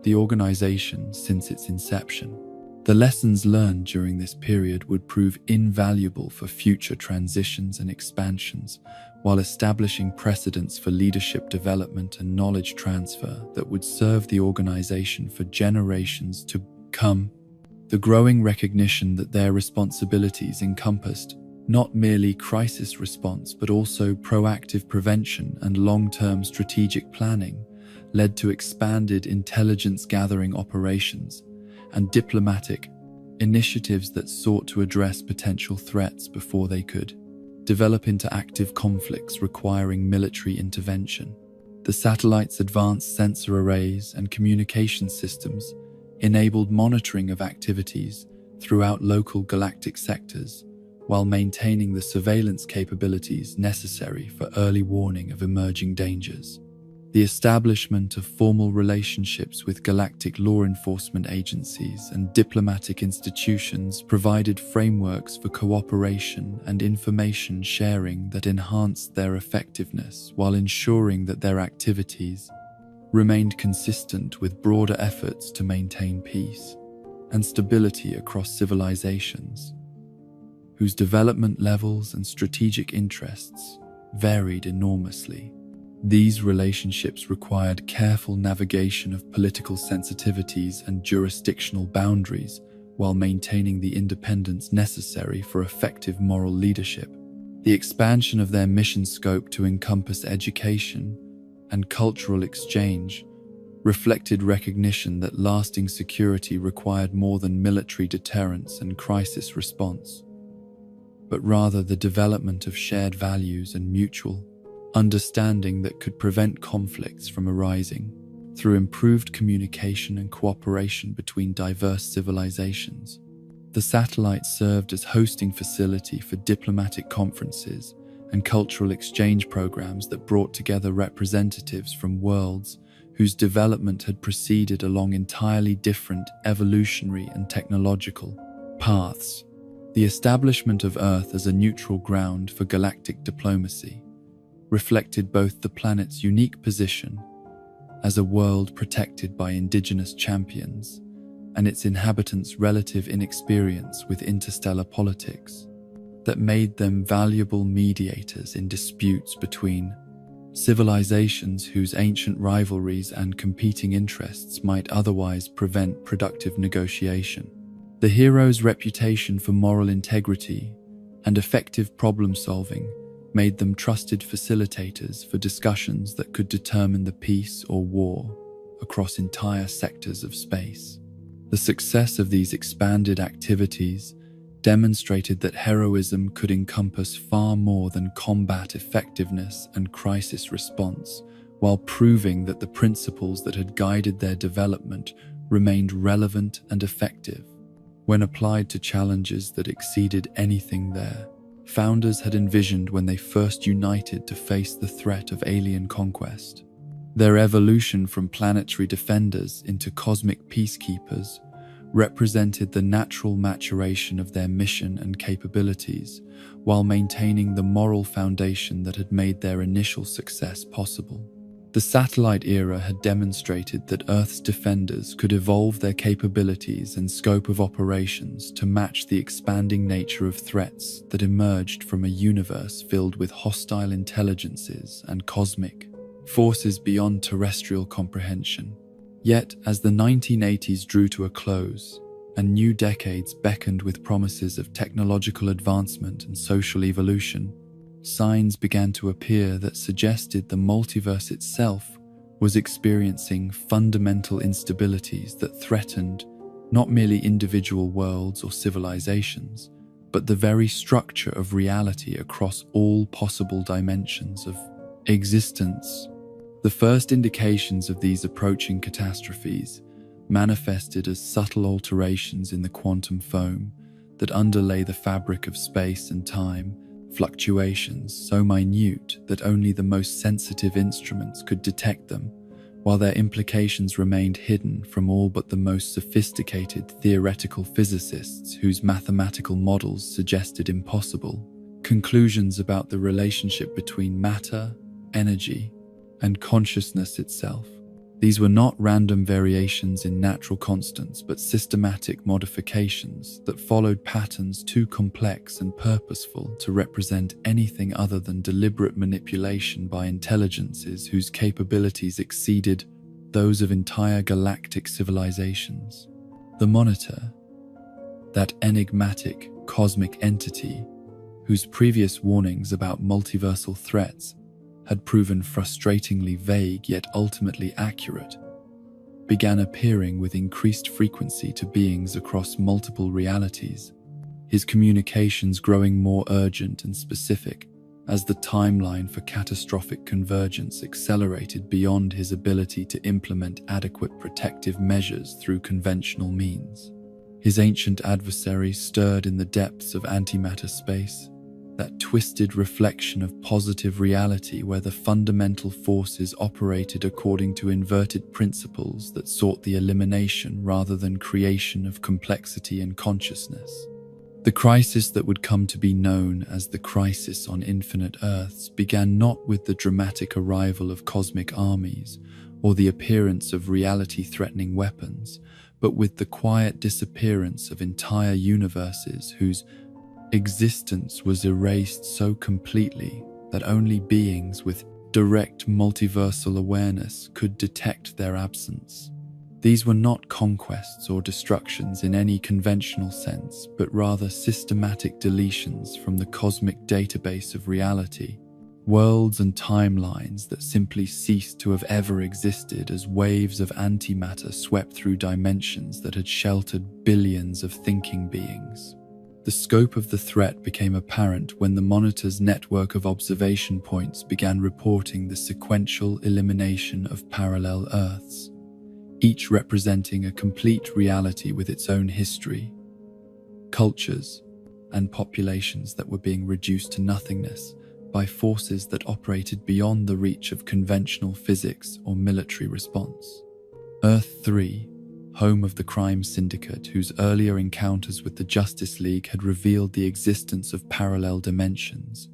the organization since its inception. The lessons learned during this period would prove invaluable for future transitions and expansions, while establishing precedents for leadership development and knowledge transfer that would serve the organization for generations to come. The growing recognition that their responsibilities encompassed not merely crisis response but also proactive prevention and long-term strategic planning led to expanded intelligence gathering operations and diplomatic initiatives that sought to address potential threats before they could develop into active conflicts requiring military intervention. The satellite's advanced sensor arrays and communication systems enabled monitoring of activities throughout local galactic sectors while maintaining the surveillance capabilities necessary for early warning of emerging dangers. The establishment of formal relationships with galactic law enforcement agencies and diplomatic institutions provided frameworks for cooperation and information sharing that enhanced their effectiveness while ensuring that their activities remained consistent with broader efforts to maintain peace and stability across civilizations, whose development levels and strategic interests varied enormously. These relationships required careful navigation of political sensitivities and jurisdictional boundaries while maintaining the independence necessary for effective moral leadership. The expansion of their mission scope to encompass education and cultural exchange reflected recognition that lasting security required more than military deterrence and crisis response, but rather the development of shared values and mutual understanding that could prevent conflicts from arising through improved communication and cooperation between diverse civilizations. The satellite served as hosting facility for diplomatic conferences and cultural exchange programs that brought together representatives from worlds whose development had proceeded along entirely different evolutionary and technological paths. The establishment of Earth as a neutral ground for galactic diplomacy reflected both the planet's unique position as a world protected by indigenous champions and its inhabitants' relative inexperience with interstellar politics that made them valuable mediators in disputes between civilizations whose ancient rivalries and competing interests might otherwise prevent productive negotiation. The hero's reputation for moral integrity and effective problem-solving made them trusted facilitators for discussions that could determine the peace or war across entire sectors of space. The success of these expanded activities demonstrated that heroism could encompass far more than combat effectiveness and crisis response, while proving that the principles that had guided their development remained relevant and effective when applied to challenges that exceeded anything their founders had envisioned when they first united to face the threat of alien conquest. Their evolution from planetary defenders into cosmic peacekeepers represented the natural maturation of their mission and capabilities, while maintaining the moral foundation that had made their initial success possible. The satellite era had demonstrated that Earth's defenders could evolve their capabilities and scope of operations to match the expanding nature of threats that emerged from a universe filled with hostile intelligences and cosmic forces beyond terrestrial comprehension. Yet, as the 1980s drew to a close, and new decades beckoned with promises of technological advancement and social evolution, signs began to appear that suggested the multiverse itself was experiencing fundamental instabilities that threatened not merely individual worlds or civilizations, but the very structure of reality across all possible dimensions of existence. The first indications of these approaching catastrophes manifested as subtle alterations in the quantum foam that underlay the fabric of space and time, fluctuations so minute that only the most sensitive instruments could detect them, while their implications remained hidden from all but the most sophisticated theoretical physicists whose mathematical models suggested impossible conclusions about the relationship between matter, energy, and consciousness itself. These were not random variations in natural constants, but systematic modifications that followed patterns too complex and purposeful to represent anything other than deliberate manipulation by intelligences whose capabilities exceeded those of entire galactic civilizations. The Monitor, that enigmatic cosmic entity whose previous warnings about multiversal threats had proven frustratingly vague yet ultimately accurate, began appearing with increased frequency to beings across multiple realities, his communications growing more urgent and specific as the timeline for catastrophic convergence accelerated beyond his ability to implement adequate protective measures through conventional means. His ancient adversary stirred in the depths of antimatter space, that twisted reflection of positive reality where the fundamental forces operated according to inverted principles that sought the elimination rather than creation of complexity and consciousness. The crisis that would come to be known as the Crisis on Infinite Earths began not with the dramatic arrival of cosmic armies or the appearance of reality-threatening weapons, but with the quiet disappearance of entire universes whose existence was erased so completely that only beings with direct multiversal awareness could detect their absence. These were not conquests or destructions in any conventional sense, but rather systematic deletions from the cosmic database of reality, worlds and timelines that simply ceased to have ever existed as waves of antimatter swept through dimensions that had sheltered billions of thinking beings. The scope of the threat became apparent when the Monitor's network of observation points began reporting the sequential elimination of parallel Earths, each representing a complete reality with its own history, cultures, and populations that were being reduced to nothingness by forces that operated beyond the reach of conventional physics or military response. Earth 3, home of the crime syndicate whose earlier encounters with the Justice League had revealed the existence of parallel dimensions,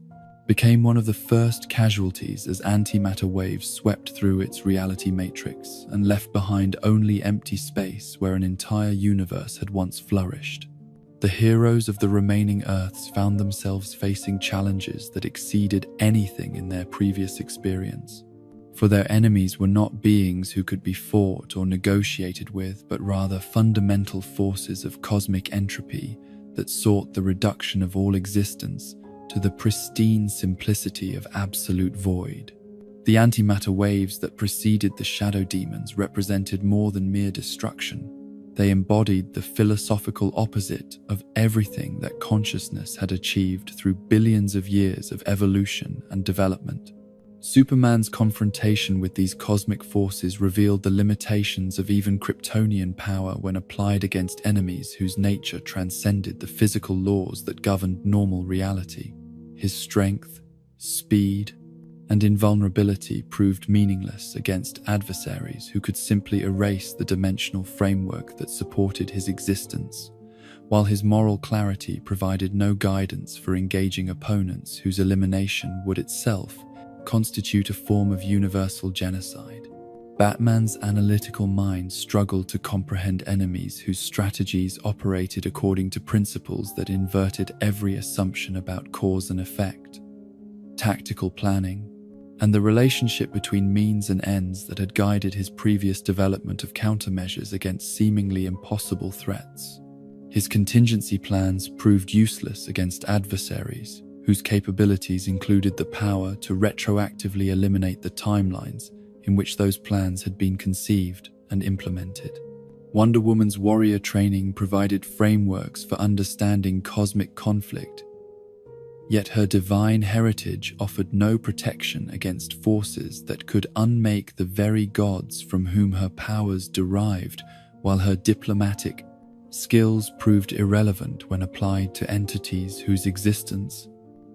became one of the first casualties as antimatter waves swept through its reality matrix and left behind only empty space where an entire universe had once flourished. The heroes of the remaining Earths found themselves facing challenges that exceeded anything in their previous experience, for their enemies were not beings who could be fought or negotiated with, but rather fundamental forces of cosmic entropy that sought the reduction of all existence to the pristine simplicity of absolute void. The antimatter waves that preceded the shadow demons represented more than mere destruction. They embodied the philosophical opposite of everything that consciousness had achieved through billions of years of evolution and development. Superman's confrontation with these cosmic forces revealed the limitations of even Kryptonian power when applied against enemies whose nature transcended the physical laws that governed normal reality. His strength, speed, and invulnerability proved meaningless against adversaries who could simply erase the dimensional framework that supported his existence, while his moral clarity provided no guidance for engaging opponents whose elimination would itself constitute a form of universal genocide. Batman's analytical mind struggled to comprehend enemies whose strategies operated according to principles that inverted every assumption about cause and effect, tactical planning, and the relationship between means and ends that had guided his previous development of countermeasures against seemingly impossible threats. His contingency plans proved useless against adversaries whose capabilities included the power to retroactively eliminate the timelines in which those plans had been conceived and implemented. Wonder Woman's warrior training provided frameworks for understanding cosmic conflict, yet her divine heritage offered no protection against forces that could unmake the very gods from whom her powers derived, while her diplomatic skills proved irrelevant when applied to entities whose existence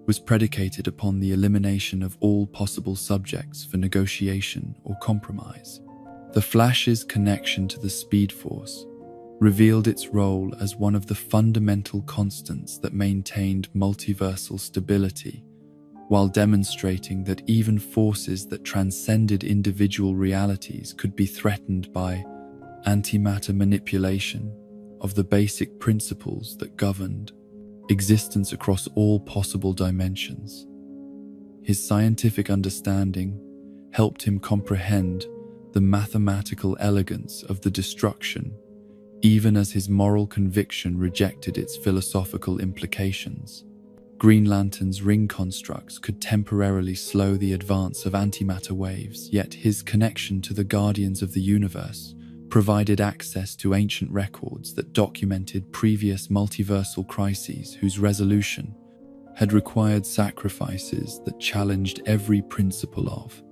was predicated upon the elimination of all possible subjects for negotiation or compromise. The Flash's connection to the Speed Force revealed its role as one of the fundamental constants that maintained multiversal stability, while demonstrating that even forces that transcended individual realities could be threatened by antimatter manipulation of the basic principles that governed existence across all possible dimensions. His scientific understanding helped him comprehend the mathematical elegance of the destruction, even as his moral conviction rejected its philosophical implications. Green Lantern's ring constructs could temporarily slow the advance of antimatter waves, yet his connection to the Guardians of the Universe provided access to ancient records that documented previous multiversal crises whose resolution had required sacrifices that challenged every principle of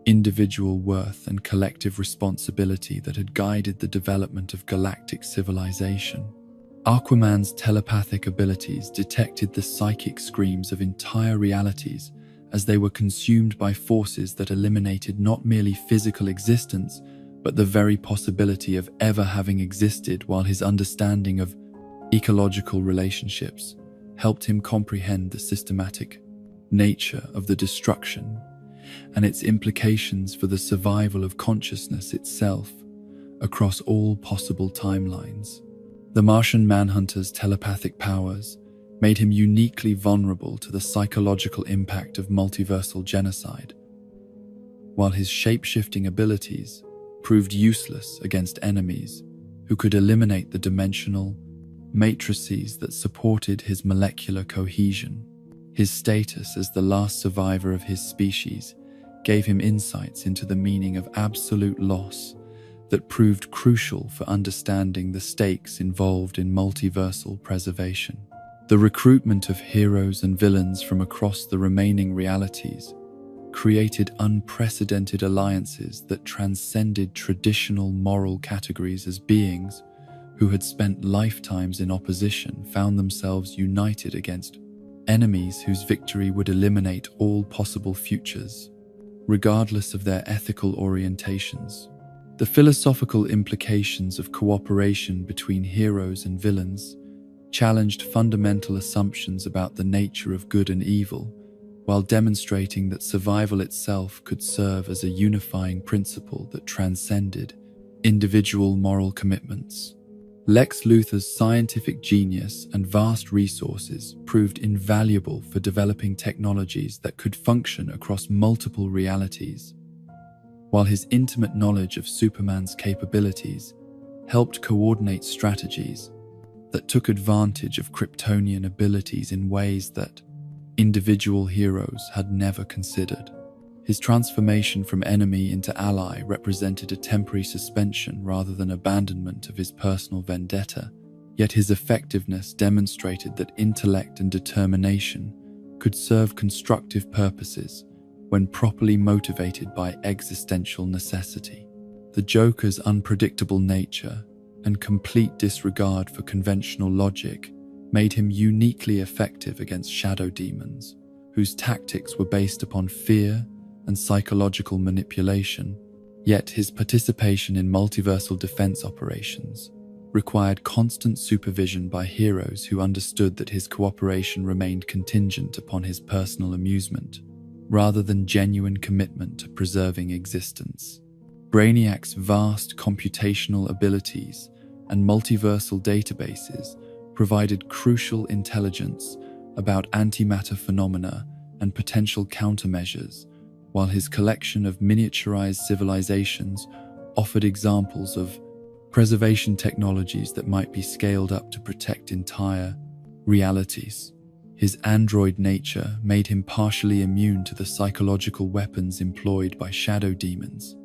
individual worth and collective responsibility that had guided the development of galactic civilization. Aquaman's telepathic abilities detected the psychic screams of entire realities as they were consumed by forces that eliminated not merely physical existence, but the very possibility of ever having existed, while his understanding of ecological relationships helped him comprehend the systematic nature of the destruction and its implications for the survival of consciousness itself across all possible timelines. The Martian Manhunter's telepathic powers made him uniquely vulnerable to the psychological impact of multiversal genocide, while his shape-shifting abilities proved useless against enemies who could eliminate the dimensional matrices that supported his molecular cohesion. His status as the last survivor of his species gave him insights into the meaning of absolute loss that proved crucial for understanding the stakes involved in multiversal preservation. The recruitment of heroes and villains from across the remaining realities created unprecedented alliances that transcended traditional moral categories, as beings who had spent lifetimes in opposition found themselves united against enemies whose victory would eliminate all possible futures, regardless of their ethical orientations. The philosophical implications of cooperation between heroes and villains challenged fundamental assumptions about the nature of good and evil, while demonstrating that survival itself could serve as a unifying principle that transcended individual moral commitments. Lex Luthor's scientific genius and vast resources proved invaluable for developing technologies that could function across multiple realities, while his intimate knowledge of Superman's capabilities helped coordinate strategies that took advantage of Kryptonian abilities in ways that individual heroes had never considered. His transformation from enemy into ally represented a temporary suspension rather than abandonment of his personal vendetta, yet his effectiveness demonstrated that intellect and determination could serve constructive purposes when properly motivated by existential necessity. The Joker's unpredictable nature and complete disregard for conventional logic made him uniquely effective against shadow demons, whose tactics were based upon fear and psychological manipulation. Yet his participation in multiversal defense operations required constant supervision by heroes who understood that his cooperation remained contingent upon his personal amusement, rather than genuine commitment to preserving existence. Brainiac's vast computational abilities and multiversal databases provided crucial intelligence about antimatter phenomena and potential countermeasures, while his collection of miniaturized civilizations offered examples of preservation technologies that might be scaled up to protect entire realities. His android nature made him partially immune to the psychological weapons employed by shadow demons,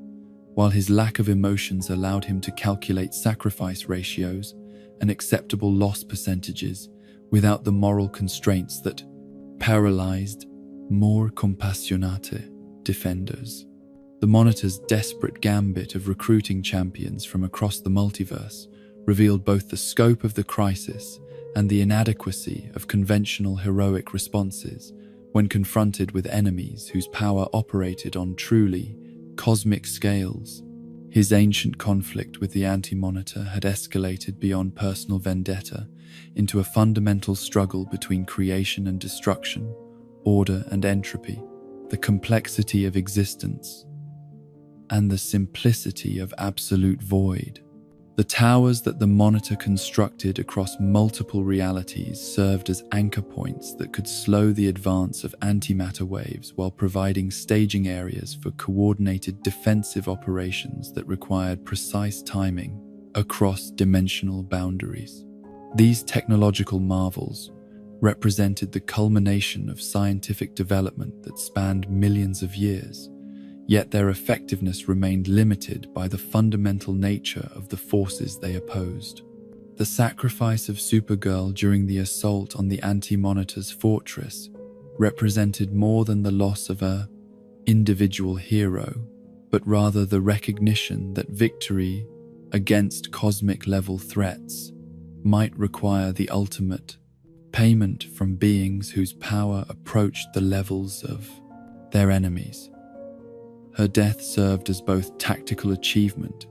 while his lack of emotions allowed him to calculate sacrifice ratios and acceptable loss percentages without the moral constraints that paralyzed more compassionate defenders. The Monitor's desperate gambit of recruiting champions from across the multiverse revealed both the scope of the crisis and the inadequacy of conventional heroic responses when confronted with enemies whose power operated on truly cosmic scales. His ancient conflict with the Anti-Monitor had escalated beyond personal vendetta into a fundamental struggle between creation and destruction, order and entropy, the complexity of existence, and the simplicity of absolute void. The towers that the Monitor constructed across multiple realities served as anchor points that could slow the advance of antimatter waves while providing staging areas for coordinated defensive operations that required precise timing across dimensional boundaries. These technological marvels represented the culmination of scientific development that spanned millions of years, yet their effectiveness remained limited by the fundamental nature of the forces they opposed. The sacrifice of Supergirl during the assault on the Anti-Monitor's fortress represented more than the loss of an individual hero, but rather the recognition that victory against cosmic-level threats might require the ultimate payment from beings whose power approached the levels of their enemies. Her death served as both tactical achievement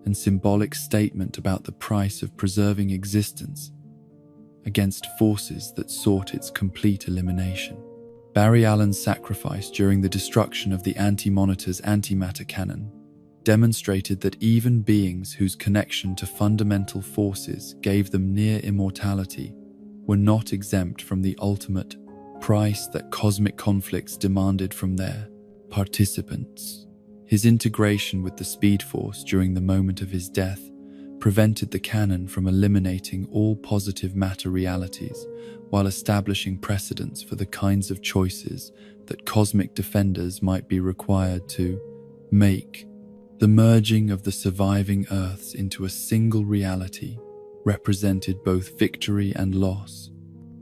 and symbolic statement about the price of preserving existence against forces that sought its complete elimination. Barry Allen's sacrifice during the destruction of the Anti-Monitor's antimatter cannon demonstrated that even beings whose connection to fundamental forces gave them near immortality were not exempt from the ultimate price that cosmic conflicts demanded from their participants. His integration with the Speed Force during the moment of his death prevented the cannon from eliminating all positive matter realities, while establishing precedents for the kinds of choices that cosmic defenders might be required to make. The merging of the surviving Earths into a single reality represented both victory and loss,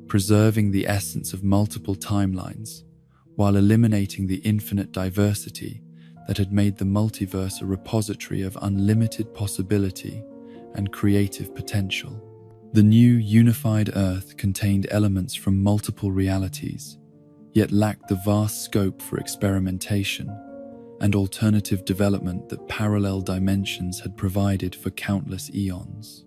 preserving the essence of multiple timelines, while eliminating the infinite diversity that had made the multiverse a repository of unlimited possibility and creative potential. The new unified Earth contained elements from multiple realities, yet lacked the vast scope for experimentation and alternative development that parallel dimensions had provided for countless eons.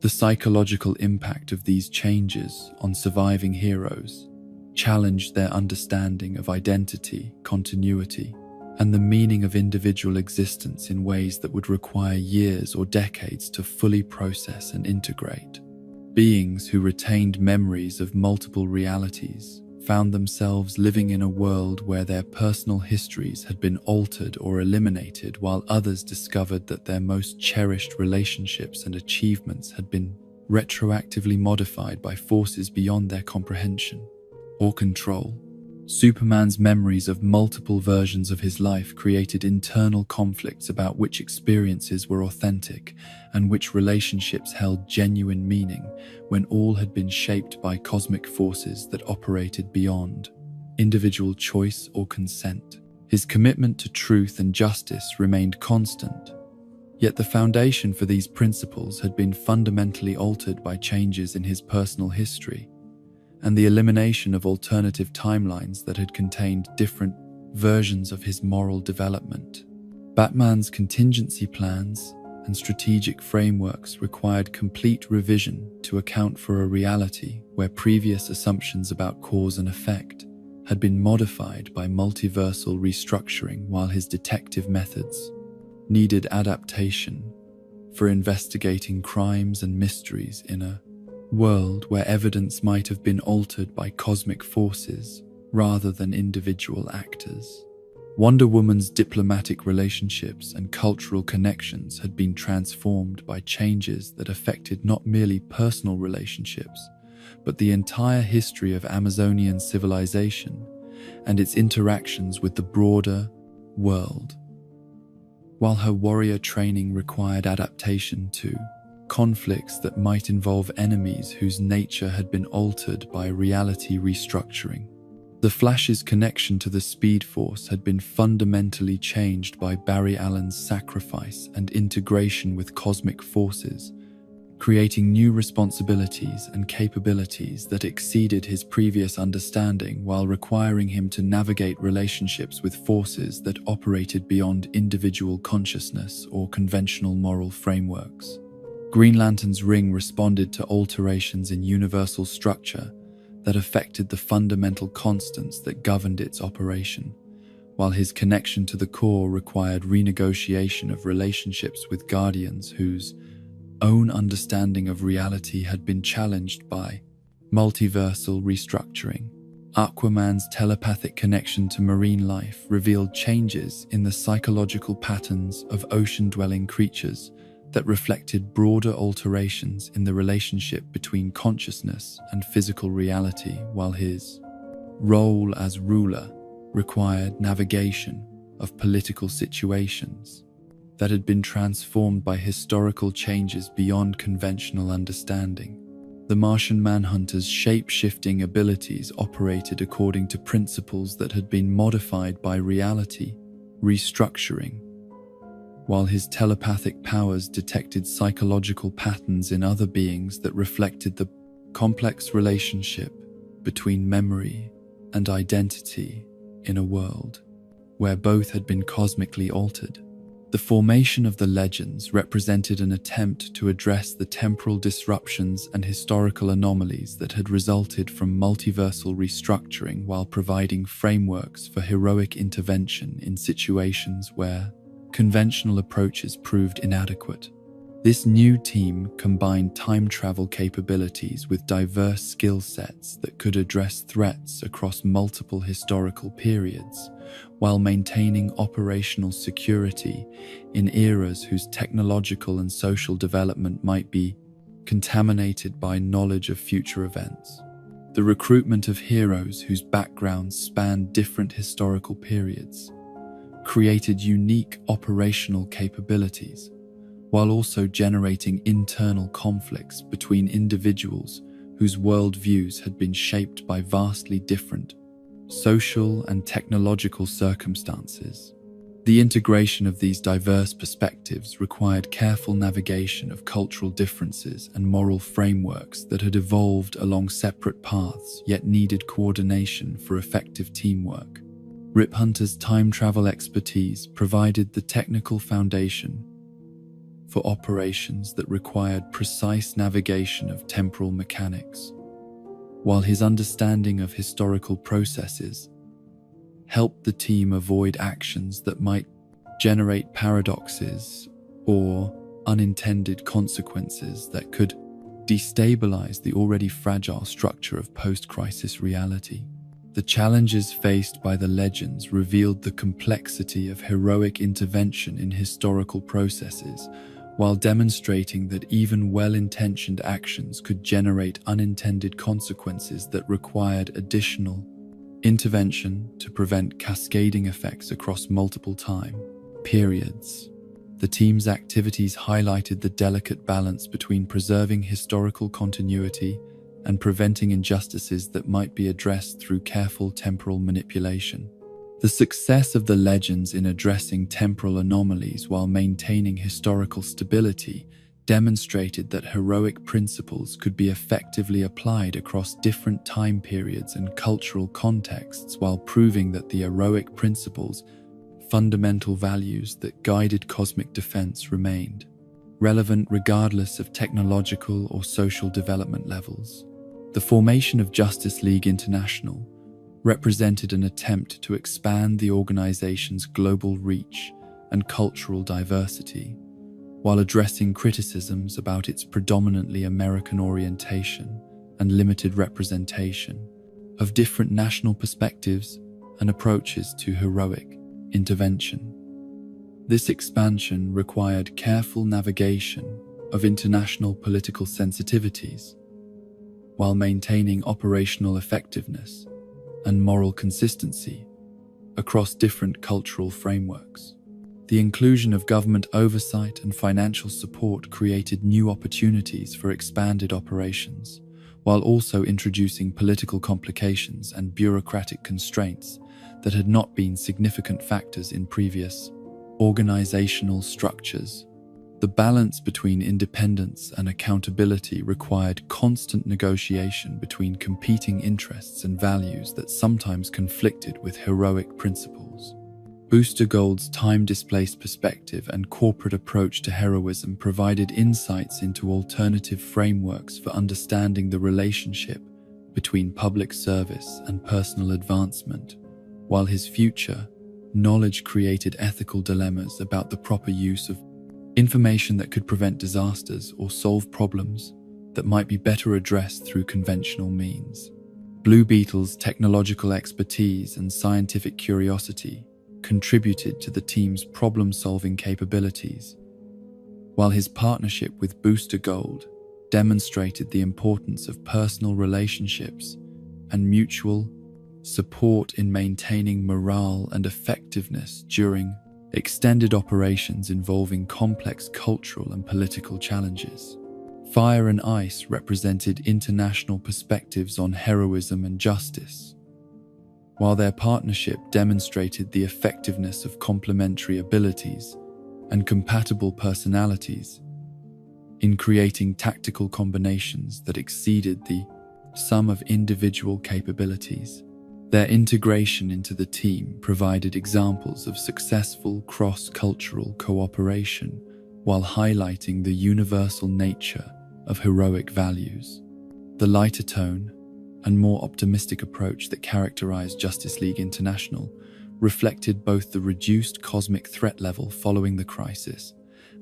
The psychological impact of these changes on surviving heroes challenged their understanding of identity, continuity, and the meaning of individual existence in ways that would require years or decades to fully process and integrate. Beings who retained memories of multiple realities found themselves living in a world where their personal histories had been altered or eliminated, while others discovered that their most cherished relationships and achievements had been retroactively modified by forces beyond their comprehension or control. Superman's memories of multiple versions of his life created internal conflicts about which experiences were authentic and which relationships held genuine meaning, when all had been shaped by cosmic forces that operated beyond individual choice or consent. His commitment to truth and justice remained constant, yet the foundation for these principles had been fundamentally altered by changes in his personal history and the elimination of alternative timelines that had contained different versions of his moral development. Batman's contingency plans and strategic frameworks required complete revision to account for a reality where previous assumptions about cause and effect had been modified by multiversal restructuring, while his detective methods needed adaptation for investigating crimes and mysteries in a world where evidence might have been altered by cosmic forces rather than individual actors. Wonder Woman's diplomatic relationships and cultural connections had been transformed by changes that affected not merely personal relationships, but the entire history of Amazonian civilization and its interactions with the broader world. While her warrior training required adaptation to conflicts that might involve enemies whose nature had been altered by reality restructuring, the Flash's connection to the Speed Force had been fundamentally changed by Barry Allen's sacrifice and integration with cosmic forces, creating new responsibilities and capabilities that exceeded his previous understanding, while requiring him to navigate relationships with forces that operated beyond individual consciousness or conventional moral frameworks. Green Lantern's ring responded to alterations in universal structure that affected the fundamental constants that governed its operation, while his connection to the core required renegotiation of relationships with Guardians whose own understanding of reality had been challenged by multiversal restructuring. Aquaman's telepathic connection to marine life revealed changes in the psychological patterns of ocean-dwelling creatures that reflected broader alterations in the relationship between consciousness and physical reality, while his role as ruler required navigation of political situations that had been transformed by historical changes beyond conventional understanding. The Martian Manhunter's shape-shifting abilities operated according to principles that had been modified by reality, restructuring, while his telepathic powers detected psychological patterns in other beings that reflected the complex relationship between memory and identity in a world where both had been cosmically altered. The formation of the legends represented an attempt to address the temporal disruptions and historical anomalies that had resulted from multiversal restructuring while providing frameworks for heroic intervention in situations where conventional approaches proved inadequate. This new team combined time travel capabilities with diverse skill sets that could address threats across multiple historical periods, while maintaining operational security in eras whose technological and social development might be contaminated by knowledge of future events. The recruitment of heroes whose backgrounds spanned different historical periods created unique operational capabilities, while also generating internal conflicts between individuals whose worldviews had been shaped by vastly different social and technological circumstances. The integration of these diverse perspectives required careful navigation of cultural differences and moral frameworks that had evolved along separate paths yet needed coordination for effective teamwork. Rip Hunter's time travel expertise provided the technical foundation for operations that required precise navigation of temporal mechanics, while his understanding of historical processes helped the team avoid actions that might generate paradoxes or unintended consequences that could destabilize the already fragile structure of post-crisis reality. The challenges faced by the legends revealed the complexity of heroic intervention in historical processes, while demonstrating that even well-intentioned actions could generate unintended consequences that required additional intervention to prevent cascading effects across multiple time periods. The team's activities highlighted the delicate balance between preserving historical continuity and preventing injustices that might be addressed through careful temporal manipulation. The success of the legends in addressing temporal anomalies while maintaining historical stability demonstrated that heroic principles could be effectively applied across different time periods and cultural contexts, while proving that the heroic principles, fundamental values that guided cosmic defense, remained relevant regardless of technological or social development levels. The formation of Justice League International represented an attempt to expand the organization's global reach and cultural diversity, while addressing criticisms about its predominantly American orientation and limited representation of different national perspectives and approaches to heroic intervention. This expansion required careful navigation of international political sensitivities, while maintaining operational effectiveness and moral consistency across different cultural frameworks. The inclusion of government oversight and financial support created new opportunities for expanded operations, while also introducing political complications and bureaucratic constraints that had not been significant factors in previous organizational structures. The balance between independence and accountability required constant negotiation between competing interests and values that sometimes conflicted with heroic principles. Booster Gold's time-displaced perspective and corporate approach to heroism provided insights into alternative frameworks for understanding the relationship between public service and personal advancement, while his future knowledge created ethical dilemmas about the proper use of information that could prevent disasters or solve problems that might be better addressed through conventional means. Blue Beetle's technological expertise and scientific curiosity contributed to the team's problem-solving capabilities, while his partnership with Booster Gold demonstrated the importance of personal relationships and mutual support in maintaining morale and effectiveness during extended operations involving complex cultural and political challenges. Fire and Ice represented international perspectives on heroism and justice, while their partnership demonstrated the effectiveness of complementary abilities and compatible personalities in creating tactical combinations that exceeded the sum of individual capabilities. Their integration into the team provided examples of successful cross-cultural cooperation while highlighting the universal nature of heroic values. The lighter tone and more optimistic approach that characterized Justice League International reflected both the reduced cosmic threat level following the crisis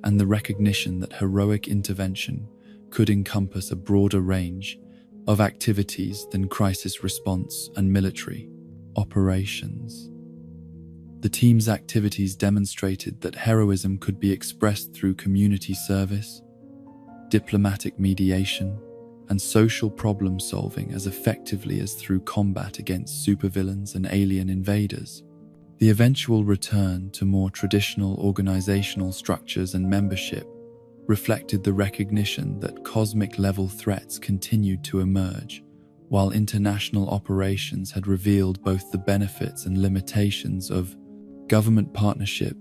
and the recognition that heroic intervention could encompass a broader range of activities than crisis response and military operations. The team's activities demonstrated that heroism could be expressed through community service, diplomatic mediation, and social problem solving as effectively as through combat against supervillains and alien invaders. The eventual return to more traditional organizational structures and membership reflected the recognition that cosmic-level threats continued to emerge, while international operations had revealed both the benefits and limitations of government partnership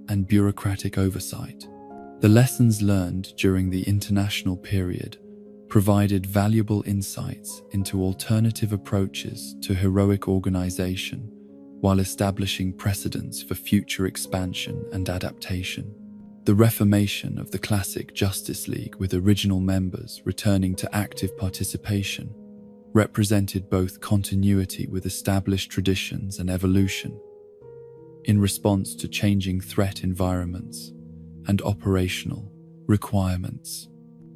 and bureaucratic oversight. The lessons learned during the international period provided valuable insights into alternative approaches to heroic organization, while establishing precedents for future expansion and adaptation. The reformation of the classic Justice League, with original members returning to active participation, represented both continuity with established traditions and evolution in response to changing threat environments and operational requirements.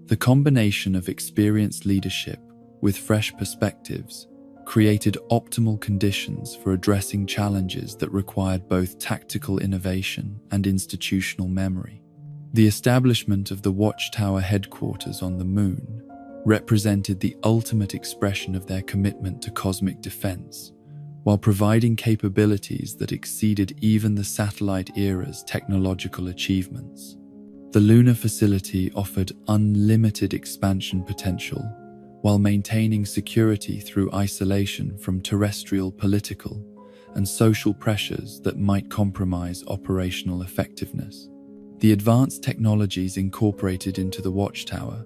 The combination of experienced leadership with fresh perspectives created optimal conditions for addressing challenges that required both tactical innovation and institutional memory. The establishment of the Watchtower headquarters on the Moon represented the ultimate expression of their commitment to cosmic defense, while providing capabilities that exceeded even the satellite era's technological achievements. The lunar facility offered unlimited expansion potential, while maintaining security through isolation from terrestrial political and social pressures that might compromise operational effectiveness. The advanced technologies incorporated into the Watchtower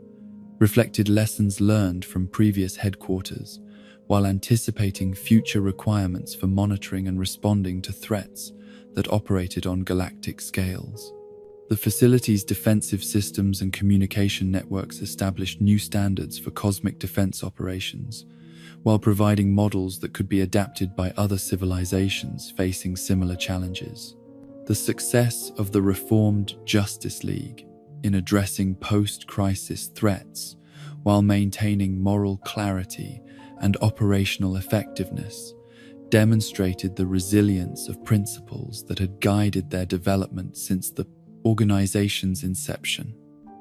reflected lessons learned from previous headquarters, while anticipating future requirements for monitoring and responding to threats that operated on galactic scales. The facility's defensive systems and communication networks established new standards for cosmic defense operations, while providing models that could be adapted by other civilizations facing similar challenges. The success of the reformed Justice League in addressing post-crisis threats while maintaining moral clarity and operational effectiveness demonstrated the resilience of principles that had guided their development since the organization's inception.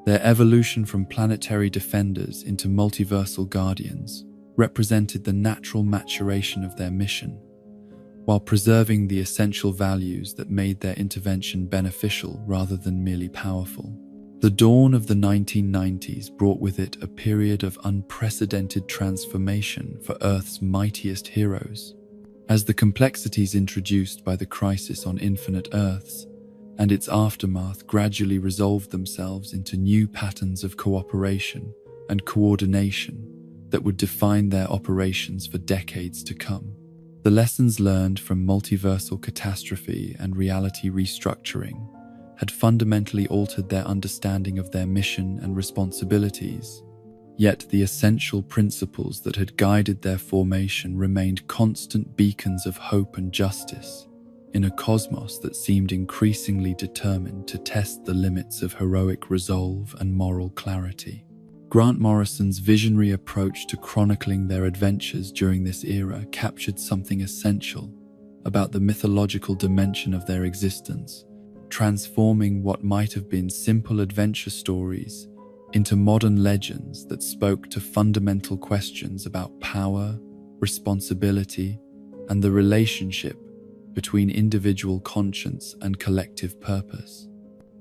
Their evolution from planetary defenders into multiversal guardians represented the natural maturation of their mission, while preserving the essential values that made their intervention beneficial rather than merely powerful. The dawn of the 1990s brought with it a period of unprecedented transformation for Earth's mightiest heroes. As the complexities introduced by the crisis on Infinite Earths and its aftermath gradually resolved themselves into new patterns of cooperation and coordination that would define their operations for decades to come. The lessons learned from multiversal catastrophe and reality restructuring had fundamentally altered their understanding of their mission and responsibilities, yet the essential principles that had guided their formation remained constant beacons of hope and justice in a cosmos that seemed increasingly determined to test the limits of heroic resolve and moral clarity. Grant Morrison's visionary approach to chronicling their adventures during this era captured something essential about the mythological dimension of their existence, transforming what might have been simple adventure stories into modern legends that spoke to fundamental questions about power, responsibility, and the relationship between individual conscience and collective purpose.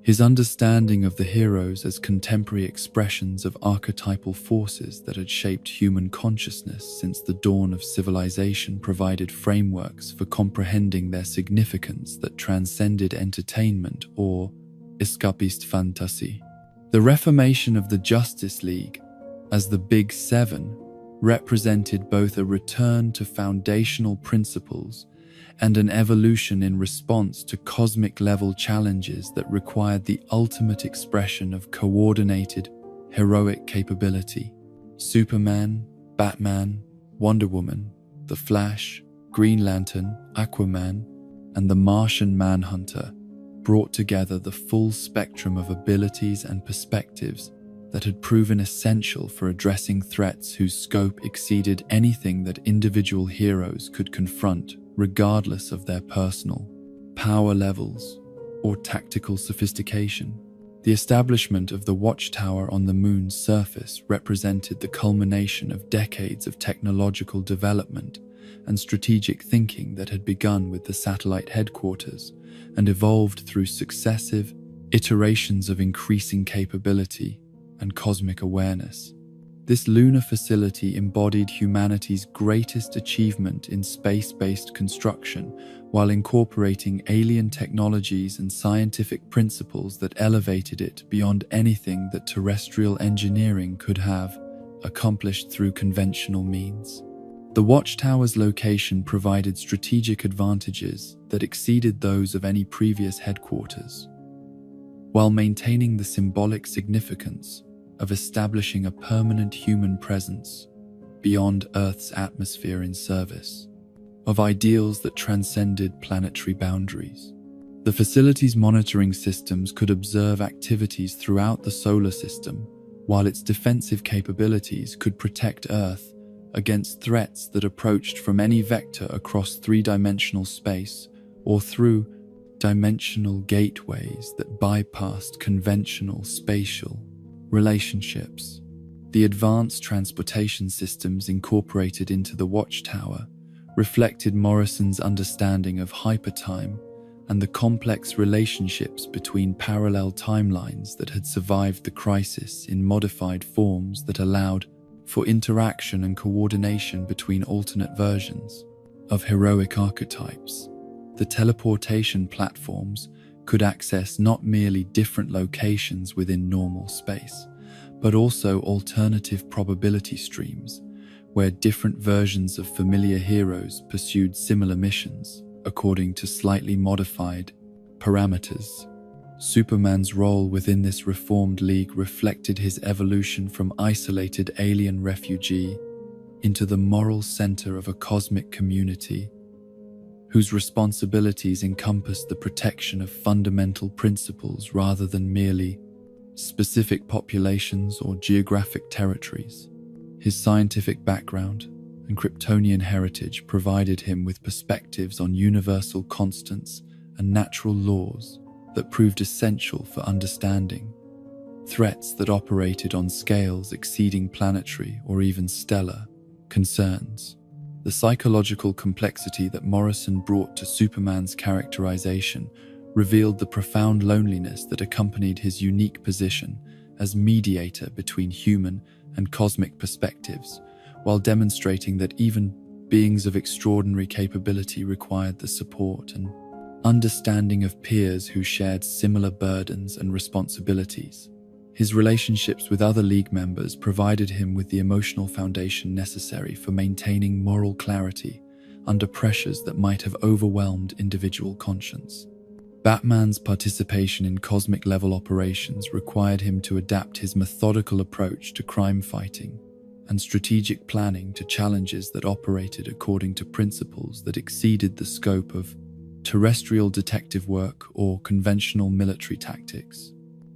His understanding of the heroes as contemporary expressions of archetypal forces that had shaped human consciousness since the dawn of civilization provided frameworks for comprehending their significance that transcended entertainment or escapist fantasy. The reformation of the Justice League, as the Big Seven, represented both a return to foundational principles and an evolution in response to cosmic-level challenges that required the ultimate expression of coordinated, heroic capability. Superman, Batman, Wonder Woman, The Flash, Green Lantern, Aquaman, and the Martian Manhunter brought together the full spectrum of abilities and perspectives that had proven essential for addressing threats whose scope exceeded anything that individual heroes could confront, regardless of their personal power levels or tactical sophistication. The establishment of the watchtower on the moon's surface represented the culmination of decades of technological development and strategic thinking that had begun with the satellite headquarters and evolved through successive iterations of increasing capability and cosmic awareness. This lunar facility embodied humanity's greatest achievement in space-based construction while incorporating alien technologies and scientific principles that elevated it beyond anything that terrestrial engineering could have accomplished through conventional means. The watchtower's location provided strategic advantages that exceeded those of any previous headquarters, while maintaining the symbolic significance of establishing a permanent human presence beyond Earth's atmosphere in service of ideals that transcended planetary boundaries. The facility's monitoring systems could observe activities throughout the solar system, while its defensive capabilities could protect Earth against threats that approached from any vector across three-dimensional space or through dimensional gateways that bypassed conventional spatial relationships. The advanced transportation systems incorporated into the watchtower reflected Morrison's understanding of hypertime and the complex relationships between parallel timelines that had survived the crisis in modified forms that allowed for interaction and coordination between alternate versions of heroic archetypes. The teleportation platforms could access not merely different locations within normal space, but also alternative probability streams, where different versions of familiar heroes pursued similar missions, according to slightly modified parameters. Superman's role within this reformed league reflected his evolution from isolated alien refugee into the moral center of a cosmic community whose responsibilities encompass the protection of fundamental principles rather than merely specific populations or geographic territories. His scientific background and Kryptonian heritage provided him with perspectives on universal constants and natural laws that proved essential for understanding threats that operated on scales exceeding planetary or even stellar concerns. The psychological complexity that Morrison brought to Superman's characterization revealed the profound loneliness that accompanied his unique position as mediator between human and cosmic perspectives, while demonstrating that even beings of extraordinary capability required the support and understanding of peers who shared similar burdens and responsibilities. His relationships with other League members provided him with the emotional foundation necessary for maintaining moral clarity under pressures that might have overwhelmed individual conscience. Batman's participation in cosmic-level operations required him to adapt his methodical approach to crime fighting and strategic planning to challenges that operated according to principles that exceeded the scope of terrestrial detective work or conventional military tactics.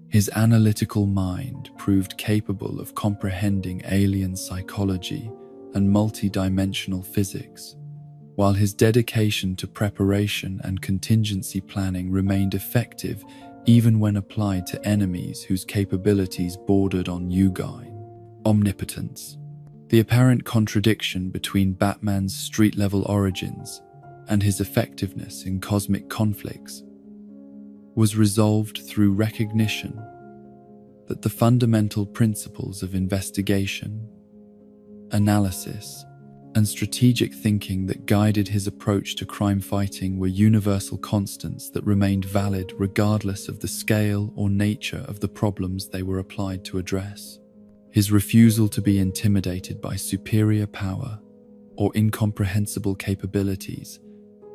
His analytical mind proved capable of comprehending alien psychology and multi-dimensional physics, while his dedication to preparation and contingency planning remained effective even when applied to enemies whose capabilities bordered on omnipotence. The apparent contradiction between Batman's street-level origins and his effectiveness in cosmic conflicts was resolved through recognition that the fundamental principles of investigation, analysis, and strategic thinking that guided his approach to crime fighting were universal constants that remained valid regardless of the scale or nature of the problems they were applied to address. His refusal to be intimidated by superior power or incomprehensible capabilities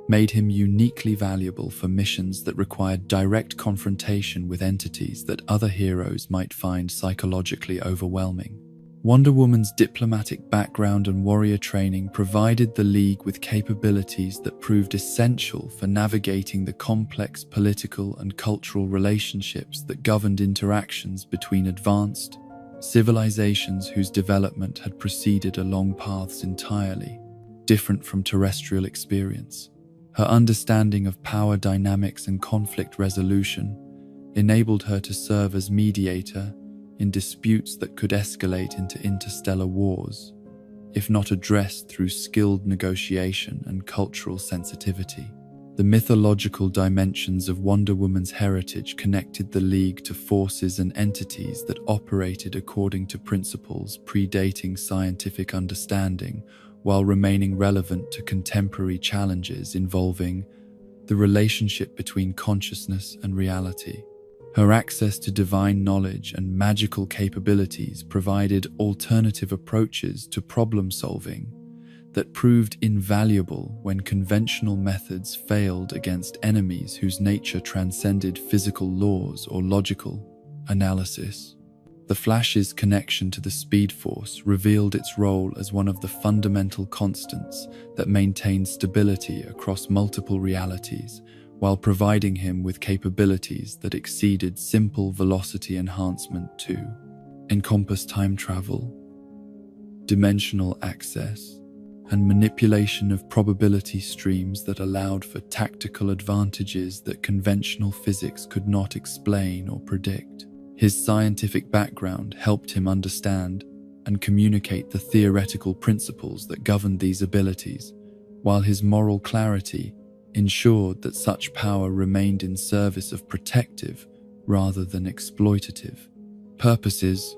made him uniquely valuable for missions that required direct confrontation with entities that other heroes might find psychologically overwhelming. Wonder Woman's diplomatic background and warrior training provided the League with capabilities that proved essential for navigating the complex political and cultural relationships that governed interactions between advanced civilizations whose development had proceeded along paths entirely different from terrestrial experience. Her understanding of power dynamics and conflict resolution enabled her to serve as mediator in disputes that could escalate into interstellar wars, if not addressed through skilled negotiation and cultural sensitivity. The mythological dimensions of Wonder Woman's heritage connected the League to forces and entities that operated according to principles predating scientific understanding, while remaining relevant to contemporary challenges involving the relationship between consciousness and reality. Her access to divine knowledge and magical capabilities provided alternative approaches to problem solving that proved invaluable when conventional methods failed against enemies whose nature transcended physical laws or logical analysis. The Flash's connection to the Speed Force revealed its role as one of the fundamental constants that maintained stability across multiple realities, while providing him with capabilities that exceeded simple velocity enhancement to encompass time travel, dimensional access, and manipulation of probability streams that allowed for tactical advantages that conventional physics could not explain or predict. His scientific background helped him understand and communicate the theoretical principles that governed these abilities, while his moral clarity ensured that such power remained in service of protective rather than exploitative purposes.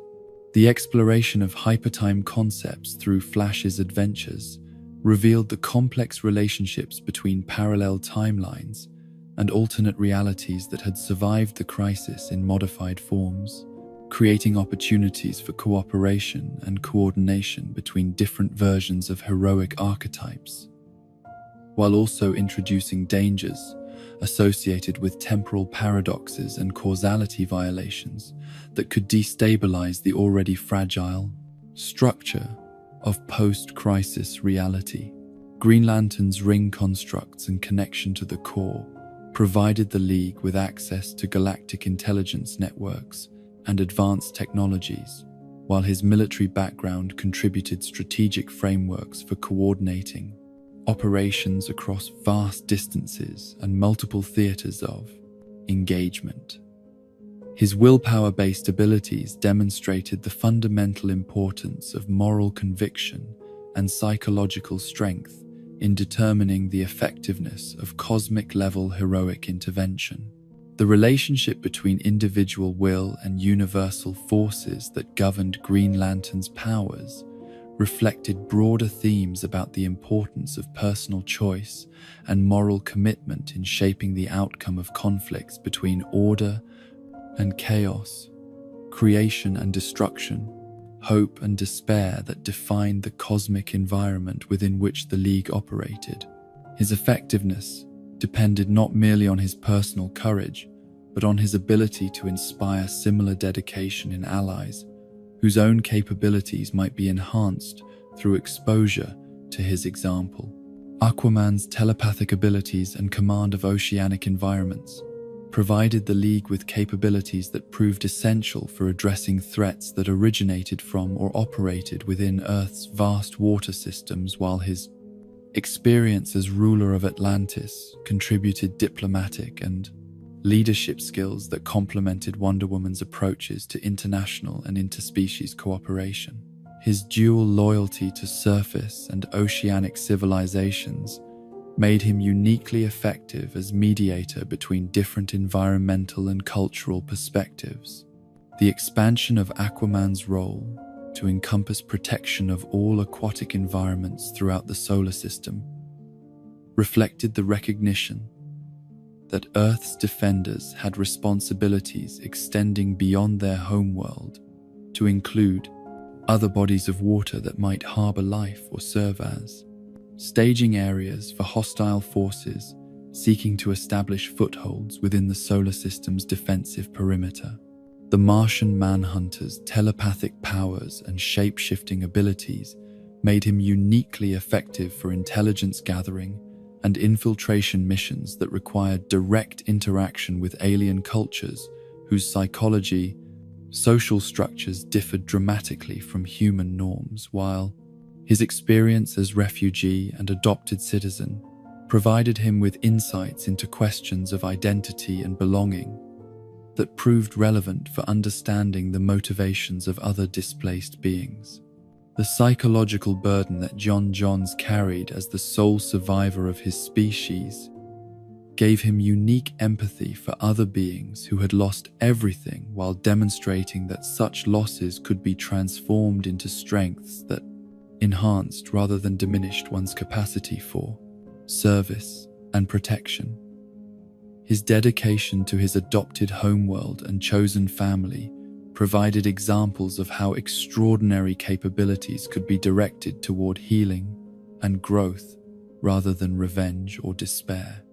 The exploration of hypertime concepts through Flash's adventures revealed the complex relationships between parallel timelines and alternate realities that had survived the crisis in modified forms, creating opportunities for cooperation and coordination between different versions of heroic archetypes, while also introducing dangers associated with temporal paradoxes and causality violations that could destabilize the already fragile structure of post-crisis reality. Green Lantern's ring constructs and connection to the core provided the League with access to galactic intelligence networks and advanced technologies, while his military background contributed strategic frameworks for coordinating operations across vast distances and multiple theaters of engagement. His willpower-based abilities demonstrated the fundamental importance of moral conviction and psychological strength in determining the effectiveness of cosmic-level heroic intervention. The relationship between individual will and universal forces that governed Green Lantern's powers reflected broader themes about the importance of personal choice and moral commitment in shaping the outcome of conflicts between order and chaos, creation and destruction, hope and despair that defined the cosmic environment within which the League operated. His effectiveness depended not merely on his personal courage, but on his ability to inspire similar dedication in allies whose own capabilities might be enhanced through exposure to his example. Aquaman's telepathic abilities and command of oceanic environments provided the League with capabilities that proved essential for addressing threats that originated from or operated within Earth's vast water systems, while his experience as ruler of Atlantis contributed diplomatic and leadership skills that complemented Wonder Woman's approaches to international and interspecies cooperation. His dual loyalty to surface and oceanic civilizations made him uniquely effective as mediator between different environmental and cultural perspectives. The expansion of Aquaman's role to encompass protection of all aquatic environments throughout the solar system reflected the recognition that Earth's defenders had responsibilities extending beyond their homeworld to include other bodies of water that might harbor life or serve as staging areas for hostile forces seeking to establish footholds within the solar system's defensive perimeter. The Martian Manhunter's telepathic powers and shape-shifting abilities made him uniquely effective for intelligence gathering and infiltration missions that required direct interaction with alien cultures whose psychology, social structures differed dramatically from human norms, while his experience as refugee and adopted citizen provided him with insights into questions of identity and belonging that proved relevant for understanding the motivations of other displaced beings. The psychological burden that John Johns carried as the sole survivor of his species gave him unique empathy for other beings who had lost everything, while demonstrating that such losses could be transformed into strengths that enhanced rather than diminished one's capacity for service and protection. His dedication to his adopted homeworld and chosen family provided examples of how extraordinary capabilities could be directed toward healing and growth rather than revenge or despair.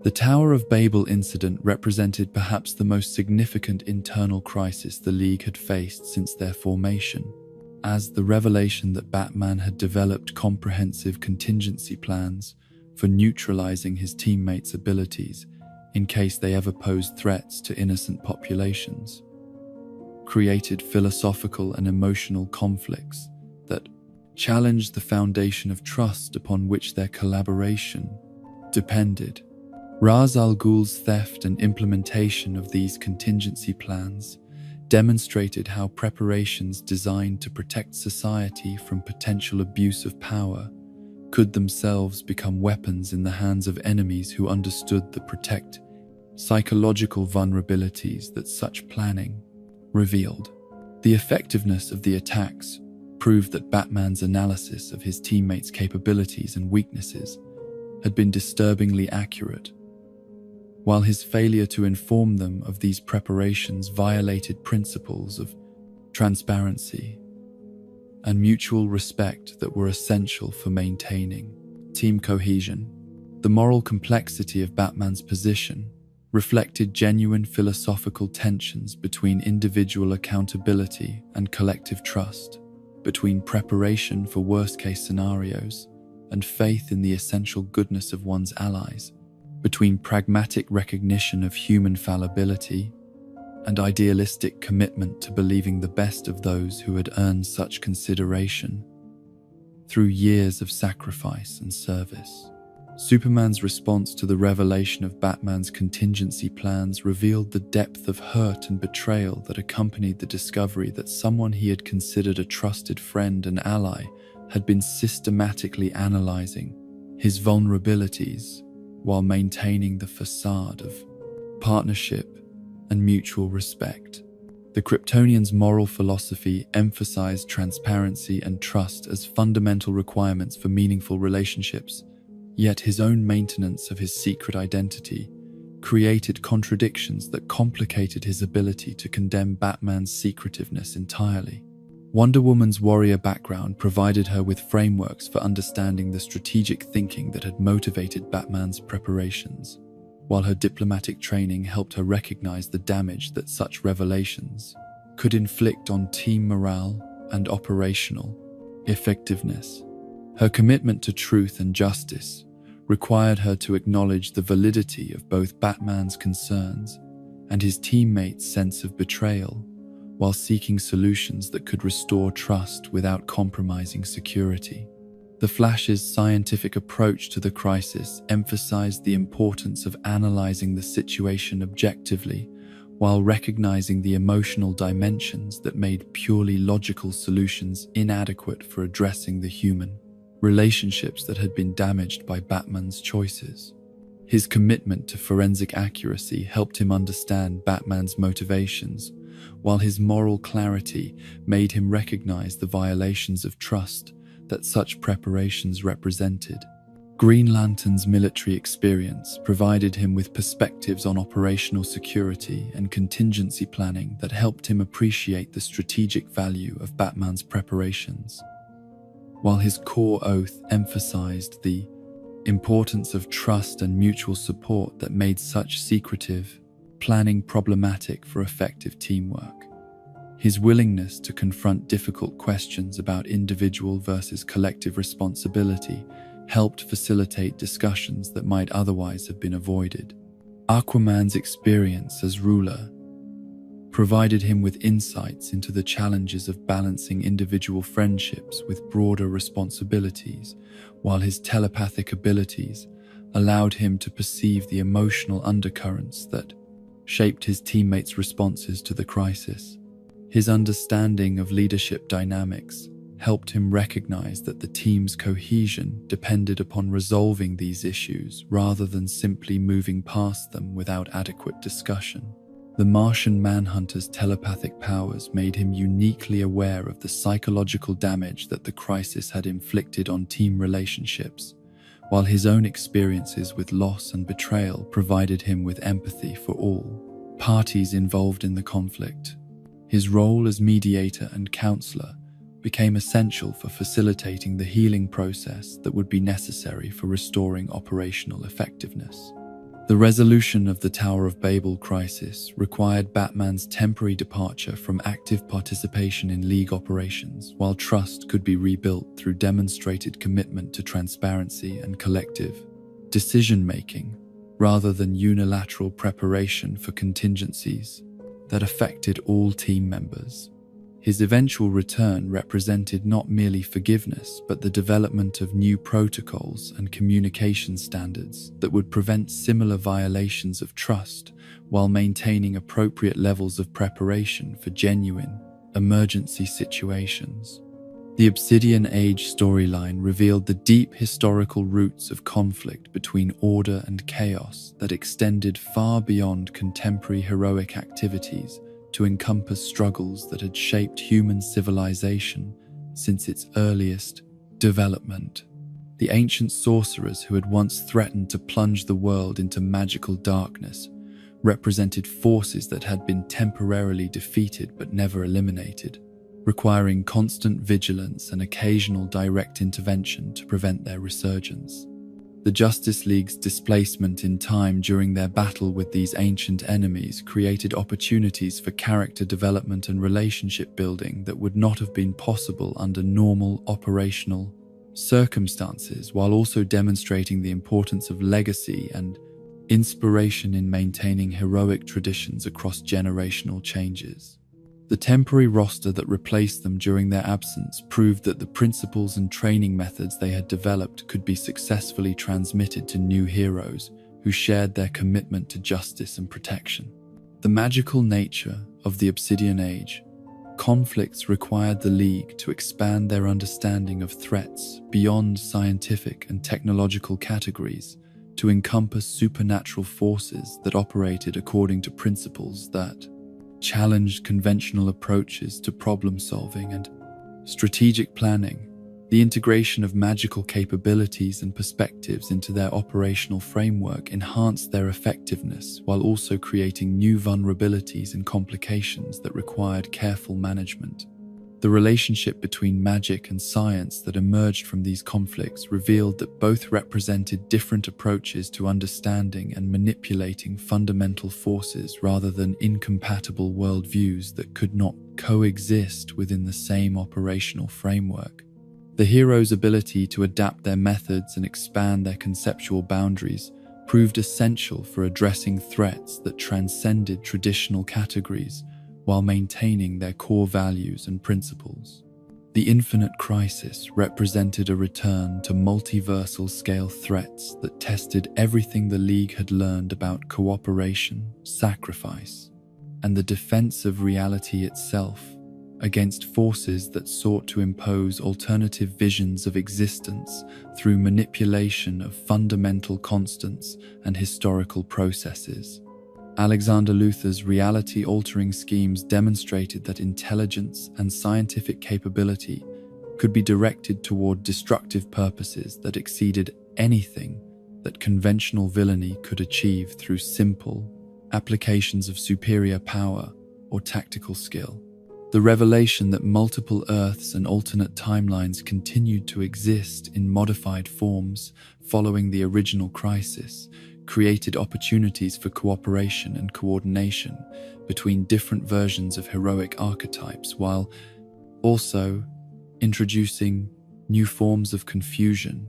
The Tower of Babel incident represented perhaps the most significant internal crisis the League had faced since their formation, as the revelation that Batman had developed comprehensive contingency plans for neutralizing his teammates' abilities in case they ever posed threats to innocent populations created philosophical and emotional conflicts that challenged the foundation of trust upon which their collaboration depended. Ra's al Ghul's theft and implementation of these contingency plans demonstrated how preparations designed to protect society from potential abuse of power could themselves become weapons in the hands of enemies who understood the psychological vulnerabilities that such planning revealed. The effectiveness of the attacks proved that Batman's analysis of his teammates' capabilities and weaknesses had been disturbingly accurate, while his failure to inform them of these preparations violated principles of transparency and mutual respect that were essential for maintaining team cohesion. The moral complexity of Batman's position reflected genuine philosophical tensions between individual accountability and collective trust, between preparation for worst-case scenarios and faith in the essential goodness of one's allies, between pragmatic recognition of human fallibility and idealistic commitment to believing the best of those who had earned such consideration through years of sacrifice and service. Superman's response to the revelation of Batman's contingency plans revealed the depth of hurt and betrayal that accompanied the discovery that someone he had considered a trusted friend and ally had been systematically analyzing his vulnerabilities while maintaining the facade of partnership and mutual respect. The Kryptonian's moral philosophy emphasized transparency and trust as fundamental requirements for meaningful relationships, yet his own maintenance of his secret identity created contradictions that complicated his ability to condemn Batman's secretiveness entirely. Wonder Woman's warrior background provided her with frameworks for understanding the strategic thinking that had motivated Batman's preparations, while her diplomatic training helped her recognize the damage that such revelations could inflict on team morale and operational effectiveness. Her commitment to truth and justice required her to acknowledge the validity of both Batman's concerns and his teammates' sense of betrayal, while seeking solutions that could restore trust without compromising security. The Flash's scientific approach to the crisis emphasized the importance of analyzing the situation objectively while recognizing the emotional dimensions that made purely logical solutions inadequate for addressing the human relationships that had been damaged by Batman's choices. His commitment to forensic accuracy helped him understand Batman's motivations, while his moral clarity made him recognize the violations of trust that such preparations represented. Green Lantern's military experience provided him with perspectives on operational security and contingency planning that helped him appreciate the strategic value of Batman's preparations, while his core oath emphasized the importance of trust and mutual support that made such secretive planning problematic for effective teamwork. His willingness to confront difficult questions about individual versus collective responsibility helped facilitate discussions that might otherwise have been avoided. Aquaman's experience as ruler provided him with insights into the challenges of balancing individual friendships with broader responsibilities, while his telepathic abilities allowed him to perceive the emotional undercurrents that shaped his teammates' responses to the crisis. His understanding of leadership dynamics helped him recognize that the team's cohesion depended upon resolving these issues rather than simply moving past them without adequate discussion. The Martian Manhunter's telepathic powers made him uniquely aware of the psychological damage that the crisis had inflicted on team relationships, while his own experiences with loss and betrayal provided him with empathy for all parties involved in the conflict. His role as mediator and counselor became essential for facilitating the healing process that would be necessary for restoring operational effectiveness. The resolution of the Tower of Babel crisis required Batman's temporary departure from active participation in League operations, while trust could be rebuilt through demonstrated commitment to transparency and collective decision-making, rather than unilateral preparation for contingencies that affected all team members. His eventual return represented not merely forgiveness, but the development of new protocols and communication standards that would prevent similar violations of trust while maintaining appropriate levels of preparation for genuine emergency situations. The Obsidian Age storyline revealed the deep historical roots of conflict between order and chaos that extended far beyond contemporary heroic activities to encompass struggles that had shaped human civilization since its earliest development. The ancient sorcerers who had once threatened to plunge the world into magical darkness represented forces that had been temporarily defeated but never eliminated, requiring constant vigilance and occasional direct intervention to prevent their resurgence. The Justice League's displacement in time during their battle with these ancient enemies created opportunities for character development and relationship building that would not have been possible under normal operational circumstances, while also demonstrating the importance of legacy and inspiration in maintaining heroic traditions across generational changes. The temporary roster that replaced them during their absence proved that the principles and training methods they had developed could be successfully transmitted to new heroes who shared their commitment to justice and protection. The magical nature of the Obsidian Age conflicts required the League to expand their understanding of threats beyond scientific and technological categories to encompass supernatural forces that operated according to principles that challenged conventional approaches to problem solving and strategic planning. The integration of magical capabilities and perspectives into their operational framework enhanced their effectiveness while also creating new vulnerabilities and complications that required careful management. The relationship between magic and science that emerged from these conflicts revealed that both represented different approaches to understanding and manipulating fundamental forces rather than incompatible worldviews that could not coexist within the same operational framework. The heroes' ability to adapt their methods and expand their conceptual boundaries proved essential for addressing threats that transcended traditional categories while maintaining their core values and principles. The Infinite Crisis represented a return to multiversal-scale threats that tested everything the League had learned about cooperation, sacrifice, and the defense of reality itself against forces that sought to impose alternative visions of existence through manipulation of fundamental constants and historical processes. Alexander Luther's reality-altering schemes demonstrated that intelligence and scientific capability could be directed toward destructive purposes that exceeded anything that conventional villainy could achieve through simple applications of superior power or tactical skill. The revelation that multiple Earths and alternate timelines continued to exist in modified forms following the original crisis created opportunities for cooperation and coordination between different versions of heroic archetypes, while also introducing new forms of confusion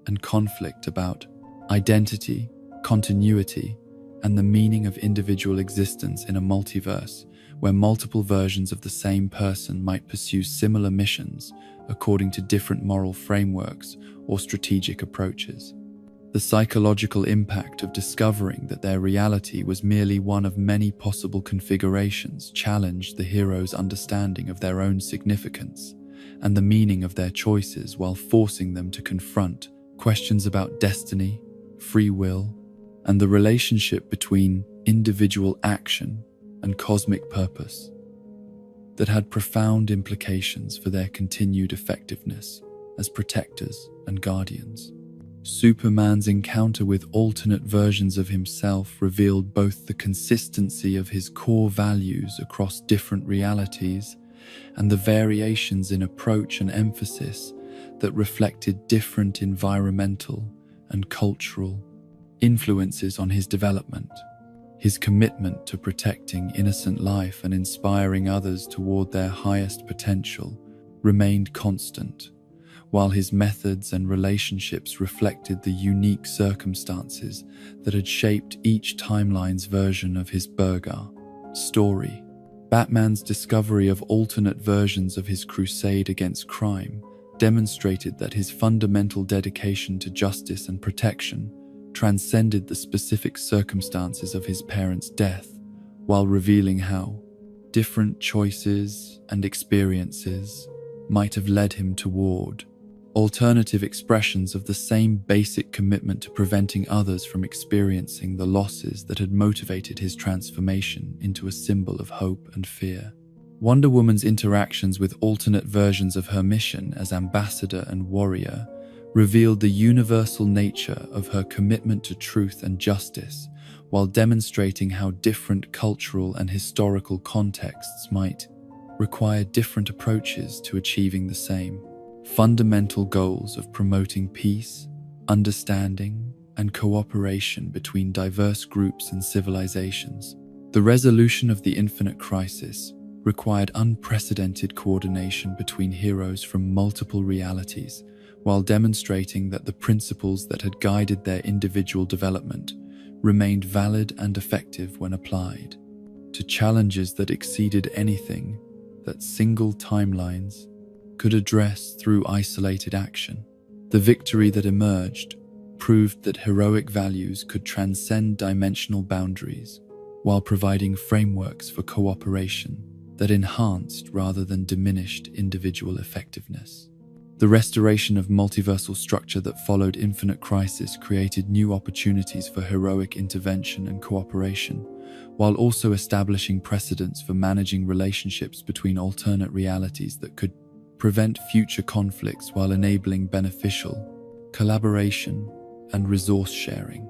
and conflict about identity, continuity, and the meaning of individual existence in a multiverse where multiple versions of the same person might pursue similar missions according to different moral frameworks or strategic approaches. The psychological impact of discovering that their reality was merely one of many possible configurations challenged the heroes' understanding of their own significance and the meaning of their choices, while forcing them to confront questions about destiny, free will, and the relationship between individual action and cosmic purpose that had profound implications for their continued effectiveness as protectors and guardians. Superman's encounter with alternate versions of himself revealed both the consistency of his core values across different realities and the variations in approach and emphasis that reflected different environmental and cultural influences on his development. His commitment to protecting innocent life and inspiring others toward their highest potential remained constant, while his methods and relationships reflected the unique circumstances that had shaped each timeline's version of his Burger story. Batman's discovery of alternate versions of his crusade against crime demonstrated that his fundamental dedication to justice and protection transcended the specific circumstances of his parents' death, while revealing how different choices and experiences might have led him toward alternative expressions of the same basic commitment to preventing others from experiencing the losses that had motivated his transformation into a symbol of hope and fear. Wonder Woman's interactions with alternate versions of her mission as ambassador and warrior revealed the universal nature of her commitment to truth and justice, while demonstrating how different cultural and historical contexts might require different approaches to achieving the same fundamental goals of promoting peace, understanding, and cooperation between diverse groups and civilizations. The resolution of the Infinite Crisis required unprecedented coordination between heroes from multiple realities, while demonstrating that the principles that had guided their individual development remained valid and effective when applied to challenges that exceeded anything that single timelines could address through isolated action. The victory that emerged proved that heroic values could transcend dimensional boundaries while providing frameworks for cooperation that enhanced rather than diminished individual effectiveness. The restoration of multiversal structure that followed Infinite Crisis created new opportunities for heroic intervention and cooperation, while also establishing precedents for managing relationships between alternate realities that could prevent future conflicts while enabling beneficial collaboration and resource sharing.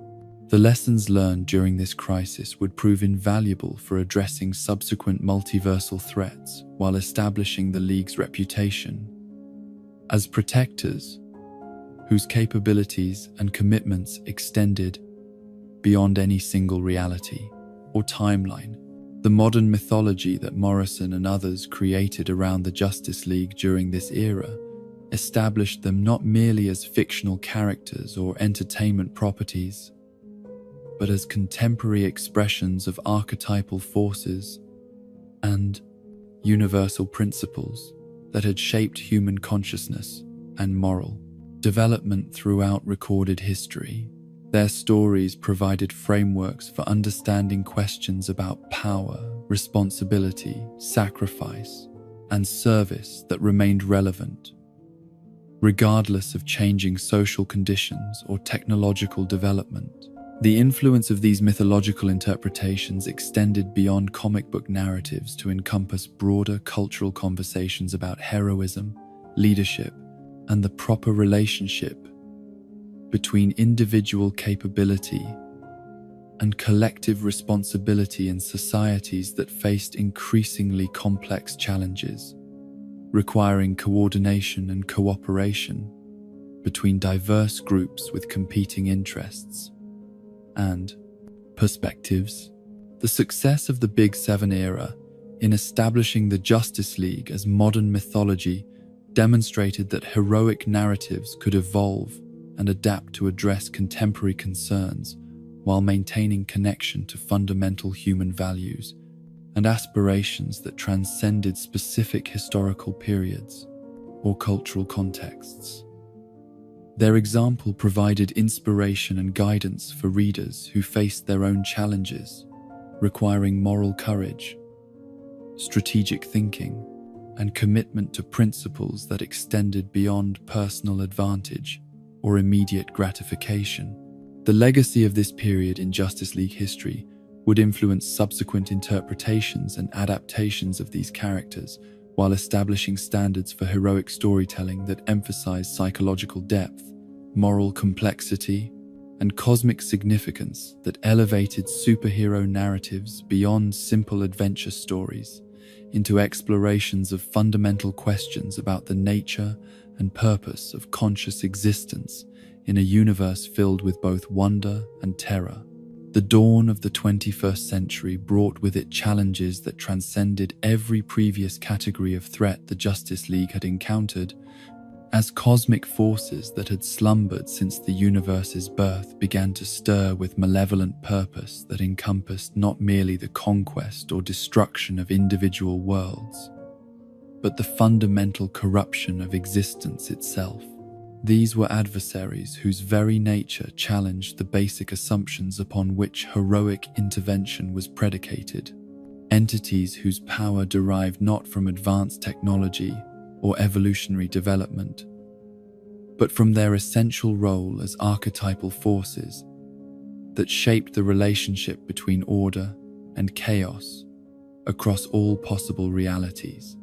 The lessons learned during this crisis would prove invaluable for addressing subsequent multiversal threats while establishing the League's reputation as protectors whose capabilities and commitments extended beyond any single reality or timeline. The modern mythology that Morrison and others created around the Justice League during this era established them not merely as fictional characters or entertainment properties, but as contemporary expressions of archetypal forces and universal principles that had shaped human consciousness and moral development throughout recorded history. Their stories provided frameworks for understanding questions about power, responsibility, sacrifice, and service that remained relevant, regardless of changing social conditions or technological development. The influence of these mythological interpretations extended beyond comic book narratives to encompass broader cultural conversations about heroism, leadership, and the proper relationship between individual capability and collective responsibility in societies that faced increasingly complex challenges, requiring coordination and cooperation between diverse groups with competing interests and perspectives. The success of the Big Seven era in establishing the Justice League as modern mythology demonstrated that heroic narratives could evolve and adapt to address contemporary concerns while maintaining connection to fundamental human values and aspirations that transcended specific historical periods or cultural contexts. Their example provided inspiration and guidance for readers who faced their own challenges, requiring moral courage, strategic thinking, and commitment to principles that extended beyond personal advantage or immediate gratification. The legacy of this period in Justice League history would influence subsequent interpretations and adaptations of these characters, while establishing standards for heroic storytelling that emphasize psychological depth, moral complexity, and cosmic significance that elevated superhero narratives beyond simple adventure stories into explorations of fundamental questions about the nature and purpose of conscious existence in a universe filled with both wonder and terror. The dawn of the 21st century brought with it challenges that transcended every previous category of threat the Justice League had encountered, as cosmic forces that had slumbered since the universe's birth began to stir with malevolent purpose that encompassed not merely the conquest or destruction of individual worlds, but the fundamental corruption of existence itself. These were adversaries whose very nature challenged the basic assumptions upon which heroic intervention was predicated, entities whose power derived not from advanced technology or evolutionary development, but from their essential role as archetypal forces that shaped the relationship between order and chaos across all possible realities.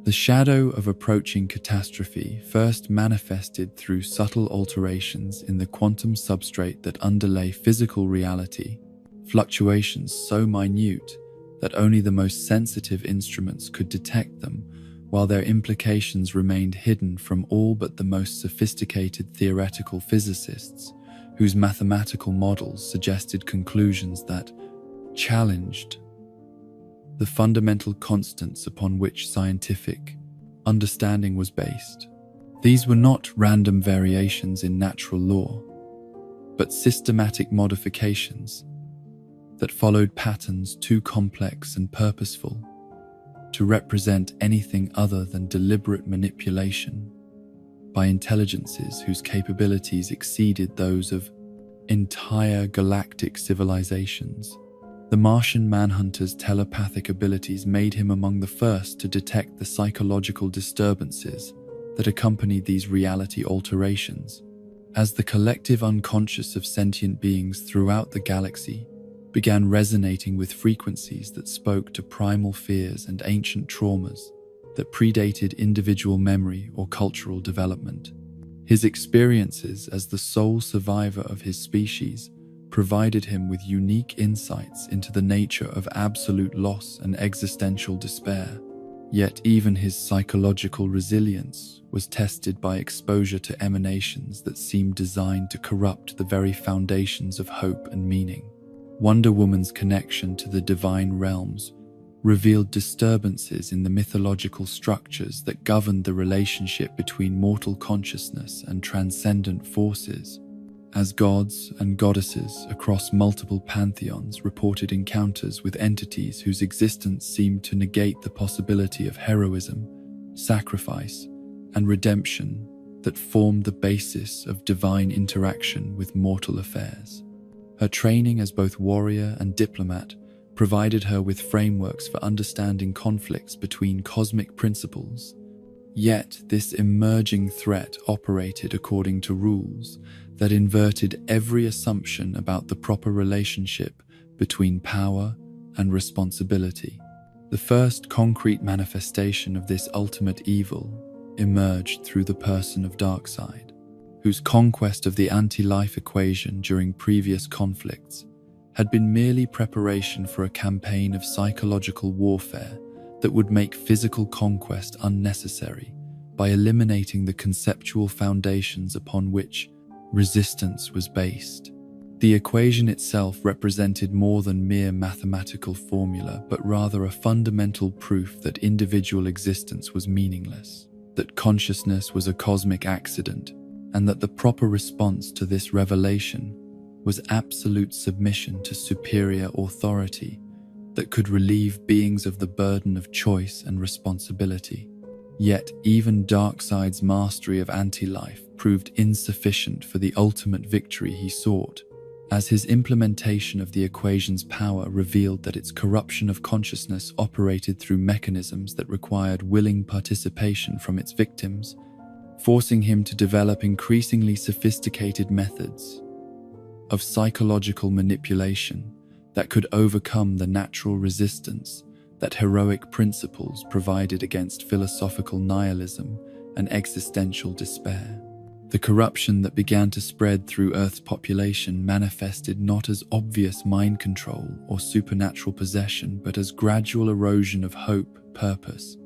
The shadow of approaching catastrophe first manifested through subtle alterations in the quantum substrate that underlay physical reality, fluctuations so minute that only the most sensitive instruments could detect them, while their implications remained hidden from all but the most sophisticated theoretical physicists, whose mathematical models suggested conclusions that challenged the fundamental constants upon which scientific understanding was based. These were not random variations in natural law, but systematic modifications that followed patterns too complex and purposeful to represent anything other than deliberate manipulation by intelligences whose capabilities exceeded those of entire galactic civilizations. The Martian Manhunter's telepathic abilities made him among the first to detect the psychological disturbances that accompanied these reality alterations, as the collective unconscious of sentient beings throughout the galaxy began resonating with frequencies that spoke to primal fears and ancient traumas that predated individual memory or cultural development. His experiences as the sole survivor of his species provided him with unique insights into the nature of absolute loss and existential despair. Yet even his psychological resilience was tested by exposure to emanations that seemed designed to corrupt the very foundations of hope and meaning. Wonder Woman's connection to the divine realms revealed disturbances in the mythological structures that governed the relationship between mortal consciousness and transcendent forces, as gods and goddesses across multiple pantheons reported encounters with entities whose existence seemed to negate the possibility of heroism, sacrifice, and redemption that formed the basis of divine interaction with mortal affairs. Her training as both warrior and diplomat provided her with frameworks for understanding conflicts between cosmic principles. Yet this emerging threat operated according to rules that inverted every assumption about the proper relationship between power and responsibility. The first concrete manifestation of this ultimate evil emerged through the person of Darkseid, whose conquest of the anti-life equation during previous conflicts had been merely preparation for a campaign of psychological warfare that would make physical conquest unnecessary by eliminating the conceptual foundations upon which resistance was based. The equation itself represented more than mere mathematical formula, but rather a fundamental proof that individual existence was meaningless, that consciousness was a cosmic accident, and that the proper response to this revelation was absolute submission to superior authority that could relieve beings of the burden of choice and responsibility. Yet even Darkseid's mastery of anti-life proved insufficient for the ultimate victory he sought, as his implementation of the equation's power revealed that its corruption of consciousness operated through mechanisms that required willing participation from its victims, forcing him to develop increasingly sophisticated methods of psychological manipulation that could overcome the natural resistance that heroic principles provided against philosophical nihilism and existential despair. The corruption that began to spread through Earth's population manifested not as obvious mind control or supernatural possession, but as gradual erosion of hope, purpose,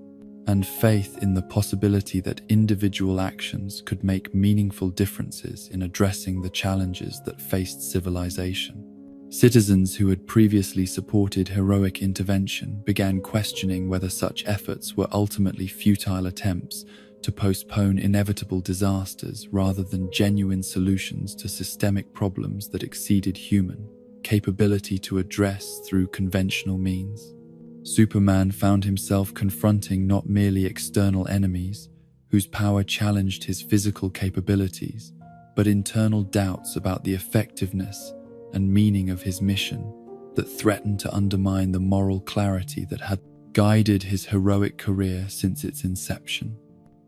and faith in the possibility that individual actions could make meaningful differences in addressing the challenges that faced civilization. Citizens who had previously supported heroic intervention began questioning whether such efforts were ultimately futile attempts to postpone inevitable disasters rather than genuine solutions to systemic problems that exceeded human capability to address through conventional means. Superman found himself confronting not merely external enemies whose power challenged his physical capabilities, but internal doubts about the effectiveness and meaning of his mission that threatened to undermine the moral clarity that had guided his heroic career since its inception.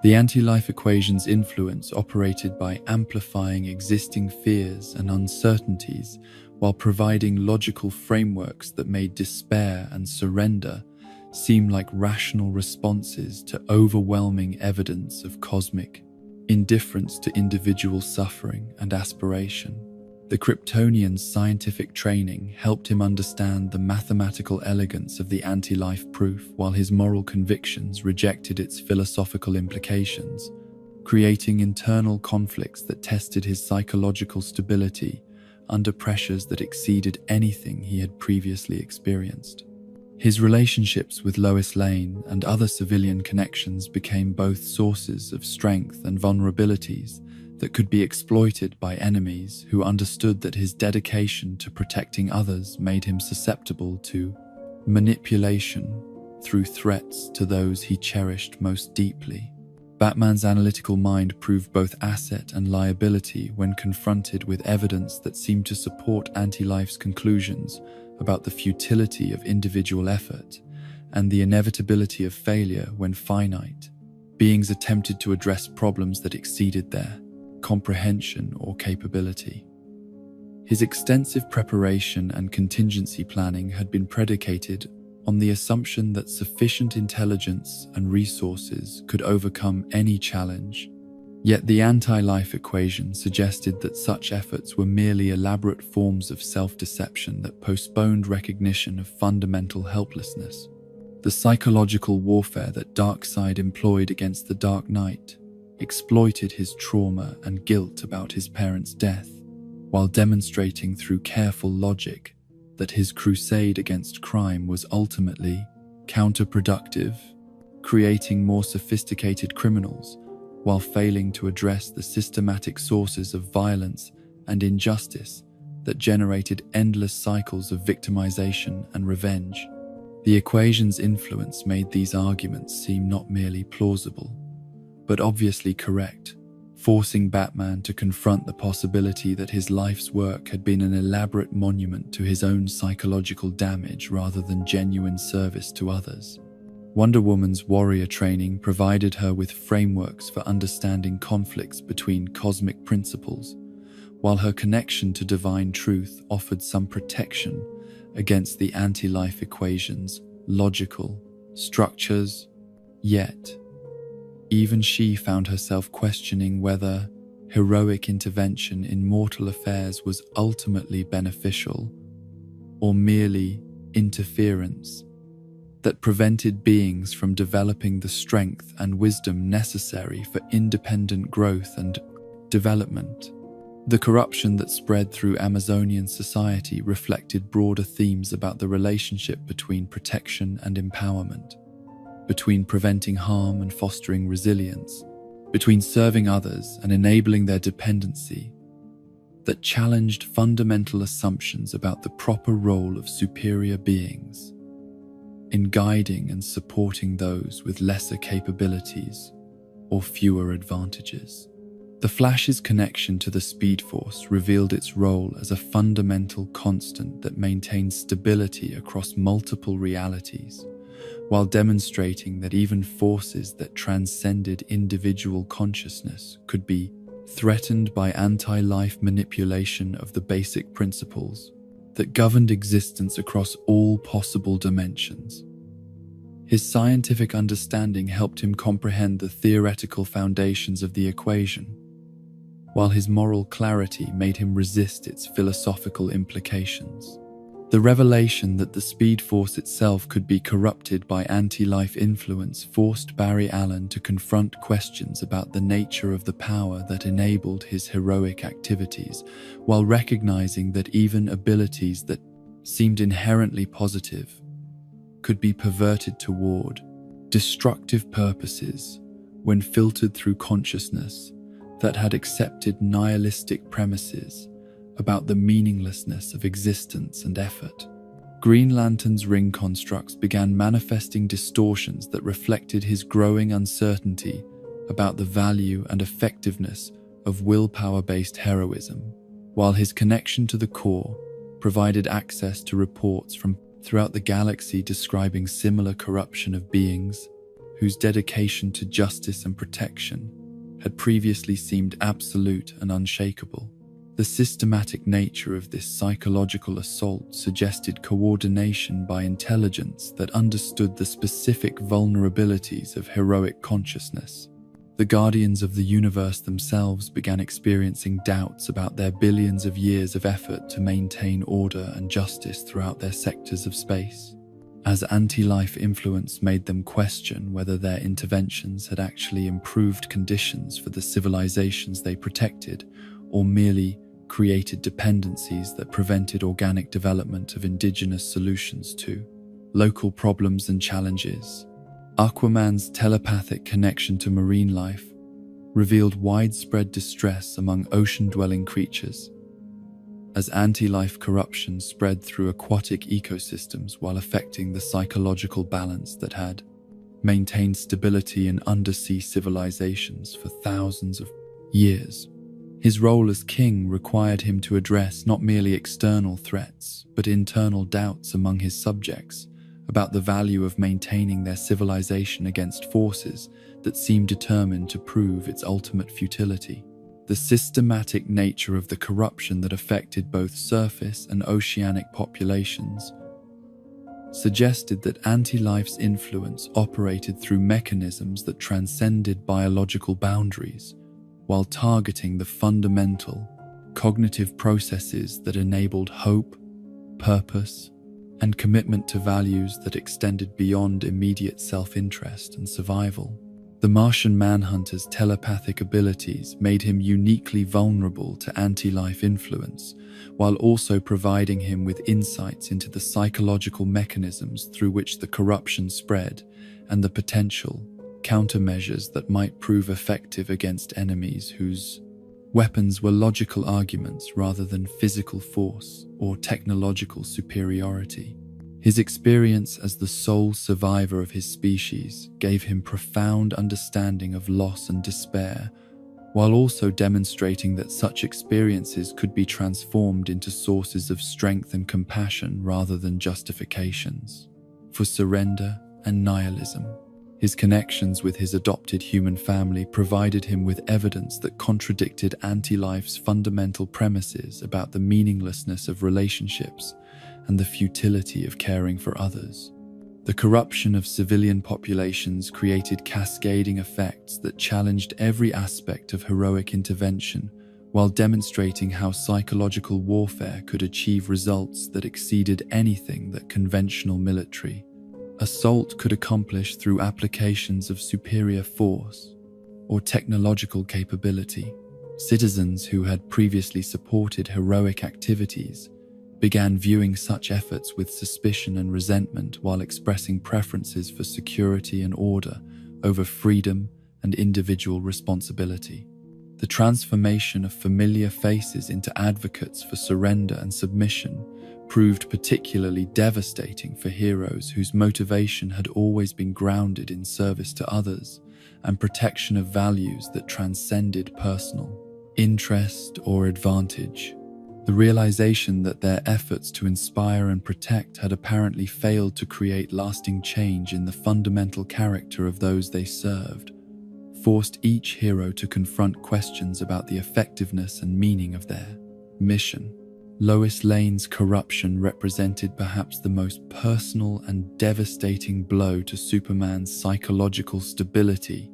The anti-life equation's influence operated by amplifying existing fears and uncertainties while providing logical frameworks that made despair and surrender seem like rational responses to overwhelming evidence of cosmic indifference to individual suffering and aspiration. The Kryptonian's scientific training helped him understand the mathematical elegance of the anti-life proof, while his moral convictions rejected its philosophical implications, creating internal conflicts that tested his psychological stability under pressures that exceeded anything he had previously experienced. His relationships with Lois Lane and other civilian connections became both sources of strength and vulnerabilities that could be exploited by enemies who understood that his dedication to protecting others made him susceptible to manipulation through threats to those he cherished most deeply. Batman's analytical mind proved both asset and liability when confronted with evidence that seemed to support anti-life's conclusions about the futility of individual effort and the inevitability of failure when finite beings attempted to address problems that exceeded their comprehension or capability. His extensive preparation and contingency planning had been predicated on the assumption that sufficient intelligence and resources could overcome any challenge. Yet the anti-life equation suggested that such efforts were merely elaborate forms of self-deception that postponed recognition of fundamental helplessness. The psychological warfare that Darkseid employed against the Dark Knight exploited his trauma and guilt about his parents' death, while demonstrating through careful logic that his crusade against crime was ultimately counterproductive, creating more sophisticated criminals while failing to address the systematic sources of violence and injustice that generated endless cycles of victimization and revenge. The equation's influence made these arguments seem not merely plausible, but obviously correct, forcing Batman to confront the possibility that his life's work had been an elaborate monument to his own psychological damage rather than genuine service to others. Wonder Woman's warrior training provided her with frameworks for understanding conflicts between cosmic principles, while her connection to divine truth offered some protection against the anti-life equation's logical structures. Yet, even she found herself questioning whether heroic intervention in mortal affairs was ultimately beneficial or merely interference that prevented beings from developing the strength and wisdom necessary for independent growth and development. The corruption that spread through Amazonian society reflected broader themes about the relationship between protection and empowerment, between preventing harm and fostering resilience, between serving others and enabling their dependency, that challenged fundamental assumptions about the proper role of superior beings in guiding and supporting those with lesser capabilities or fewer advantages. The Flash's connection to the Speed Force revealed its role as a fundamental constant that maintained stability across multiple realities, while demonstrating that even forces that transcended individual consciousness could be threatened by anti-life manipulation of the basic principles that governed existence across all possible dimensions. His scientific understanding helped him comprehend the theoretical foundations of the equation, while his moral clarity made him resist its philosophical implications. The revelation that the Speed Force itself could be corrupted by anti-life influence forced Barry Allen to confront questions about the nature of the power that enabled his heroic activities, while recognizing that even abilities that seemed inherently positive could be perverted toward destructive purposes when filtered through consciousness that had accepted nihilistic premises about the meaninglessness of existence and effort. Green Lantern's ring constructs began manifesting distortions that reflected his growing uncertainty about the value and effectiveness of willpower-based heroism, while his connection to the core provided access to reports from throughout the galaxy describing similar corruption of beings whose dedication to justice and protection had previously seemed absolute and unshakable. The systematic nature of this psychological assault suggested coordination by intelligence that understood the specific vulnerabilities of heroic consciousness. The Guardians of the Universe themselves began experiencing doubts about their billions of years of effort to maintain order and justice throughout their sectors of space, as anti-life influence made them question whether their interventions had actually improved conditions for the civilizations they protected, or merely created dependencies that prevented organic development of indigenous solutions to local problems and challenges. Aquaman's telepathic connection to marine life revealed widespread distress among ocean-dwelling creatures, as anti-life corruption spread through aquatic ecosystems while affecting the psychological balance that had maintained stability in undersea civilizations for thousands of years. His role as king required him to address not merely external threats, but internal doubts among his subjects about the value of maintaining their civilization against forces that seemed determined to prove its ultimate futility. The systematic nature of the corruption that affected both surface and oceanic populations suggested that anti-life's influence operated through mechanisms that transcended biological boundaries, while targeting the fundamental cognitive processes that enabled hope, purpose, and commitment to values that extended beyond immediate self-interest and survival. The Martian Manhunter's telepathic abilities made him uniquely vulnerable to anti-life influence, while also providing him with insights into the psychological mechanisms through which the corruption spread and the potential countermeasures that might prove effective against enemies whose weapons were logical arguments rather than physical force or technological superiority. His experience as the sole survivor of his species gave him profound understanding of loss and despair, while also demonstrating that such experiences could be transformed into sources of strength and compassion rather than justifications for surrender and nihilism. His connections with his adopted human family provided him with evidence that contradicted anti-life's fundamental premises about the meaninglessness of relationships and the futility of caring for others. The corruption of civilian populations created cascading effects that challenged every aspect of heroic intervention, while demonstrating how psychological warfare could achieve results that exceeded anything that conventional military assault could accomplish through applications of superior force or technological capability. Citizens who had previously supported heroic activities began viewing such efforts with suspicion and resentment, while expressing preferences for security and order over freedom and individual responsibility. The transformation of familiar faces into advocates for surrender and submission proved particularly devastating for heroes whose motivation had always been grounded in service to others and protection of values that transcended personal interest or advantage. The realization that their efforts to inspire and protect had apparently failed to create lasting change in the fundamental character of those they served forced each hero to confront questions about the effectiveness and meaning of their mission. Lois Lane's corruption represented perhaps the most personal and devastating blow to Superman's psychological stability,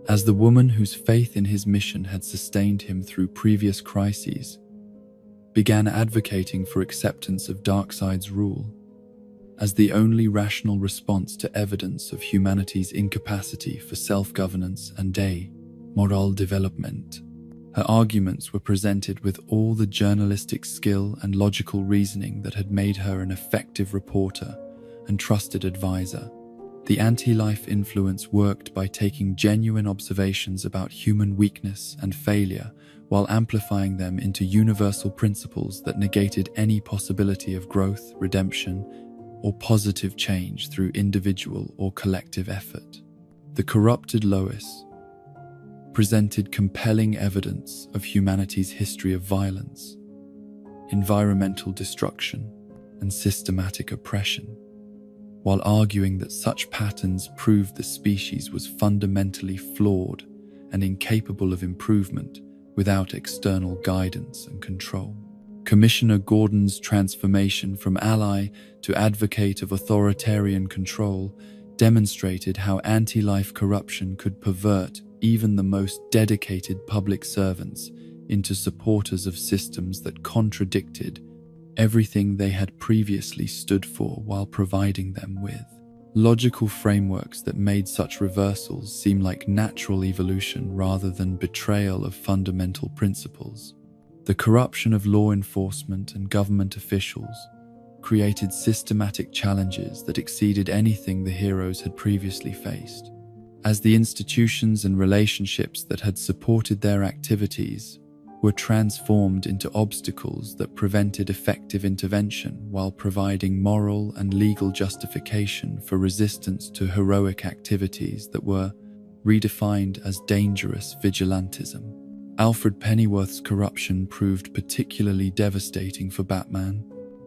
as the woman whose faith in his mission had sustained him through previous crises began advocating for acceptance of Darkseid's rule as the only rational response to evidence of humanity's incapacity for self-governance and moral development. Her arguments were presented with all the journalistic skill and logical reasoning that had made her an effective reporter and trusted advisor. The anti-life influence worked by taking genuine observations about human weakness and failure while amplifying them into universal principles that negated any possibility of growth, redemption, or positive change through individual or collective effort. The corrupted Lois presented compelling evidence of humanity's history of violence, environmental destruction, and systematic oppression, while arguing that such patterns proved the species was fundamentally flawed and incapable of improvement without external guidance and control. Commissioner Gordon's transformation from ally to advocate of authoritarian control demonstrated how anti-life corruption could pervert even the most dedicated public servants into supporters of systems that contradicted everything they had previously stood for, while providing them with logical frameworks that made such reversals seem like natural evolution rather than betrayal of fundamental principles. The corruption of law enforcement and government officials created systematic challenges that exceeded anything the heroes had previously faced, as the institutions and relationships that had supported their activities were transformed into obstacles that prevented effective intervention while providing moral and legal justification for resistance to heroic activities that were redefined as dangerous vigilantism. Alfred Pennyworth's corruption proved particularly devastating for Batman,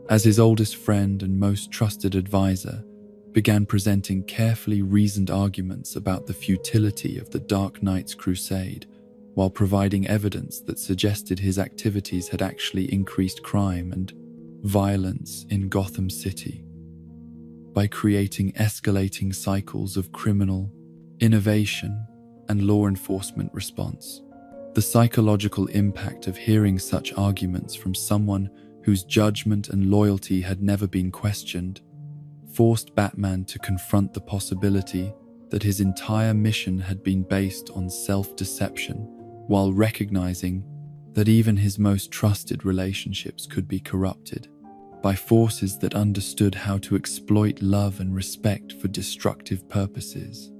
as his oldest friend and most trusted advisor began presenting carefully reasoned arguments about the futility of the Dark Knight's crusade, while providing evidence that suggested his activities had actually increased crime and violence in Gotham City. By creating escalating cycles of criminal innovation and law enforcement response, the psychological impact of hearing such arguments from someone whose judgment and loyalty had never been questioned forced Batman to confront the possibility that his entire mission had been based on self-deception, while recognizing that even his most trusted relationships could be corrupted by forces that understood how to exploit love and respect for destructive purposes.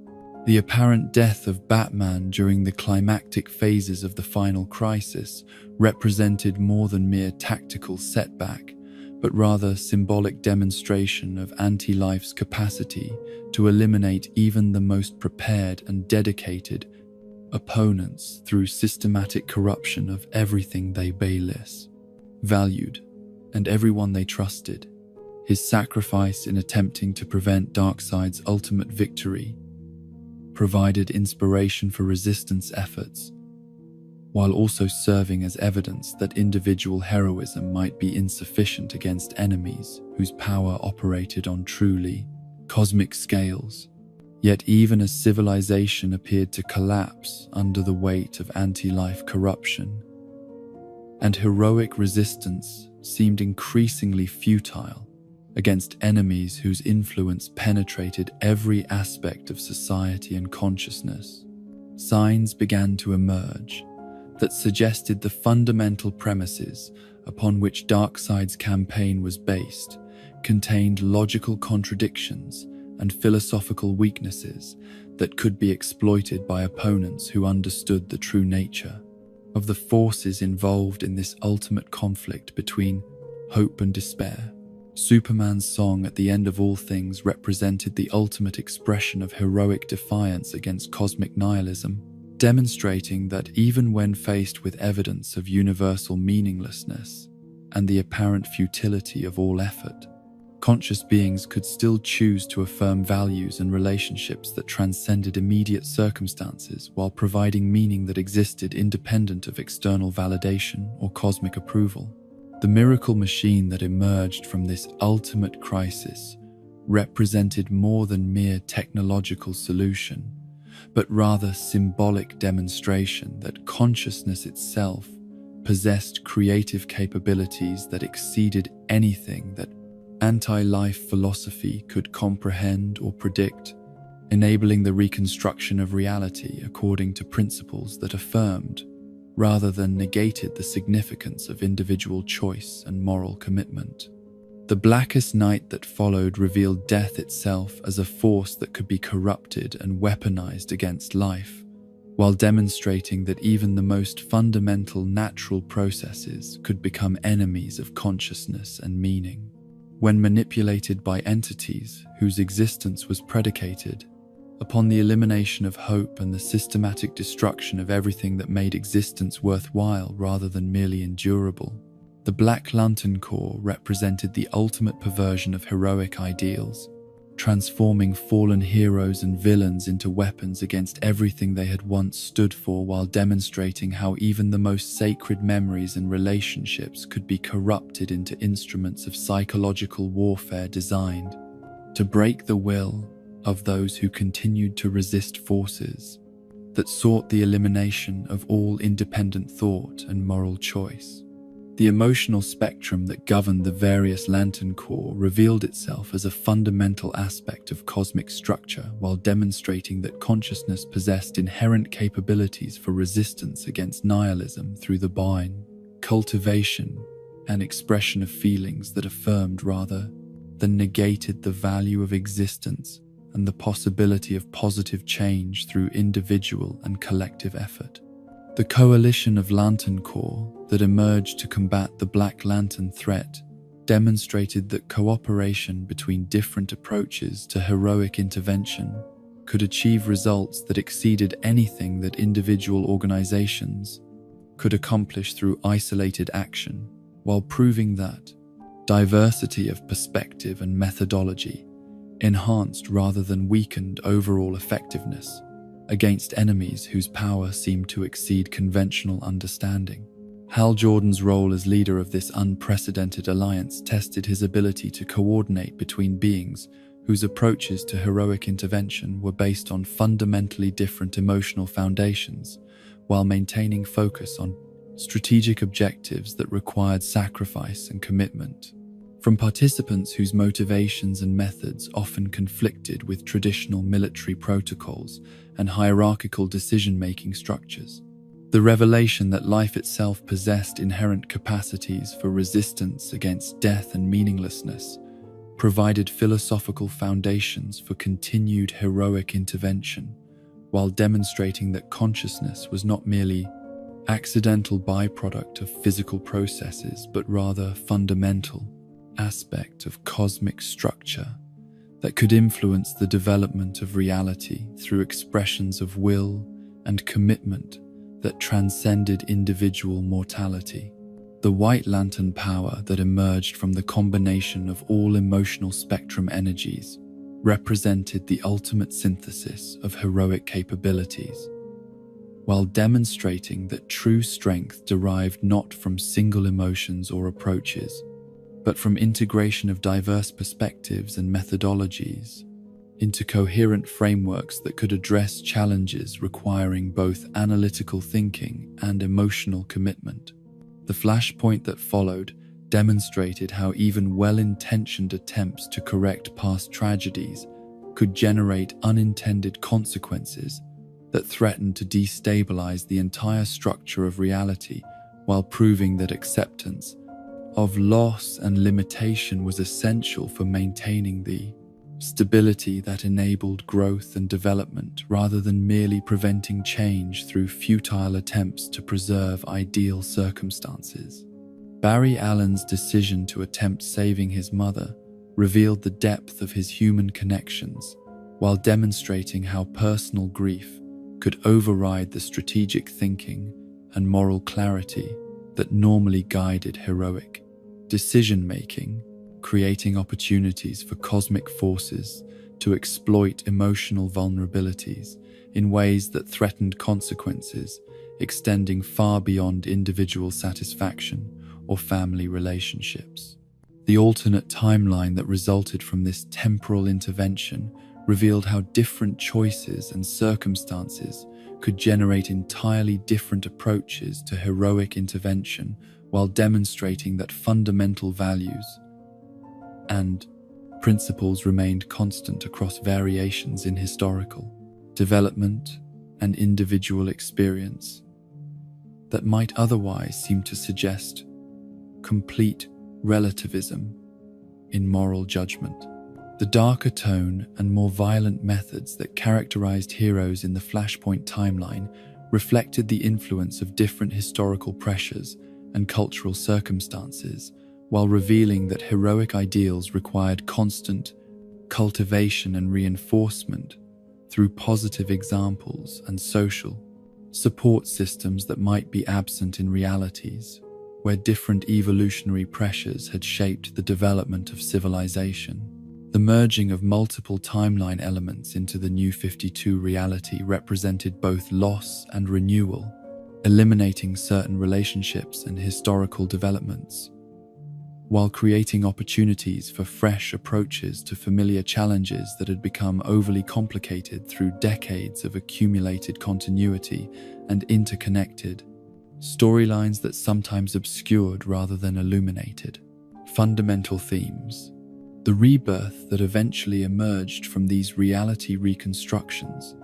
The apparent death of Batman during the climactic phases of the final crisis represented more than mere tactical setback, but rather symbolic demonstration of anti-life's capacity to eliminate even the most prepared and dedicated opponents through systematic corruption of everything they valued, and everyone they trusted. His sacrifice in attempting to prevent Darkseid's ultimate victory provided inspiration for resistance efforts, while also serving as evidence that individual heroism might be insufficient against enemies whose power operated on truly cosmic scales. Yet even as civilization appeared to collapse under the weight of anti-life corruption, and heroic resistance seemed increasingly futile against enemies whose influence penetrated every aspect of society and consciousness, signs began to emerge that suggested the fundamental premises upon which Darkseid's campaign was based contained logical contradictions and philosophical weaknesses that could be exploited by opponents who understood the true nature of the forces involved in this ultimate conflict between hope and despair. Superman's song at the end of all things represented the ultimate expression of heroic defiance against cosmic nihilism, demonstrating that even when faced with evidence of universal meaninglessness and the apparent futility of all effort, conscious beings could still choose to affirm values and relationships that transcended immediate circumstances while providing meaning that existed independent of external validation or cosmic approval. The miracle machine that emerged from this ultimate crisis represented more than mere technological solution, but rather symbolic demonstration that consciousness itself possessed creative capabilities that exceeded anything that anti-life philosophy could comprehend or predict, enabling the reconstruction of reality according to principles that affirmed, rather than negated, the significance of individual choice and moral commitment. The blackest night that followed revealed death itself as a force that could be corrupted and weaponized against life, while demonstrating that even the most fundamental natural processes could become enemies of consciousness and meaning, when manipulated by entities whose existence was predicated upon the elimination of hope and the systematic destruction of everything that made existence worthwhile rather than merely endurable. The Black Lantern Corps represented the ultimate perversion of heroic ideals, transforming fallen heroes and villains into weapons against everything they had once stood for, while demonstrating how even the most sacred memories and relationships could be corrupted into instruments of psychological warfare designed to break the will of those who continued to resist forces that sought the elimination of all independent thought and moral choice. The emotional spectrum that governed the various Lantern Corps revealed itself as a fundamental aspect of cosmic structure, while demonstrating that consciousness possessed inherent capabilities for resistance against nihilism through the divine cultivation and expression of feelings that affirmed rather than negated the value of existence and the possibility of positive change through individual and collective effort. The coalition of Lantern Corps that emerged to combat the Black Lantern threat demonstrated that cooperation between different approaches to heroic intervention could achieve results that exceeded anything that individual organizations could accomplish through isolated action, while proving that diversity of perspective and methodology enhanced rather than weakened overall effectiveness against enemies whose power seemed to exceed conventional understanding. Hal Jordan's role as leader of this unprecedented alliance tested his ability to coordinate between beings whose approaches to heroic intervention were based on fundamentally different emotional foundations, while maintaining focus on strategic objectives that required sacrifice and commitment. From participants whose motivations and methods often conflicted with traditional military protocols and hierarchical decision-making structures, the revelation that life itself possessed inherent capacities for resistance against death and meaninglessness provided philosophical foundations for continued heroic intervention, while demonstrating that consciousness was not merely accidental byproduct of physical processes, but rather fundamental aspect of cosmic structure that could influence the development of reality through expressions of will, and commitment that transcended individual mortality. The White Lantern power that emerged from the combination of all emotional spectrum energies represented the ultimate synthesis of heroic capabilities, while demonstrating that true strength derived not from single emotions or approaches, but from integration of diverse perspectives and methodologies into coherent frameworks that could address challenges requiring both analytical thinking and emotional commitment. The flashpoint that followed demonstrated how even well-intentioned attempts to correct past tragedies could generate unintended consequences that threatened to destabilize the entire structure of reality, while proving that acceptance of loss and limitation was essential for maintaining the stability that enabled growth and development, rather than merely preventing change through futile attempts to preserve ideal circumstances. Barry Allen's decision to attempt saving his mother revealed the depth of his human connections, while demonstrating how personal grief could override the strategic thinking and moral clarity that normally guided heroic decision-making, creating opportunities for cosmic forces to exploit emotional vulnerabilities in ways that threatened consequences extending far beyond individual satisfaction or family relationships. The alternate timeline that resulted from this temporal intervention revealed how different choices and circumstances could generate entirely different approaches to heroic intervention, while demonstrating that fundamental values and principles remained constant across variations in historical development and individual experience that might otherwise seem to suggest complete relativism in moral judgment. The darker tone and more violent methods that characterized heroes in the Flashpoint timeline reflected the influence of different historical pressures and cultural circumstances, while revealing that heroic ideals required constant cultivation and reinforcement through positive examples and social support systems that might be absent in realities where different evolutionary pressures had shaped the development of civilization. The merging of multiple timeline elements into the New 52 reality represented both loss and renewal, eliminating certain relationships and historical developments, while creating opportunities for fresh approaches to familiar challenges that had become overly complicated through decades of accumulated continuity and interconnected storylines that sometimes obscured rather than illuminated fundamental themes. The rebirth that eventually emerged from these reality reconstructions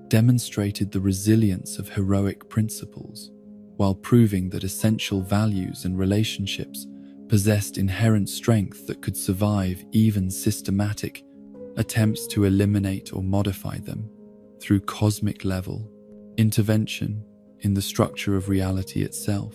demonstrated the resilience of heroic principles, while proving that essential values and relationships possessed inherent strength that could survive even systematic attempts to eliminate or modify them through cosmic-level intervention in the structure of reality itself.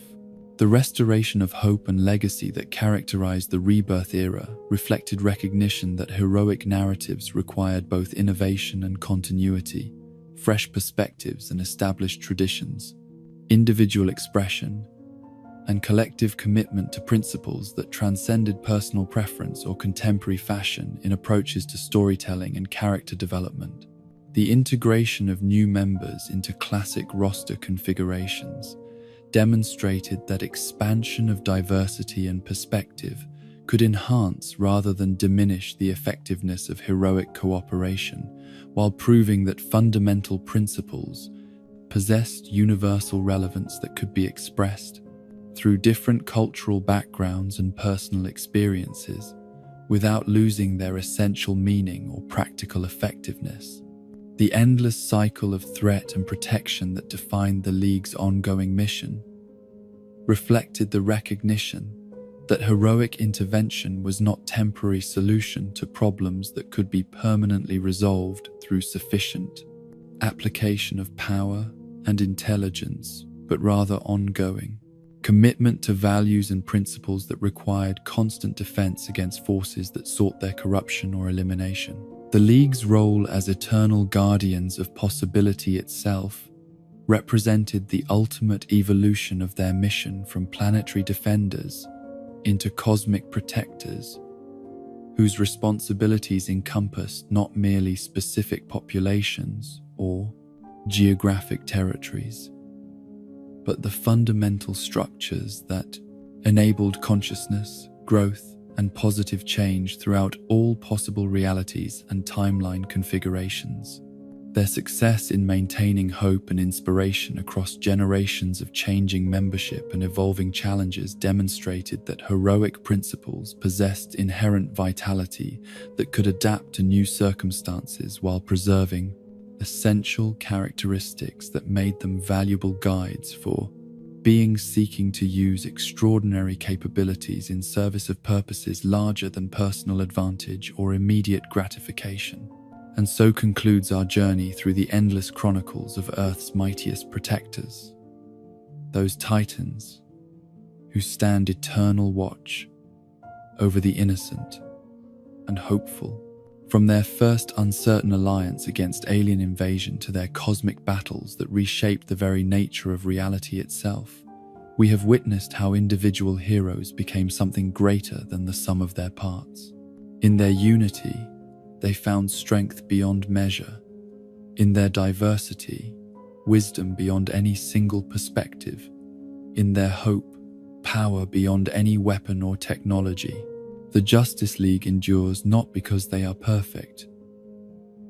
The restoration of hope and legacy that characterized the rebirth era reflected recognition that heroic narratives required both innovation and continuity, fresh perspectives and established traditions, individual expression, and collective commitment to principles that transcended personal preference or contemporary fashion in approaches to storytelling and character development. The integration of new members into classic roster configurations demonstrated that expansion of diversity and perspective could enhance rather than diminish the effectiveness of heroic cooperation, while proving that fundamental principles possessed universal relevance that could be expressed through different cultural backgrounds and personal experiences without losing their essential meaning or practical effectiveness. The endless cycle of threat and protection that defined the League's ongoing mission reflected the recognition that heroic intervention was not a temporary solution to problems that could be permanently resolved through sufficient application of power and intelligence, but rather ongoing commitment to values and principles that required constant defense against forces that sought their corruption or elimination. The League's role as eternal guardians of possibility itself represented the ultimate evolution of their mission from planetary defenders into cosmic protectors, whose responsibilities encompassed not merely specific populations or geographic territories, but the fundamental structures that enabled consciousness, growth, and positive change throughout all possible realities and timeline configurations. Their success in maintaining hope and inspiration across generations of changing membership and evolving challenges demonstrated that heroic principles possessed inherent vitality that could adapt to new circumstances while preserving essential characteristics that made them valuable guides for beings seeking to use extraordinary capabilities in service of purposes larger than personal advantage or immediate gratification. And so concludes our journey through the endless chronicles of Earth's mightiest protectors, those titans who stand eternal watch over the innocent and hopeful. From their first uncertain alliance against alien invasion to their cosmic battles that reshaped the very nature of reality itself, we have witnessed how individual heroes became something greater than the sum of their parts. In their unity, they found strength beyond measure. In their diversity, wisdom beyond any single perspective. In their hope, power beyond any weapon or technology. The Justice League endures not because they are perfect,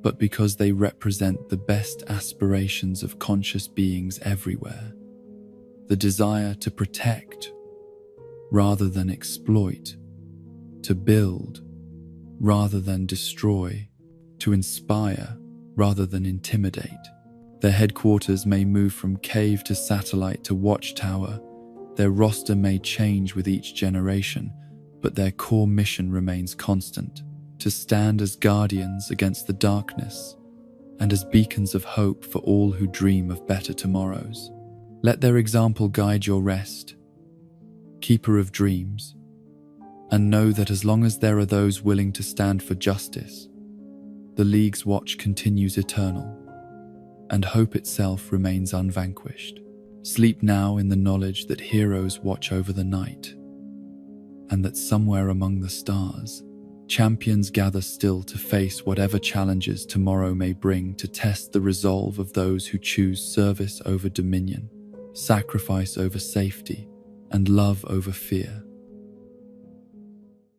but because they represent the best aspirations of conscious beings everywhere. The desire to protect rather than exploit, to build rather than destroy, to inspire rather than intimidate. Their headquarters may move from cave to satellite to watchtower. Their roster may change with each generation, but their core mission remains constant: to stand as guardians against the darkness and as beacons of hope for all who dream of better tomorrows. Let their example guide your rest, keeper of dreams, and know that as long as there are those willing to stand for justice, the League's watch continues eternal, and hope itself remains unvanquished. Sleep now in the knowledge that heroes watch over the night, and that somewhere among the stars, champions gather still to face whatever challenges tomorrow may bring, to test the resolve of those who choose service over dominion, sacrifice over safety, and love over fear.